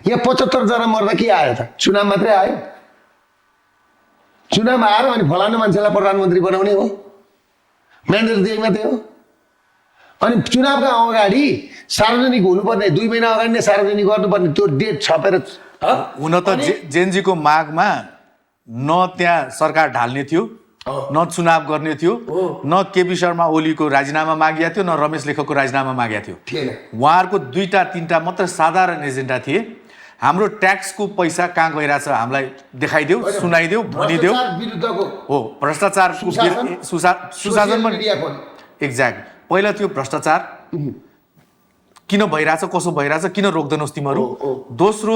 यहाँ 75 जना मर्दा के आयो त? चुनाव मात्रै आयो। चुनावमा आएर अनि फलानु मान्छेलाई प्रधानमन्त्री बनाउने हो, म्यान्डेट दिएको मात्रै हो। अनि चुनावका अगाडि सार्वजनिक हुनुपर्ने, 2 महिना अगाडि नै सार्वजनिक गर्नुपर्ने त्यो डेट छपेर। हुन त जेएनजीको मागमा न त्यहाँ सरकार ढाल्ने थियो, न चुनाव गर्ने थियो, न केपी शर्मा ओलीको राजीनामा मागिएको थियो, न रमेश लेखकको राजीनामा मागेको थियो। उहाँहरूको 2-3टा मात्र साधारण एजेन्डा थिए। हाम्रो ट्याक्सको पैसा कहाँ गइरहेछ हामीलाई देखाइदेऊ, सुनाइदेऊ, भनिदेऊ। हो, भ्रष्टाचारको सुशासन पनि एक्ज्याक्ट। पहिला त्यो भ्रष्टाचार किन भइरहेछ, कसो भइरहेछ, किन रोक्दैनस् तिमीहरू। दोस्रो,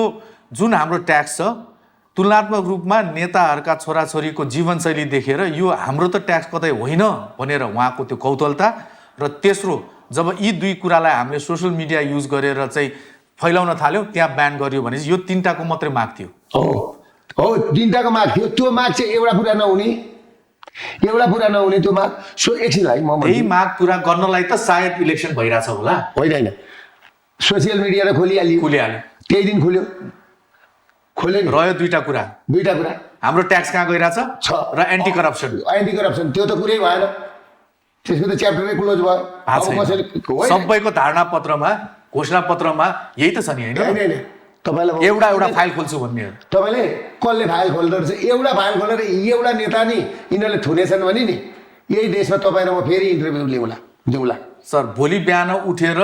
जुन हाम्रो ट्याक्स छ, तुलनात्मक रूपमा नेताहरूका छोराछोरीको जीवनशैली देखेर यो हाम्रो त ट्याक्स कतै होइन भनेर उहाँको त्यो कौतूहलता। र तेस्रो, जब यी 2 कुरालाई हामीले सोसियल मिडिया युज गरेर चाहिँ फैलाउन थाल्यौँ, त्यहाँ ब्यान गरियो भने यो 3टाको मात्रै माग थियो। हो 3टाको माग थियो। त्यो माग चाहिँ एउटा पुरा नहुने त्यो माग। सो एकछिनलाई यही माग पुरा गर्नलाई त सायद इलेक्सन भइरहेछ होला। होइन, सोसियल मिडिया त खोलिहाल्यो, त्यही दिन खोल्यो रह्यो 2टा कुरा। हाम्रो ट्याक्स कहाँ गइरहेछ र एन्टी करप्सन त्यो त कुरै भएन, त्यसको त च्याप्टरै क्लोज भयो। सबैको धारणा पत्रमा, घोषणा पत्रमा यही त छ नि, होइन? तपाईँलाई एउटा फाइल खोल्छु भन्ने। तपाईँले कसले फाइल खोल्दो रहेछ? एउटा फाइल खोलेर एउटा नेता नि यिनीहरूले थुनेछन् भने नि यही देशमा तपाईँ र म फेरि इन्टरभ्यू दिउँला। सर, भोलि बिहान उठेर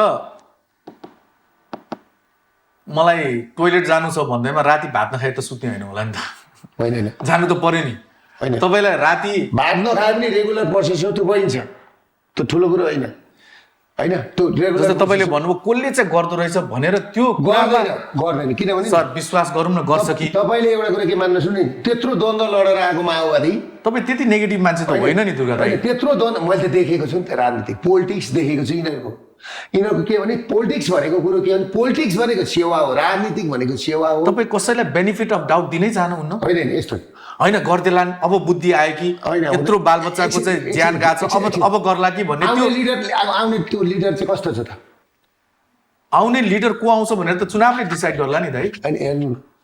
मलाई टोइलेट जानु छ भन्दैमा राति भात नखाए त सुत्ने होइन होला नि त? होइन, जानु त पर्यो नि। तपाईँलाई राति भात नखाए पनि रेगुलर प्रोसेस हो, त्यो बनिन्छ, त्यो ठुलो कुरो होइन। त्यो रेगुलर तपाईँले भन्नुभयो कसले चाहिँ गर्दो रहेछ भनेर, त्यो गर्दैन। किनभने सर विश्वास गरौँ न, गर्छ कि? तपाईँले एउटा कुरा के मान्नुहोस् नि, त्यत्रो द्वन्द्व लडेर आएको माओवादी, तपाईँ त्यति नेगेटिभ मान्छे त होइन नि दुर्गा दाइ। त्यत्रो द्वन्द्व मैले त देखेको छु नि, त्यो राजनीतिक पोलिटिक्स देखेको छु यिनीहरूको के भने पोलिटिक्स भनेको कुरो के भने, पोलिटिक्स भनेको सेवा हो, राजनीतिक भनेको सेवा हो। तपाईँ कसैलाई बेनिफिट अफ डाउट दिनै चाहनुहुन्न? होइन, यस्तो होइन, गर्देलान्, अब बुद्धि आयो कि, यत्रो बालबच्चाको चाहिँ ज्यान गएको छ, अब गर्ला कि भन्ने। त्यो आउने त्यो लिडर चाहिँ कस्तो छ त? आउने लिडर को आउँछ भनेर त चुनावले डिसाइड गर्ला नि दाइ। अनि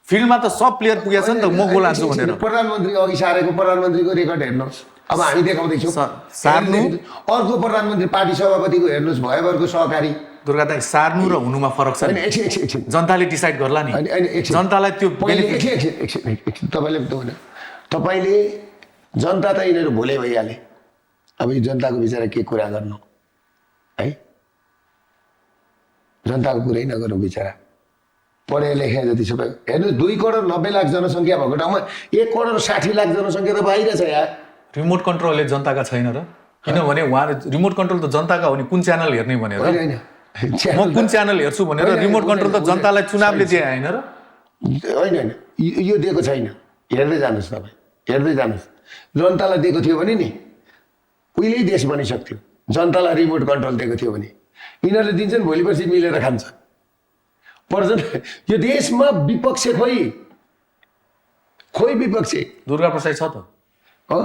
फिल्डमा त सब प्लेयर पुगेको छ नि त, म गोल हाल्छु भनेर। प्रधानमन्त्री अघि सारेको प्रधानमन्त्रीको रेकर्ड हेर्नुहोस्, अब हामी देखाउँदैछौँ। अर्को प्रधानमन्त्री पार्टी सभापतिको हेर्नुहोस्, भयभरको सहकारी। दुर्गा दाइ, सार्नु र हुनुमा फरक छ नि। एकछिन जनताले डिसाइड गर्ला नि, जनतालाई त्यो एकछिन तपाईँले जनता त यिनीहरू भुले भइहाले। अब यो जनताको विचार के कुरा गर्नु है, जनताको कुरै नगर्नु बिचरा। पढे लेखे जति सबै हेर्नुहोस् 2 करोड 90 लाख जनसङ्ख्या भएको ठाउँमा 1 करोड 60 लाख जनसङ्ख्या त बाहिर छ यार। रिमोट कन्ट्रोलले जनताका छैन र? किनभने उहाँले रिमोट कन्ट्रोल त जनताका हो नि, कुन च्यानल हेर्ने भनेर। म कुन च्यानल हेर्छु भनेर रिमोट कन्ट्रोल त जनतालाई चुनावले दिए होइन र? होइन यो दिएको छैन। हेर्दै जानुहोस् तपाईँ, हेर्दै जानुहोस्। जनतालाई दिएको थियो भने नि उहिल्यै देश बनिसक्थ्यो। जनतालाई रिमोट कन्ट्रोल दिएको थियो भने यिनीहरूले दिन्छन्, भोलि पर्सि मिलेर खान्छ। पर्छन् यो देशमा विपक्ष खोइ विपक्ष दुर्गा प्रसाद छ त हो।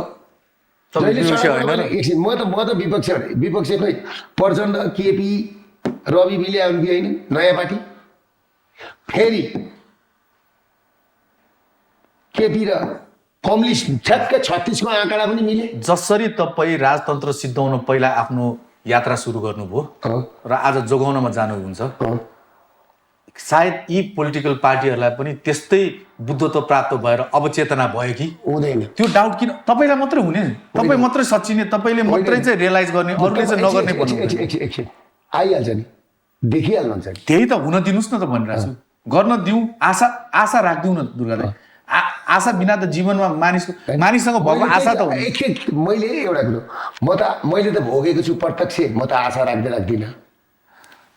एकछिन म त विपक्ष खोइ प्रचण्ड केपी रवि मिले आउनु कि होइन नयाँ पार्टी, फेरि केपी र कम्युनिस्ट ठ्याक्कै 36 को आँकडा पनि मिले। जसरी तपाईँ राजतन्त्र सिद्धाउन पहिला आफ्नो यात्रा सुरु गर्नुभयो र आज जोगाउनमा जानुहुन्छ, सायद यी पोलिटिकल पार्टीहरूलाई पनि त्यस्तै बुद्धत्व प्राप्त भएर अवचेतना भयो कि हुँदैन। त्यो डाउट किन तपाईँलाई मात्रै हुने? तपाईँ मात्रै सचिने, तपाईँले मात्रै चाहिँ रियलाइज गर्ने, अरूले चाहिँ नगर्ने भन्नु आइहाल्छ नि, देखिहाल्नुहुन्छ नि। त्यही त हुन दिनुहोस् न त भनिरहेको छु। गर्न दिउँ, आशा राख्दिउँ न दुर्गा दाइ। आशा बिना त जीवनमा मानिससँग भएको आशा त हुने। मैले एउटा कुरो मैले त भोगेको छु प्रत्यक्ष, म त आशा राख्दिनँ।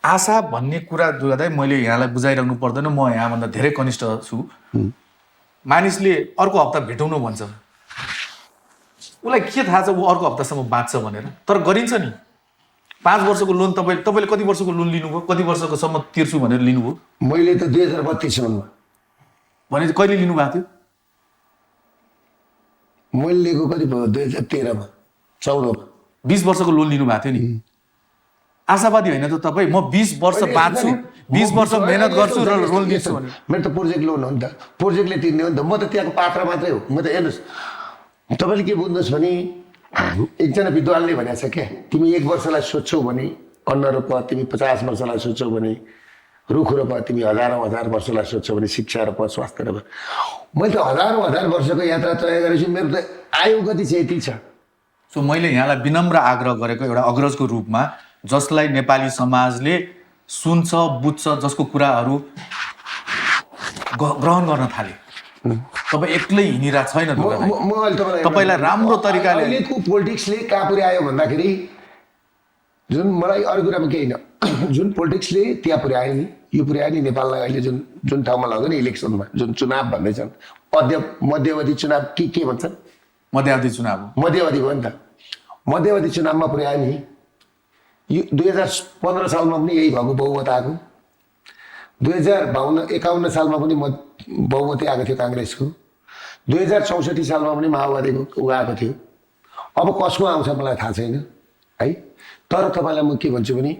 आशा भन्ने कुरा दुर्गा दाइ मैले यहाँलाई बुझाइराख्नु पर्दैन, म यहाँभन्दा धेरै कनिष्ठ छु। मानिसले अर्को हप्ता भेटौँ भन्छ, उसलाई के थाहा छ ऊ अर्को हप्तासम्म बाँच्छ भनेर? तर गरिन्छ नि। 5 वर्षको लोन तपाईँले कति वर्षको लोन लिनुभयो? कति वर्षको सम्म तिर्छु भनेर लिनुभयो? मैले त 2032 सम्ममा भने कहिले लिनुभएको थियो? मैले लिएको कति भयो? 2013 मा 14 मा 20 वर्षको लोन लिनुभएको थियो नि। आशावादी होइन त तपाईँ? म 20 वर्ष बाँच्छु, 20 वर्ष मेहनत गर्छु र लोन लिन्छु भने। मेरो त प्रोजेक्ट लोन हो नि त, प्रोजेक्टले तिर्ने हो नि त। म त त्यहाँको पात्र मात्रै हो। म त हेर्नुहोस्, तपाईँले के बुझ्नुहोस् भने एकजना विद्वानले भनेको छ क्या, तिमी 1 वर्षलाई सोध्छौ भने अन्न रोप, तिमी 50 वर्षलाई सोध्छौ भने रुख रोप, तिमी हजारौँ वर्षलाई सोध्छौ भने शिक्षा रोप, स्वास्थ्य रोप। मैले त हजार वर्षको यात्रा तय गरेछु, मेरो त आयु गति चाहिँ यति छ। सो मैले यहाँलाई विनम्र आग्रह गरेको एउटा अग्रजको रूपमा, जसलाई नेपाली समाजले सुन्छ, बुझ्छ, जसको कुराहरू ग्रहण गर्न थाले, तपाईँ एक्लै हिँडिरहेको छैन। तपाईँलाई राम्रो तरिकाले अहिलेको पोलिटिक्सले कहाँ पुर्यायो भन्दाखेरि, जुन मलाई अरू कुरामा केही होइन, जुन पोलिटिक्सले त्यहाँ पुर्यायो नि, यो पुर्यायो नि नेपाललाई अहिले जुन ठाउँमा लग्यो नि इलेक्सनमा, जुन चुनाव भन्दैछन्, मध्यवधि चुनाव के भन्छन्? मध्यावधि चुनाव। मध्यवधि भयो नि त। मध्यवधि चुनावमा पुर्यायो नि। यो 2015 सालमा पनि यही भएको बहुमत आएको, 2051 सालमा पनि बहुमती आएको थियो काङ्ग्रेसको, 2064 सालमा पनि माओवादीको आएको थियो। अब कसको आउँछ मलाई थाहा छैन है। तर तपाईँलाई म के भन्छु भने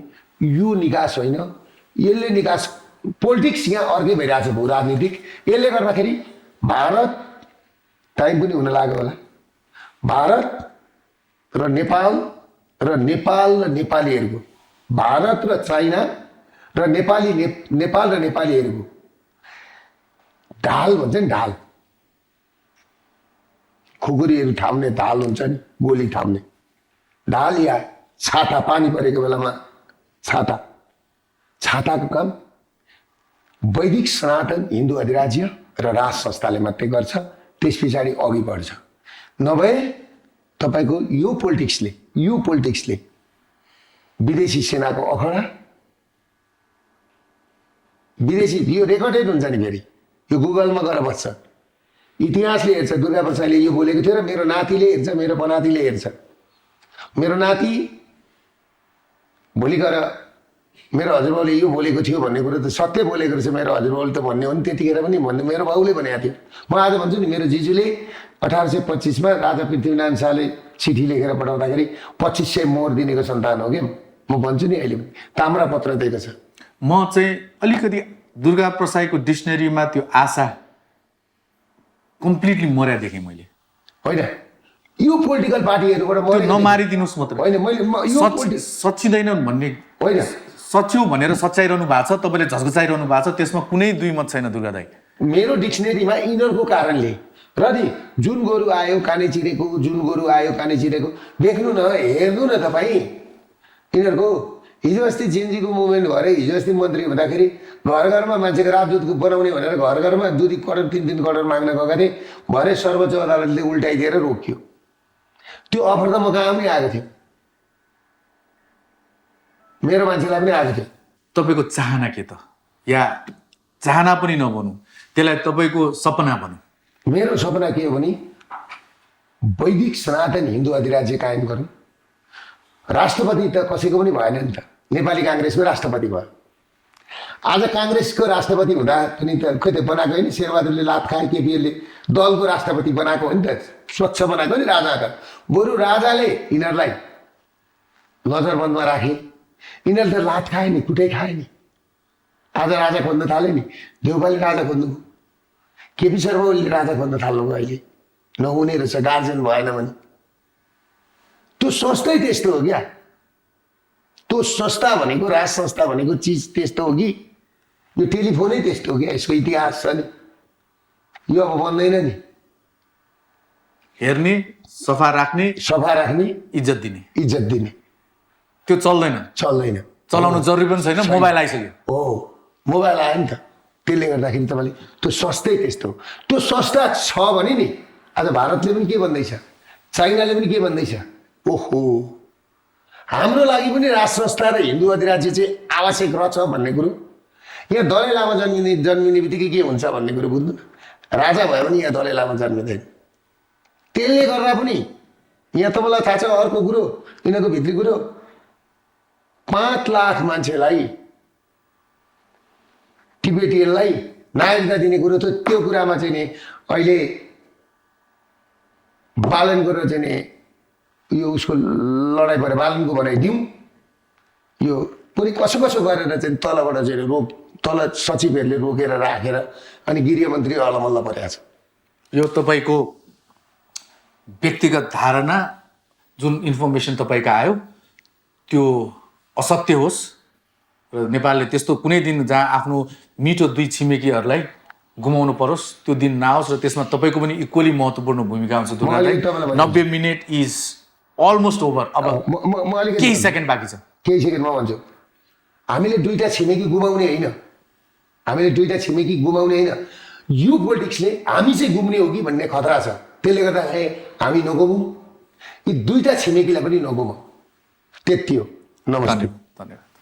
यो निकास होइन, यसले निकास पोलिटिक्स यहाँ अर्कै भइरहेको छ, भू राजनीतिक। यसले गर्दाखेरि भारत टाइम पनि हुन लाग्यो होला। भारत र नेपाल र नेपालीहरूको, भारत र चाइना र नेपाल र नेपालीहरूको ढाल भन्छ नि, ढाल खुकुरीहरू थाम्ने ढाल हुन्छ नि, गोली थाम्ने ढाल या छाता, पानी परेको बेलामा छाताको काम वैदिक सनातन हिन्दू अधिराज्य र राज संस्थाले मात्रै गर्छ। त्यस पछाडि अघि बढ्छ। नभए तपाईँको यो पोलिटिक्सले विदेशी सेनाको अखडा, विदेशी यो रेकर्डेड हुन्छ नि, फेरि यो गुगलमा गएर बस्छ। इतिहासले हेर्छ, दुर्गा प्रसादले यो बोलेको थियो र मेरो नातिले हेर्छ, मेरो पनातिले हेर्छ। मेरो नाति भोलि गएर मेरो हजुरबाउले यो बोलेको थियो भन्ने कुरो त सत्य बोलेको रहेछ, मेरो हजुरबाउले त भन्ने हो नि। त्यतिखेर पनि भन्ने मेरो बाउले भनेको थियो। म आज भन्छु नि, मेरो जिजुले 1825 मा राजा पृथ्वीनारायण शाहले चिठी लेखेर पठाउँदाखेरि 2500 मोहर दिनेको सन्तान हो क्या। म भन्छु नि, अहिले पनि ताम्रा पत्र दिएको छ। म चाहिँ अलिकति दुर्गा प्रसाईको डिक्सनरीमा त्यो आशा कम्प्लिटली मर्या देखेँ मैले। होइन, यो पोलिटिकल पार्टीहरूबाट नमारिदिनुहोस् मात्रै होइन, मैले सच्चिँदैनन् भन्ने होइन, सच्यौ भनेर सच्याइरहनु भएको छ, तपाईँले झस्घचाइरहनु भएको छ, त्यसमा कुनै दुई मत छैन दुर्गा दाइ। मेरो डिक्सनरीमा यिनीहरूको कारणले र नि जुन गोरु आयो काने चिरेको, जुन गोरु आयो काने चिरेको, देख्नु न, हेर्नु न तपाईँ। यिनीहरूको हिजो अस्ति जेएनजीको मुभमेन्ट भएर हिजो अस्ति मन्त्री हुँदाखेरि घर घरमा मान्छेको राजदूतको बनाउने भनेर घर घरमा 2 करोड 3 करोड माग्न गएका थिए। भरे सर्वोच्च अदालतले उल्टाइदिएर रोक्यो। त्यो अफर त म कहाँ पनि आएको थियो, मेरो मान्छेलाई पनि आएको थियो। तपाईँको चाहना के त, या चाहना पनि नभनौँ, त्यसलाई तपाईँको सपना भनौँ? मेरो सपना के हो भने वैदिक सनातन हिन्दू अधिराज्य कायम गर्नु। राष्ट्रपति त कसैको पनि भएन नि त, नेपाली काङ्ग्रेसको राष्ट्रपति भयो। आज काङ्ग्रेसको राष्ट्रपति हुँदा पनि त खोइ त बनाएको होइन, शेरबहादुरले लात खाए, केपीएलले दलको राष्ट्रपति बनाएको हो नि त, स्वच्छ बनाएको नि राजा त। बरु राजाले यिनीहरूलाई नजरबन्दमा राखे, यिनीहरूले त लात खाए नि, कुटै खाए नि। आज राजा खोज्न थाले नि, देउपाले राजा खोज्नु, केपी शर्मा ओलीले राजा खोज्न थाल्नुभयो। अहिले नहुने रहेछ, गार्जेन भएन भने। त्यो संस्थै त्यस्तो हो क्या, त्यो संस्था भनेको, राज संस्था भनेको चिज त्यस्तो हो कि यो टेलिफोनै त्यस्तो हो क्या, यसको इतिहास छ नि, यो अब बन्दैन नि। हेर्ने, सफा राख्ने, इज्जत दिने त्यो चल्दैन। चलाउनु जरुरी पनि छैन, मोबाइल आइसक्यो। हो, मोबाइल आयो नि त, त्यसले गर्दाखेरि तपाईँले त्यो संस्थै त्यस्तो हो। त्यो संस्था छ भने नि आज भारतले पनि के भन्दैछ, चाइनाले पनि के भन्दैछ, ओहो हाम्रो लागि पनि राज संस्था र हिन्दू अधिराज्य चाहिँ आवश्यक रहेछ भन्ने कुरो। यहाँ दलाई लामा जन्मिने बित्तिकै के हुन्छ भन्ने कुरो बुझ्नु न। राजा भयो भने यहाँ दलाई लामा जन्मिँदैन। त्यसले गर्दा पनि यहाँ तपाईँलाई थाहा छ अर्को कुरो, यिनीहरूको भित्री कुरो, 5 लाख मान्छेलाई टिबेटियनलाई नागरिकता दिने कुरो त त्यो कुरामा चाहिँ नि अहिले बालनको र चाहिँ नि यो उसको लडाइँ परे बालनको बनाइदिउँ, यो पुरै कसो गरेर चाहिँ तलबाट चाहिँ तल सचिवहरूले रोकेर राखेर अनि गृहमन्त्री अलमल्ल परेको छ। यो तपाईँको व्यक्तिगत धारणा, जुन इन्फर्मेसन तपाईँको आयो त्यो असत्य होस् र नेपालले त्यस्तो कुनै दिन जहाँ आफ्नो मिठो 2 छिमेकीहरूलाई गुमाउनु परोस् त्यो दिन नआओस्, र त्यसमा तपाईँको पनि इक्वली महत्त्वपूर्ण भूमिका हुन्छ। 90 मिनट इज अलमोस्ट ओभर। अब केही सेकेन्ड बाँकी छ, केही सेकेन्डमा भन्छु। हामीले 2टा छिमेकी गुमाउने होइन, यो पोलिटिक्सले हामी चाहिँ गुम्ने हो कि भन्ने खतरा छ। त्यसले गर्दाखेरि हामी नगुमौँ, यी 2टा छिमेकीलाई पनि नगुमाउँ, त्यति हो। नमस्ते, धन्यवाद।